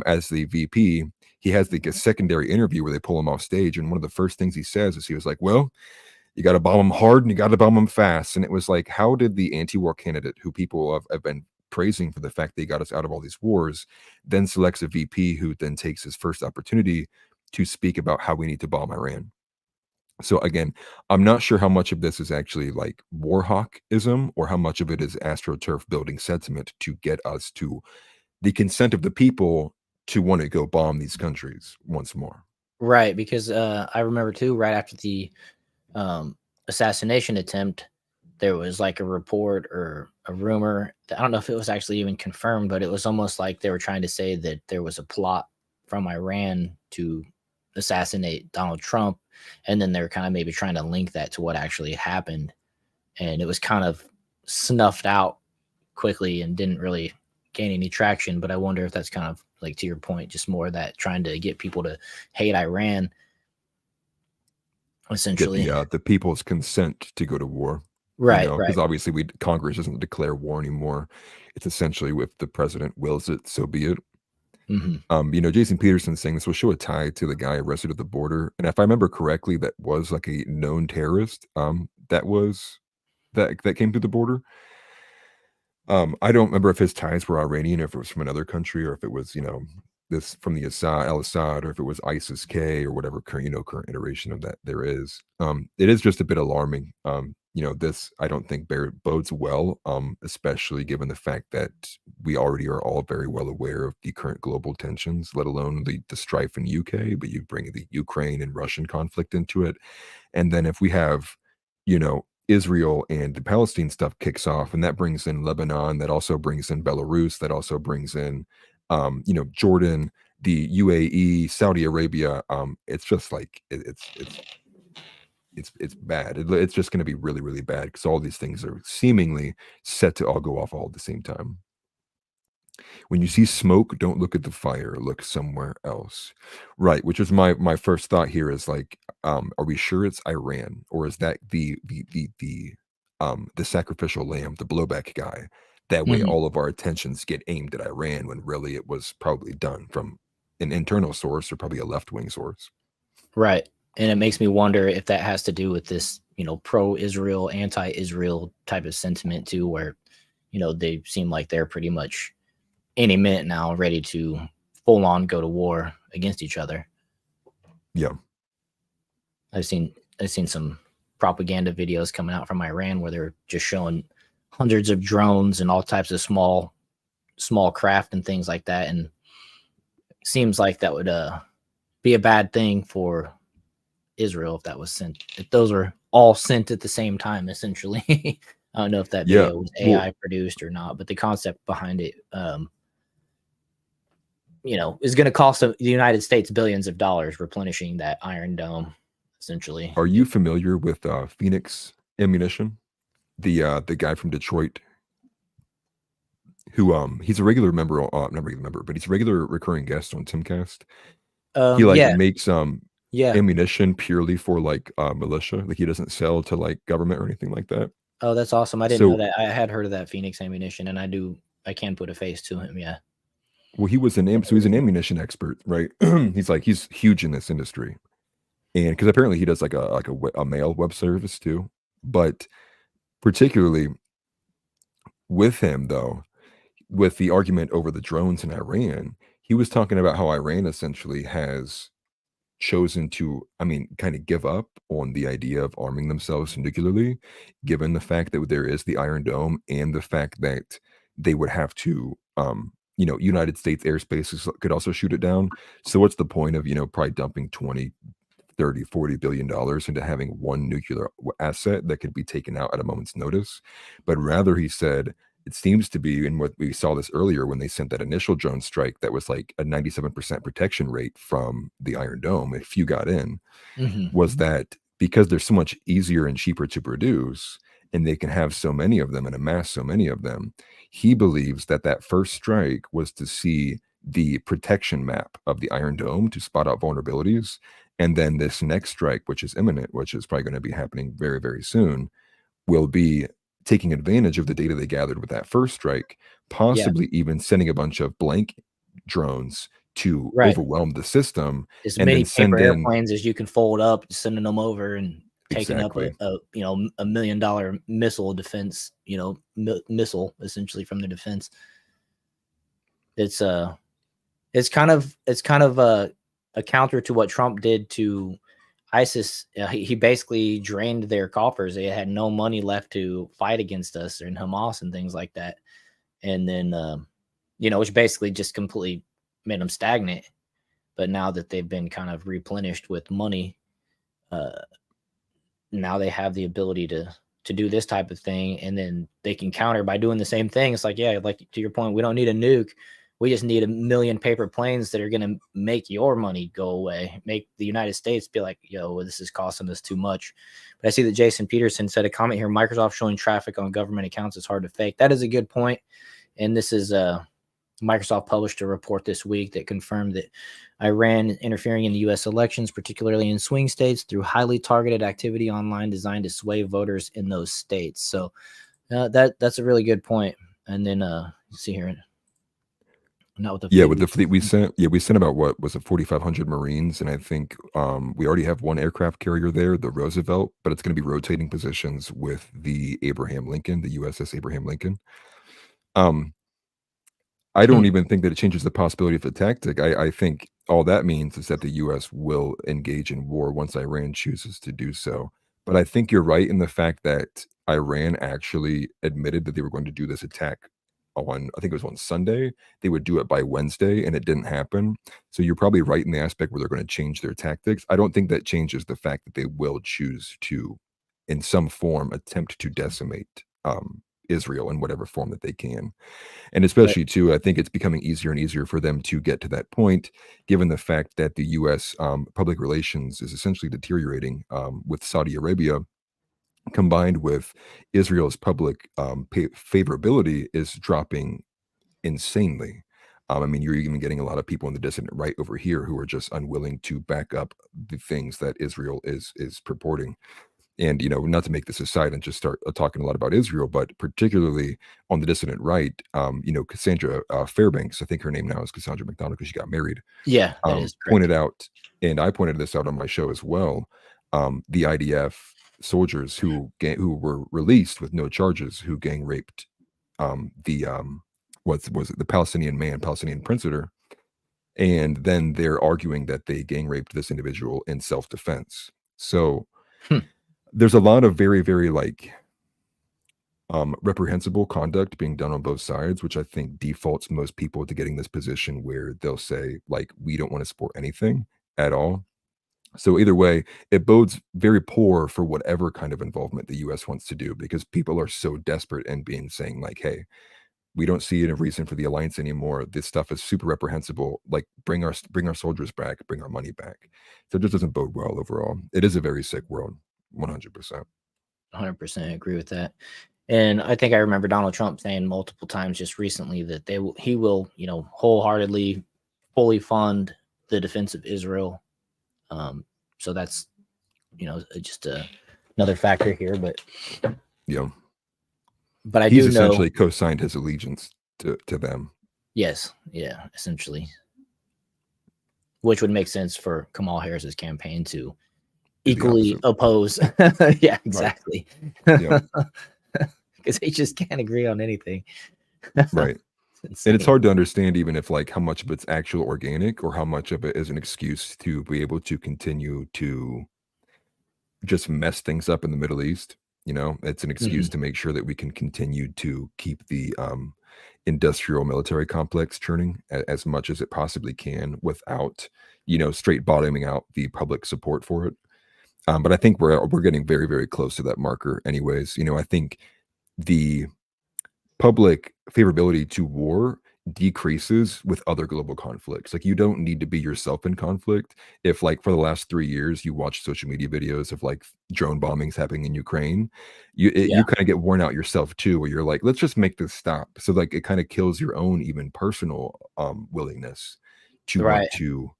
as the VP. He has a secondary interview where they pull him off stage, and one of the first things he says is he was like, well, you got to bomb them hard and you got to bomb them fast. And it was like, how did the anti-war candidate, who people have been praising for the fact they got us out of all these wars, then selects a VP who then takes his first opportunity to speak about how we need to bomb Iran? So again, I'm not sure how much of this is actually like war hawkism or how much of it is astroturf building sentiment to get us to the consent of the people to want to go bomb these countries once more. Right, because I remember too, right after the assassination attempt, there was like a report or a rumor. I don't know if it was actually even confirmed, but it was almost like they were trying to say that there was a plot from Iran to assassinate Donald Trump. And then they're kind of maybe trying to link that to what actually happened. And it was kind of snuffed out quickly and didn't really gain any traction. But I wonder if that's kind of like, to your point, just more that trying to get people to hate Iran, Get essentially. the people's consent to go to war. Right, Because right. obviously Congress doesn't declare war anymore. It's essentially if the president wills it, so be it. Jason Peterson saying this will show a tie to the guy arrested at the border. And if I remember correctly, that was like a known terrorist that came through the border. I don't remember if his ties were Iranian, or if it was from another country, or if it was, this from the al-Assad, or if it was ISIS-K or whatever current iteration of that there is. It is just a bit alarming. This I don't think bodes well, especially given the fact that we already are all very well aware of the current global tensions, let alone the strife in UK, but you bring the Ukraine and Russian conflict into it. And then if we have, Israel and the Palestine stuff kicks off, and that brings in Lebanon, that also brings in Belarus, that also brings in, Jordan, the UAE, Saudi Arabia. It's just like it's bad. It's just going to be really, really bad because all these things are seemingly set to all go off all at the same time. When you see smoke, don't look at the fire, look somewhere else. Right, which is my first thought here is like, are we sure it's Iran, or is that the sacrificial lamb, the blowback guy? That way all of our attentions get aimed at Iran when really it was probably done from an internal source or probably a left-wing source. Right. And it makes me wonder if that has to do with this, pro-Israel, anti-Israel type of sentiment too, where, they seem like they're pretty much any minute now ready to full on go to war against each other. Yeah. I've seen some propaganda videos coming out from Iran where they're just showing hundreds of drones and all types of small craft and things like that. And it seems like that would be a bad thing for Israel if that was sent. If those were all sent at the same time, essentially. I don't know if that video was AI produced or not, but the concept behind it, is going to cost the United States billions of dollars replenishing that Iron Dome, essentially. Are you familiar with Phoenix Ammunition? The guy from Detroit who he's a regular member, not regular member, but he's a regular recurring guest on Timcast. He makes ammunition purely for like militia. Like he doesn't sell to like government or anything like that. Oh, that's awesome. I didn't know that. I had heard of that Phoenix Ammunition, and I can put a face to him. Yeah. Well, he's an ammunition expert, right? he's huge in this industry. And because apparently he does like a mail web service too. But particularly with him though, with the argument over the drones in Iran, he was talking about how Iran essentially has chosen to, kind of give up on the idea of arming themselves nuclearly, given the fact that there is the Iron Dome and the fact that they would have to, United States airspace could also shoot it down. So what's the point of, probably dumping 20, 30, 40 billion dollars into having one nuclear asset that could be taken out at a moment's notice? But rather, he said, it seems to be, and what we saw this earlier when they sent that initial drone strike, that was like a 97% protection rate from the Iron Dome, if you got in, was that because they're so much easier and cheaper to produce, and they can have so many of them and amass so many of them, he believes that first strike was to see the protection map of the Iron Dome to spot out vulnerabilities. And then this next strike, which is imminent, which is probably going to be happening very, very soon, will be taking advantage of the data they gathered with that first strike, possibly even sending a bunch of blank drones to overwhelm the system. As and many then send paper in airplanes as you can fold up, sending them over and taking exactly. up $1 million missile defense, missile essentially from the defense. It's kind of a counter to what Trump did to ISIS. He basically drained their coffers. They had no money left to fight against us and Hamas and things like that. And then, which basically just completely made them stagnant. But now that they've been kind of replenished with money, now they have the ability to to do this type of thing, and then they can counter by doing the same thing. It's like, yeah, like to your point, we don't need a nuke. We just need a million paper planes that are going to make your money go away, make the United States be like, yo, this is costing us too much. But I see that Jason Peterson said a comment here, Microsoft showing traffic on government accounts is hard to fake. That is a good point. And this is Microsoft published a report this week that confirmed that Iran interfering in the U.S. elections, particularly in swing states, through highly targeted activity online designed to sway voters in those states. So that's a really good point. And then see here. Not with the Yeah, fleet. with the fleet we sent about what was it 4,500 Marines, and I think we already have one aircraft carrier there, the Roosevelt, but it's going to be rotating positions with the Abraham Lincoln, the USS Abraham Lincoln. I don't even think that it changes the possibility of the tactic. I think all that means is that the U.S. will engage in war once Iran chooses to do so. But I think you're right in the fact that Iran actually admitted that they were going to do this attack on, I think it was on Sunday. They would do it by Wednesday, and it didn't happen. So you're probably right in the aspect where they're going to change their tactics. I don't think that changes the fact that they will choose to, in some form, attempt to decimate Israel in whatever form that they can. And especially too, I think it's becoming easier and easier for them to get to that point, given the fact that the U.S. Public relations is essentially deteriorating with Saudi Arabia, combined with Israel's public favorability is dropping insanely. I mean, you're even getting a lot of people in the dissident right over here who are just unwilling to back up the things that Israel is purporting. And, you know, not to make this aside and just start talking a lot about Israel, but particularly on the dissident right, you know, Cassandra Fairbanks, I think her name now is Cassandra McDonald because she got married. Yeah, that is correct. Pointed out, and I pointed this out on my show as well, the IDF soldiers who were released with no charges, who gang raped what was it, the Palestinian prince eater, and then they're arguing that they gang raped this individual in self-defense. So there's a lot of very, very like reprehensible conduct being done on both sides, which I think defaults most people to getting this position where they'll say, like, we don't want to support anything at all. So either way, it bodes very poor for whatever kind of involvement the U.S. wants to do, because people are so desperate and being saying like, hey, we don't see any reason for the alliance anymore. This stuff is super reprehensible. Like, bring our soldiers back, bring our money back. So it just doesn't bode well overall. It is a very sick world, 100%. 100% agree with that. And I think I remember Donald Trump saying multiple times just recently that he will, you know, wholeheartedly, fully fund the defense of Israel. So that's, you know, just another factor here. But yeah, but I he's do know essentially co-signed his allegiance to them. Yes, yeah, essentially, which would make sense for Kamala Harris's campaign to equally oppose. Yeah, exactly. Yeah. Because they just can't agree on anything. Right. And it's hard to understand even if like how much of it's actual organic or how much of it is an excuse to be able to continue to just mess things up in the Middle East. You know, it's an excuse to make sure that we can continue to keep the industrial military complex churning as much as it possibly can without, you know, straight bottoming out the public support for it. But I think we're getting very, very close to that marker anyways. You know, I think the public favorability to war decreases with other global conflicts. Like, you don't need to be yourself in conflict. If like for the last 3 years you watch social media videos of like drone bombings happening in Ukraine, you kind of get worn out yourself too, where you're like, let's just make this stop. So like it kind of kills your own even personal willingness to want to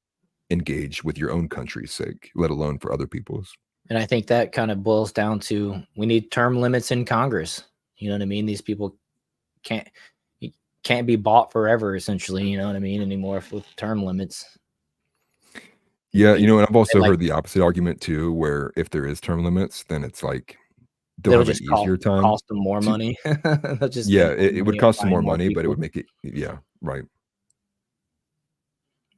engage with your own country's sake, let alone for other people's. And I think that kind of boils down to we need term limits in Congress. You know what I mean? These people can't be bought forever, essentially, you know what I mean, anymore with term limits. Yeah, you know, and I've also heard the opposite argument too, where if there is term limits, then it's like they'll have an easier time. Cost them more money. It would cost them more money, but it would make it, right.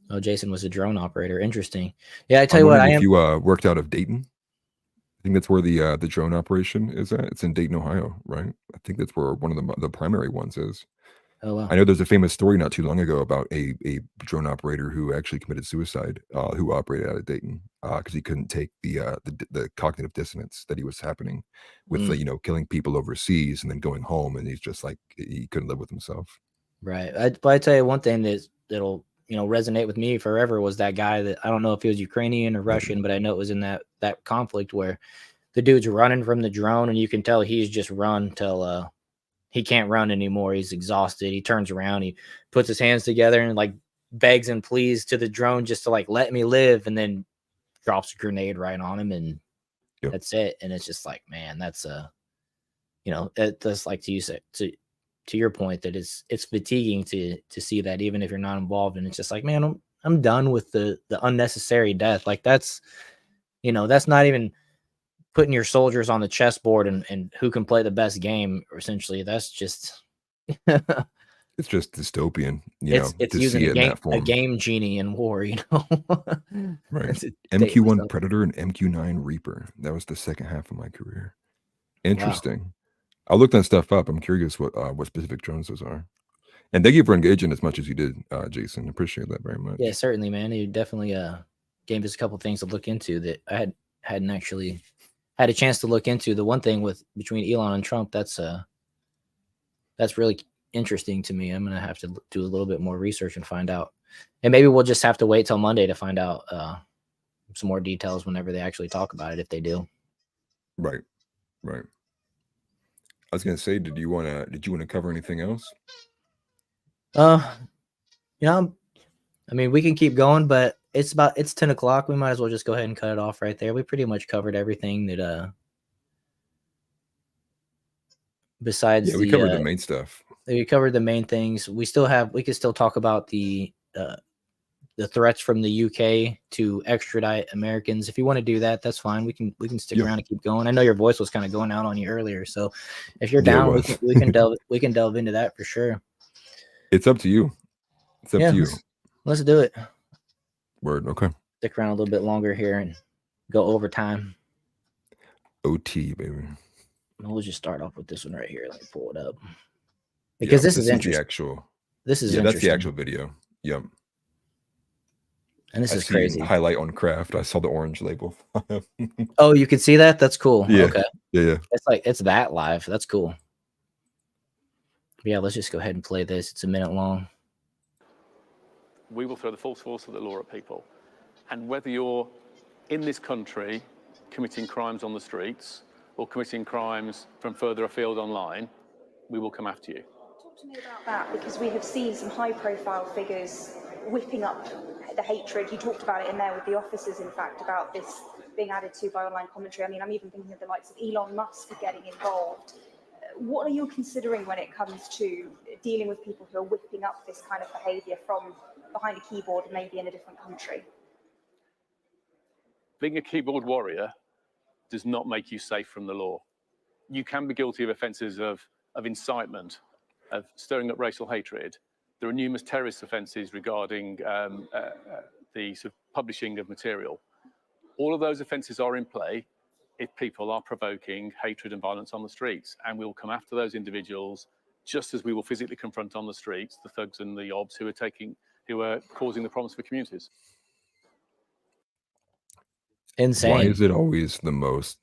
Oh, Jason was a drone operator. Interesting. Yeah, I tell you what, if you worked out of Dayton, I think that's where the drone operation is at. It's in Dayton, Ohio, right? I think that's where one of the primary ones is. Oh wow. I know there's a famous story not too long ago about a drone operator who actually committed suicide, who operated out of Dayton, because he couldn't take the cognitive dissonance that he was happening with Mm. killing people overseas and then going home, and he's just like he couldn't live with himself. Right. But I tell you one thing that'll resonate with me forever was that guy that I don't know if he was Ukrainian or Russian, but I know it was in that conflict where the dude's running from the drone, and you can tell he's just run till he can't run anymore. He's exhausted. He turns around, he puts his hands together and like begs and pleads to the drone just to like let me live, and then drops a grenade right on him, and Yep. that's it. And it's just like, man, that's that's like to your point that it's fatiguing to see that even if you're not involved. And it's just like, man, I'm done with the unnecessary death. Like that's not even putting your soldiers on the chessboard and who can play the best game. Essentially, that's just It's just dystopian, it's to using see it in that a form. game genie in war. Right. It's to date MQ1 myself. Predator and MQ9 Reaper. That was the second half of my career. Wow. Interesting. I looked that stuff up. I'm curious what specific drones those are. And thank you for engaging as much as you did, Jason. Appreciate that very much. Yeah, certainly, man. You definitely gave us a couple things to look into that I hadn't actually had a chance to look into. The one thing between Elon and Trump, that's really interesting to me. I'm gonna have to do a little bit more research and find out. And maybe we'll just have to wait till Monday to find out some more details whenever they actually talk about it, if they do. Right. I was gonna say, did you wanna cover anything else? I mean, we can keep going, but it's 10 o'clock. We might as well just go ahead and cut it off right there. We pretty much covered everything that besides Yeah, we covered the main stuff. we covered the main things. We could still talk about the threats from the UK to extradite Americans. If you want to do that, that's fine. We can stick around and keep going. I know your voice was kind of going out on you earlier, so if you're down, we can delve into that for sure. It's up to you. It's up to you. Let's do it. Word. Okay. Stick around a little bit longer here and go overtime. OT, baby. We'll just start off with this one right here. Let me pull it up because this is interesting. This is interesting. That's the actual video. Yep. And this is crazy. Highlight on craft. I saw the orange label. Oh, you could see that? That's cool. Yeah. Okay. Yeah. It's that live. That's cool. Yeah, let's just go ahead and play this. It's a minute long. We will throw the full force of the law at people. And whether you're in this country committing crimes on the streets or committing crimes from further afield online, we will come after you. Talk to me about that, because we have seen some high-profile figures whipping up the hatred. You talked about it in there with the officers, in fact, about this being added to by online commentary. I mean, I'm even thinking of the likes of Elon Musk getting involved. What are you considering when it comes to dealing with people who are whipping up this kind of behavior from behind a keyboard, maybe in a different country? Being a keyboard warrior does not make you safe from the law. You can be guilty of offences of incitement, of stirring up racial hatred. There are numerous terrorist offences regarding the sort of publishing of material. All of those offences are in play if people are provoking hatred and violence on the streets, and we will come after those individuals just as we will physically confront on the streets the thugs and the obs who are causing the problems for communities. Insane. Why is it always the most,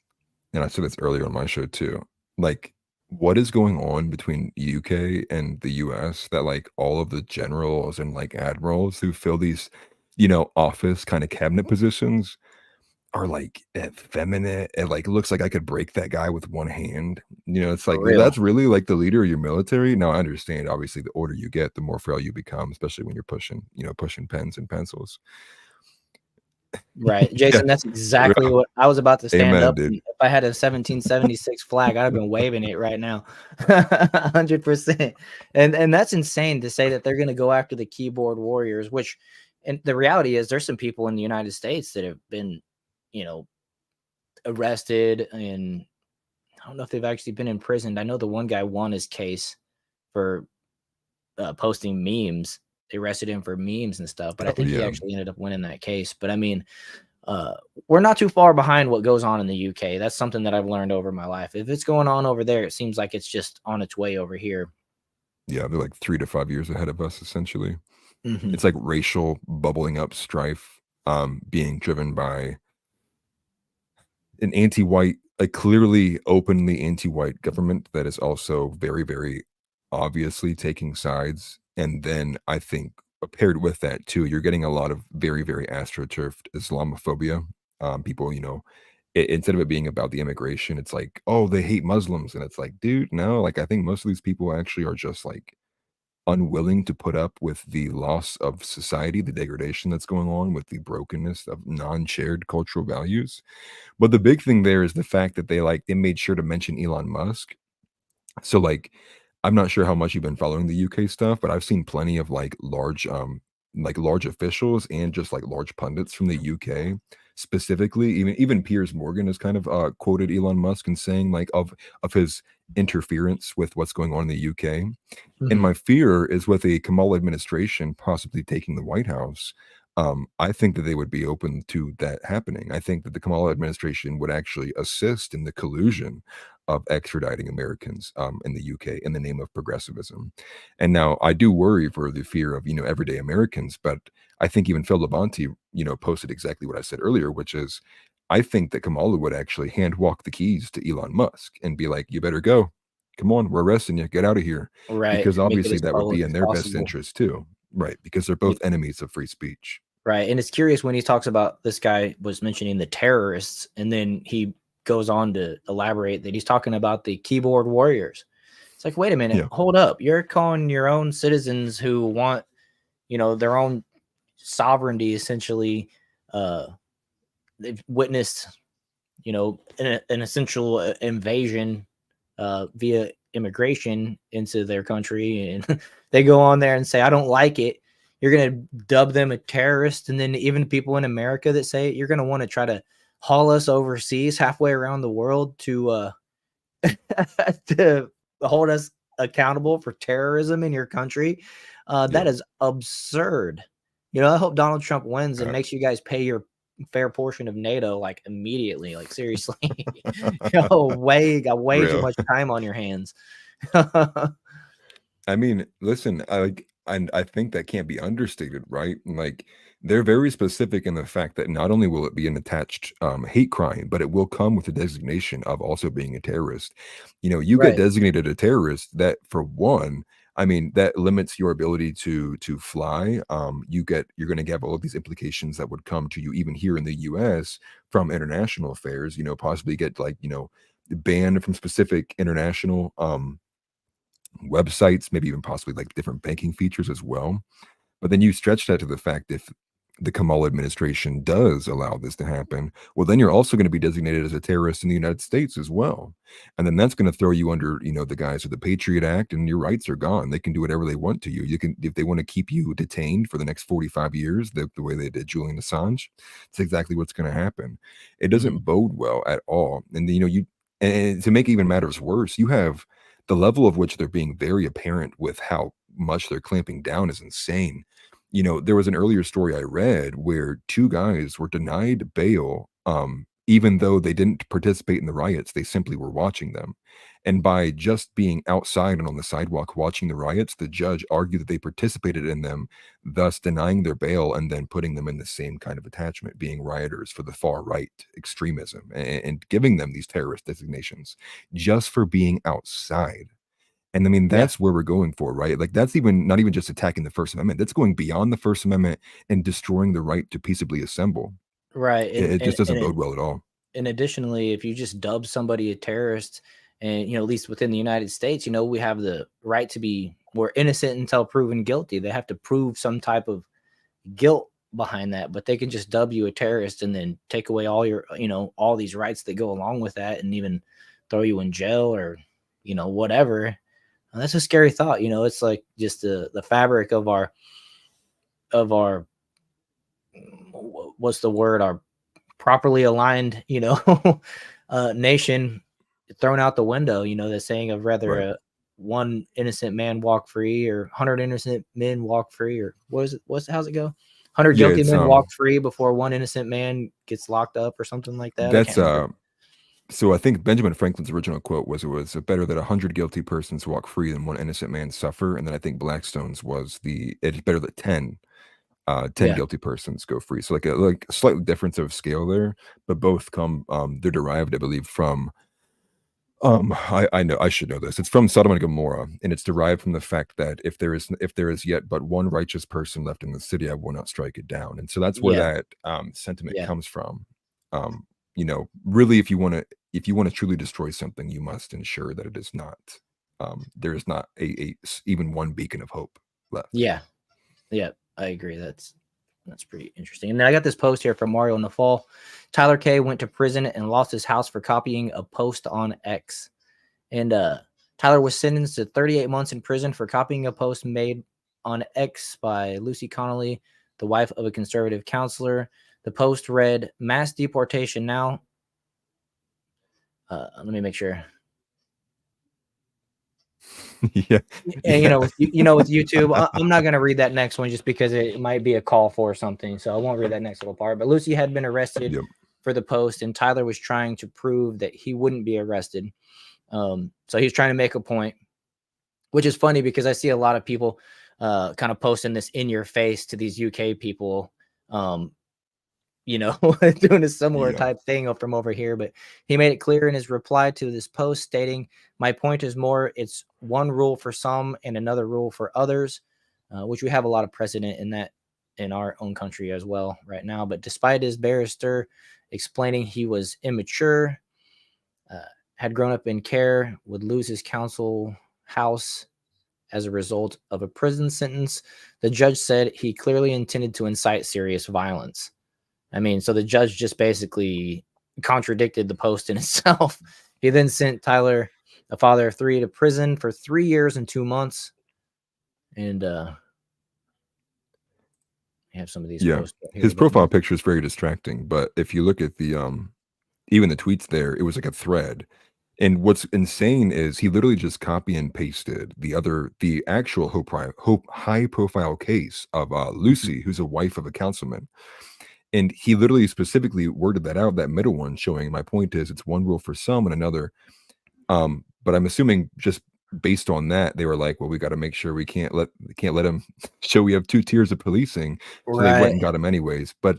and I said this earlier on my show too, like what is going on between UK and the US that like all of the generals and like admirals who fill these, office kind of cabinet positions are like effeminate and like looks like I could break that guy with one hand. It's like that's really like the leader of your military. Now I understand obviously the older you get, the more frail you become, especially when you're pushing pens and pencils. Right, Jason, that's exactly what I was about to stand up. Dude. If I had a 1776 flag, I'd have been waving it right now. 100%. And that's insane to say that they're going to go after the keyboard warriors, which, and the reality is there's some people in the United States that have been, arrested, and I don't know if they've actually been imprisoned. I know the one guy won his case for posting memes. They arrested him for memes and stuff, but I think he actually ended up winning that case. But I mean, we're not too far behind what goes on in the UK. That's something that I've learned over my life. If it's going on over there, it seems like it's just on its way over here. Yeah, they're like 3 to 5 years ahead of us, essentially. Mhm. It's like racial bubbling up strife, being driven by an anti-white, a clearly openly anti-white government that is also very, very obviously taking sides. And then I think paired with that too, you're getting a lot of very, very astroturfed Islamophobia. People, instead of it being about the immigration, it's like, oh, they hate Muslims, and it's like, dude, no. Like, I think most of these people actually are just like unwilling to put up with the loss of society, the degradation that's going on, with the brokenness of non-shared cultural values. But the big thing there is the fact that they made sure to mention Elon Musk. So, like, I'm not sure how much you've been following the UK stuff, but I've seen plenty of like large officials and just like large pundits from the UK specifically. Even Piers Morgan has kind of quoted Elon Musk and saying like of his interference with what's going on in the UK. And Mhm. my fear is with a Kamala administration possibly taking the White House, I think that they would be open to that happening. I think that the Kamala administration would actually assist in the collusion of extraditing Americans in the UK in the name of progressivism. And now I do worry for the fear of, everyday Americans, but I think even Phil Labonte, posted exactly what I said earlier, which is I think that Kamala would actually hand walk the keys to Elon Musk and be like, you better go. Come on, we're arresting you. Get out of here. Right. Because Make it obviously as that would be public in as their best possible. interest too. Right. Because they're both enemies of free speech. Right. And it's curious when he talks about, this guy was mentioning the terrorists, and then he goes on to elaborate that he's talking about the keyboard warriors. It's like, wait a minute, Yeah. hold up. You're calling your own citizens who want, their own sovereignty, essentially. They've witnessed, an essential invasion via immigration into their country, and they go on there and say, I don't like it. You're going to dub them a terrorist. And then even people in America that say it, you're going to want to try to haul us overseas halfway around the world to to hold us accountable for terrorism in your country. That Yeah. is absurd. I hope Donald Trump wins and makes you guys pay your fair portion of NATO like immediately. Like, seriously, got way too Real. much time on your hands. I mean, listen, I think that can't be understated, right? Like, they're very specific in the fact that not only will it be an attached hate crime, but it will come with a designation of also being a terrorist. You get Right. designated a terrorist, that for one, I mean, that limits your ability to fly. You're going to have all of these implications that would come to you even here in the U.S. from international affairs. Possibly get like banned from specific international websites, maybe even possibly like different banking features as well. But then you stretch that to the fact if the Kamala administration does allow this to happen, well, then you're also going to be designated as a terrorist in the United States as well. And then that's going to throw you under, the guise of the Patriot Act, and your rights are gone. They can do whatever they want to you. You can, if they want to keep you detained for the next 45 years, the way they did Julian Assange, it's exactly what's going to happen. It doesn't bode well at all. And, and to make even matters worse, you have the level of which they're being very apparent with how much they're clamping down is insane. There was an earlier story I read where two guys were denied bail, even though they didn't participate in the riots. They simply were watching them. And by just being outside and on the sidewalk watching the riots, the judge argued that they participated in them, thus denying their bail and then putting them in the same kind of attachment, being rioters for the far right extremism, and giving them these terrorist designations just for being outside. And I mean, Yeah. that's where we're going for, right? Like, that's even not even just attacking the First Amendment. That's going beyond the First Amendment and destroying the right to peaceably assemble. Right. It just doesn't bode well at all. And additionally, if you just dub somebody a terrorist, and at least within the United States, we have the right to be, we're innocent until proven guilty. They have to prove some type of guilt behind that, but they can just dub you a terrorist and then take away all your, all these rights that go along with that, and even throw you in jail or, whatever. And that's a scary thought. It's like just the fabric of our what's the word, our properly aligned, nation thrown out the window. The saying of rather Right. One innocent man walk free, or 100 innocent men walk free, or how's it go? 100 Yeah, guilty it's men walk free before one innocent man gets locked up, or something like that. I that's can't remember. So I think Benjamin Franklin's original quote was, "It was better that 100 guilty persons walk free than one innocent man suffer." And then I think Blackstone's was it's better that 10 Yeah. guilty persons go free. So like a slight difference of scale there, but both come they're derived, I believe, from I know I should know this. It's from Sodom and Gomorrah, and it's derived from the fact that if there is yet but one righteous person left in the city, I will not strike it down. And so that's where Yeah. that sentiment Yeah. comes from. Really, if you want to truly destroy something, you must ensure that it is not there is not even one beacon of hope left. Yeah. Yeah. I agree. That's pretty interesting. And then I got this post here from Mario in the fall. Tyler K went to prison and lost his house for copying a post on X. And Tyler was sentenced to 38 months in prison for copying a post made on X by Lucy Connolly, the wife of a conservative counselor. The post read, "Mass deportation now." Let me make sure. Yeah. And with YouTube, I'm not going to read that next one just because it might be a call for something. So I won't read that next little part. But Lucy had been arrested Yep. for the post, and Tyler was trying to prove that he wouldn't be arrested. So he's trying to make a point, which is funny because I see a lot of people kind of posting this in your face to these UK people, doing a similar Yeah. type thing from over here. But he made it clear in his reply to this post stating, "My point is more, it's one rule for some and another rule for others," which we have a lot of precedent in that in our own country as well right now. But despite his barrister explaining he was immature, had grown up in care, would lose his council house as a result of a prison sentence, the judge said he clearly intended to incite serious violence. I mean, so the judge just basically contradicted the post in itself. He then sent Tyler, a father of 3, to prison for 3 years and 2 months. And I have some of these Yeah. posts here. His profile picture is very distracting, but if you look at the even the tweets there, it was like a thread. And what's insane is he literally just copy and pasted the actual high profile case of Lucy, who's a wife of a councilman. And he literally specifically worded that out, that middle one, showing my point is it's one rule for some and another. But I'm assuming just based on that, they were like, well, we got to make sure we can't let him show we have 2 tiers of policing. So they went and got him anyways. But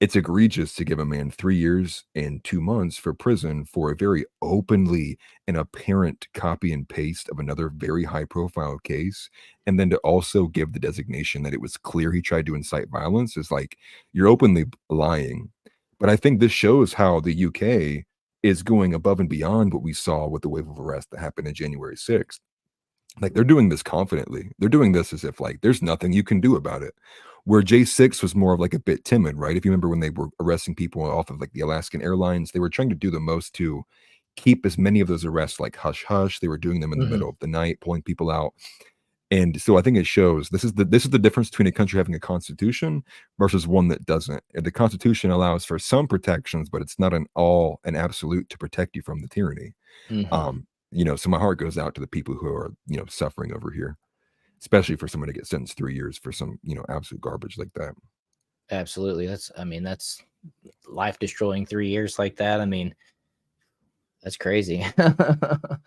it's egregious to give a man 3 years and 2 months for prison for a very openly and apparent copy and paste of another very high profile case. And then to also give the designation that it was clear he tried to incite violence is like, you're openly lying. But I think this shows how the UK is going above and beyond what we saw with the wave of arrest that happened in January 6th. Like, they're doing this confidently. They're doing this as if like there's nothing you can do about it. Where J6 was more of like a bit timid, right? If you remember when they were arresting people off of like the Alaskan Airlines, they were trying to do the most to keep as many of those arrests like hush hush. They were doing them in the middle of the night, pulling people out. And so I think it shows this is the difference between a country having a constitution versus one that doesn't. And the constitution allows for some protections, but it's not an absolute to protect you from the tyranny. So my heart goes out to the people who are, suffering over here, especially for someone to get sentenced 3 years for some, absolute garbage like that. Absolutely. That's life destroying 3 years like that. I mean, that's crazy. I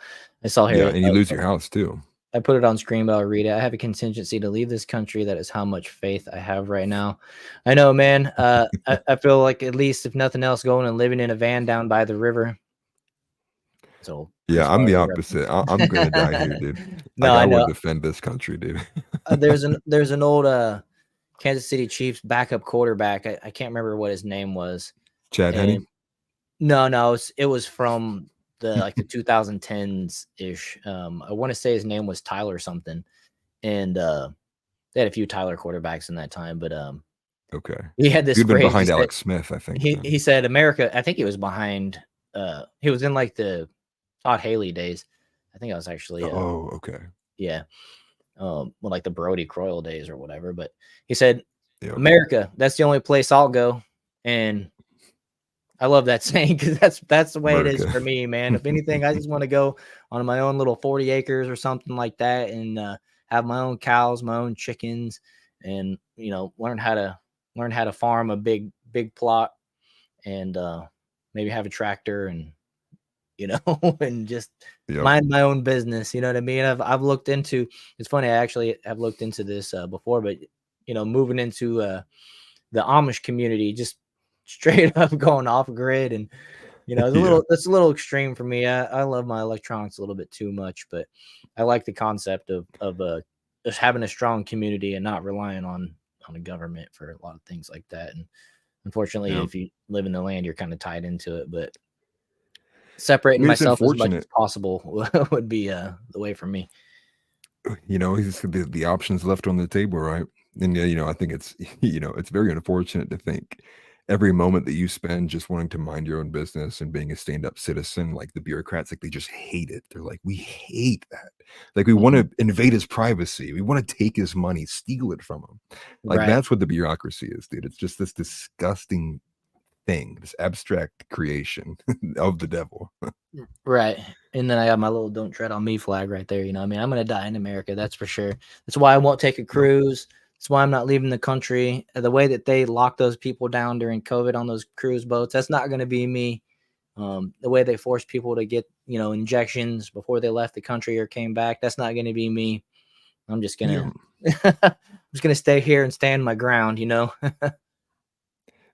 saw here. Yeah, and you lose your house too. I put it on screen, but I'll read it. "I have a contingency to leave this country. That is how much faith I have right now." I know, man. I feel like, at least if nothing else, going and living in a van down by the river. So yeah, I'm the opposite. I'm gonna die here, dude. No, I know. would defend this country, dude. There's an old Kansas City Chiefs backup quarterback. I can't remember what his name was. Chad Henne? No, it was from the 2010s ish. I want to say his name was Tyler something, and they had a few Tyler quarterbacks in that time. But okay, he had this He'd been phrase. behind Alex Smith, I think. He said America. I think he was behind. He was in like the Todd Haley days. I think I was actually. Okay. Yeah. Like the Brody Croyle days or whatever. But he said, America, that's the only place I'll go. And I love that saying because that's the way it is for me, man. If anything, I just want to go on my own little 40 acres or something like that and have my own cows, my own chickens, and learn how to farm a big plot and maybe have a tractor and you know, and just Yep. mind my own business. You know what I mean? I've looked into. It's funny. I actually have looked into this before, but you know, moving into the Amish community, just straight up going off grid, and you know, Yeah. it's a little extreme for me. I love my electronics a little bit too much, but I like the concept of just having a strong community and not relying on the government for a lot of things like that. And unfortunately, Yep. if you live in the land, you're kind of tied into it. But I separating mean, it's myself as much as unfortunate. possible would be the way for me. You know, the options left on the table, right? And yeah, you know, I think it's it's very unfortunate to think every moment that you spend just wanting to mind your own business and being a stand-up citizen, like the bureaucrats, like they just hate it. They're like, we hate that. Like we want Mhm. to invade his privacy. We want to take his money, steal it from him. Like Right. that's what the bureaucracy is, dude. It's just this disgusting thing, this abstract creation of the devil. Right. And then I got my little "Don't Tread on Me" flag right there. You know, what I mean, I'm gonna die in America, that's for sure. That's why I won't take a Yep. cruise. That's why I'm not leaving the country. The way that they lock those people down during COVID on those cruise boats, that's not gonna be me. The way they force people to get, you know, injections before they left the country or came back, that's not gonna be me. I'm just Yeah. gonna I'm just gonna stay here and stand my ground, you know?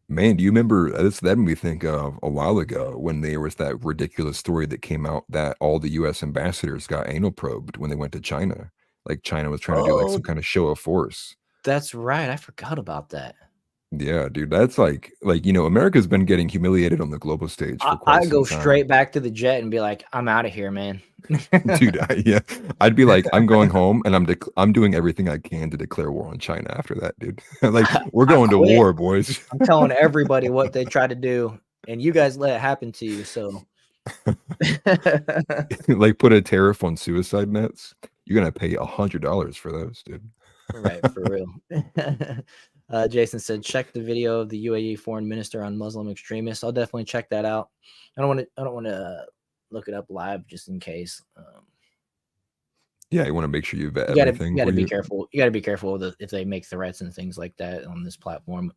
Man, do you remember this? That made me think of a while ago when there was that ridiculous story that came out that all the US ambassadors got anal probed when they went to China. Like China was trying to do like Oh, some kind of show of force. that's right. I forgot about that. Yeah, dude, that's America's been getting humiliated on the global stage for quite I some go time. straight back to the jet and be like, "I'm out of here, man." Dude, yeah, I'd be like, I'm going home and I'm doing everything I can to declare war on China after that, dude. Like, we're I going to quit. war, boys. I'm telling everybody what they try to do, and you guys let it happen to you. So, Like, put a tariff on suicide nets. You're gonna pay $100 for those, dude. right, for real. Jason said, check the video of the UAE foreign minister on Muslim extremists. I'll definitely check that out. I don't want to look it up live just in case. Yeah, you wanna make sure you vet You everything gotta for be you. careful. You gotta be careful with if they make threats and things like that on this platform.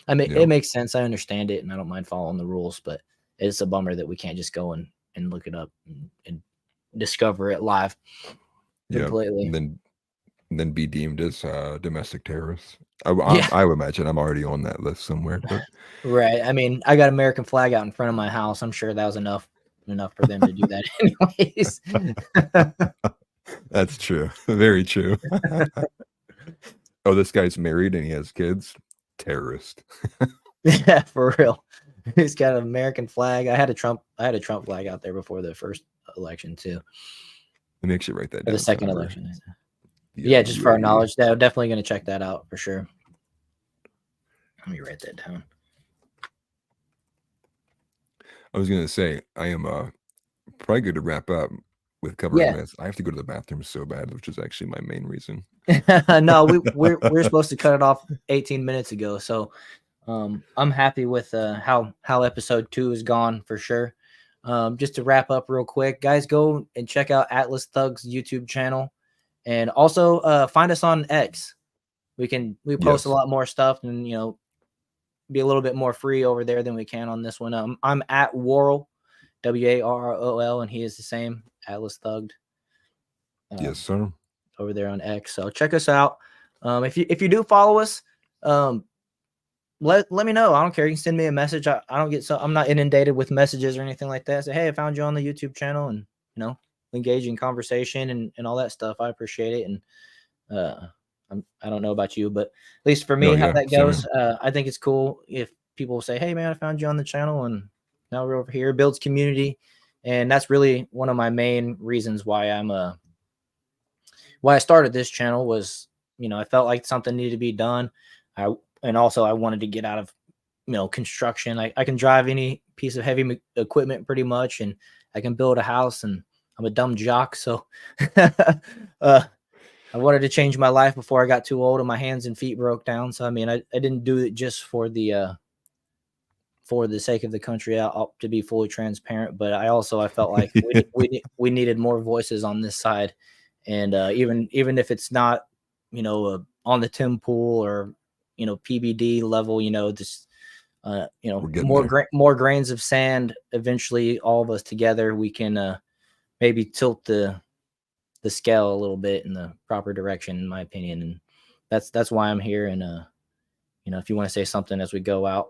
I mean, Yeah, it makes sense. I understand it, and I don't mind following the rules, but it's a bummer that we can't just go and look it up and discover it live yeah, completely. and then be deemed as, domestic terrorists. Yeah, I would imagine I'm already on that list somewhere, but right. I mean, I got American flag out in front of my house. I'm sure that was enough for them to do that anyways. that's true. Very true. Oh, this guy's married and he has kids? Terrorist. Yeah, for real. He's got an American flag. I had a Trump flag out there before the first election too. Let me actually write that Or the down second forever. election. The, Yeah, just for our UAE. knowledge. I'm definitely gonna check that out for sure. Let me write that down. I was gonna say, I am, probably good to wrap up with covering Yeah. this. I have to go to the bathroom so bad, which is actually my main reason. No, we're supposed to cut it off 18 minutes ago. So I'm happy with how episode 2 is gone for sure. Just to wrap up real quick, guys, go and check out Atlas Thug's YouTube channel, and also find us on X. We post a Yes. lot more stuff, and be a little bit more free over there than we can on this one. I'm at Warrol, Warrol, and he is the same, Atlas Thugged. Yes, sir. Over there on X. So check us out. If you do follow us, let me know. I don't care. You can send me a message. I'm not inundated with messages or anything like that. Say, hey, I found you on the YouTube channel, and engage in conversation and all that stuff. I appreciate it. And I don't know about you, but at least for me, No, how yeah, that same goes, here. I think it's cool if people say, hey man, I found you on the channel and now we're over here. It builds community. And that's really one of my main reasons why why I started this channel was, I felt like something needed to be done. And also I wanted to get out of, construction. I can drive any piece of heavy equipment pretty much, and I can build a house, and I'm a dumb jock. So, I wanted to change my life before I got too old and my hands and feet broke down. So, I mean, I didn't do it just for the sake of the country, to be fully transparent. But I felt like we needed more voices on this side. And even if it's not, on the Tim Pool or, PBD level, just We're getting there. more grains of sand. Eventually, all of us together, we can maybe tilt the scale a little bit in the proper direction, in my opinion. And that's why I'm here. And if you want to say something as we go out.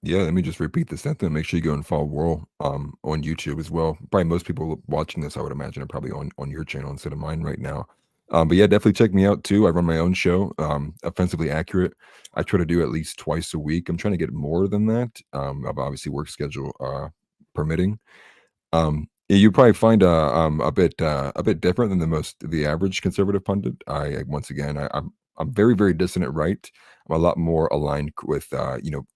Yeah, let me just repeat the sentiment. Make sure you go and follow Warrol on YouTube as well. Probably most people watching this, I would imagine, are probably on your channel instead of mine right now. But yeah, definitely check me out too. I run my own show, Offensively Accurate. I try to do at least twice a week. I'm trying to get more than that. I've obviously work schedule permitting. You probably find a bit different than the average conservative pundit. I'm very, very dissident right. I'm a lot more aligned with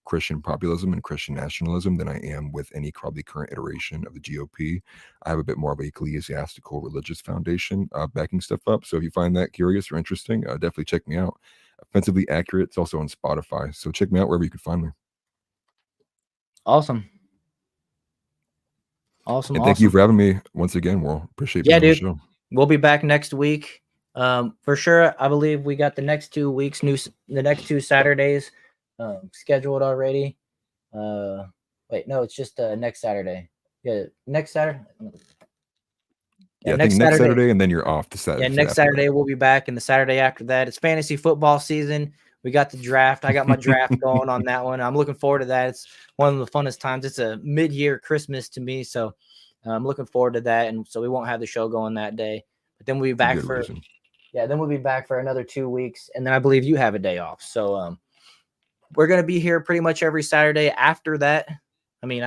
Christian populism and Christian nationalism than I am with any probably current iteration of the GOP. I have a bit more of a ecclesiastical religious foundation backing stuff up. So if you find that curious or interesting, definitely check me out. Offensively Accurate. It's also on Spotify. So check me out wherever you can find me. Awesome. And thank you for having me once again, Warrol. Appreciate being on the dude. show. We'll be back next week. For sure. I believe we got the next 2 weeks, the next 2 Saturdays scheduled already. Wait, no, it's just next Saturday. Yeah, next Saturday. Yeah, I think next Saturday, and then you're off the Saturday. Yeah, next Saturday we'll be back, and the Saturday after that, it's fantasy football season. We got the draft. I got my draft going on that one. I'm looking forward to that. It's one of the funnest times. It's a mid-year Christmas to me, so I'm looking forward to that. And so we won't have the show going that day, but then we'll be back then we'll be back for another 2 weeks, and then I believe you have a day off. So we're gonna be here pretty much every Saturday after that. I mean,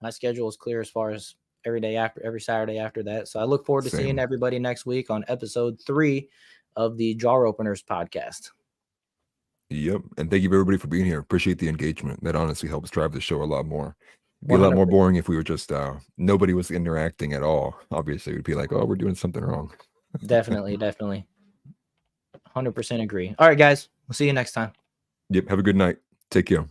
my schedule is clear as far as every Saturday after that. So I look forward to seeing everybody next week on episode 3 of the Jar Openers podcast. Yep. And thank you everybody for being here. Appreciate the engagement. That honestly helps drive the show a lot more. It'd be 100%. A lot more boring if we were just nobody was interacting at all. Obviously, we'd be like, oh, we're doing something wrong. Definitely. 100% agree. All right, guys. We'll see you next time. Yep. Have a good night. Take care.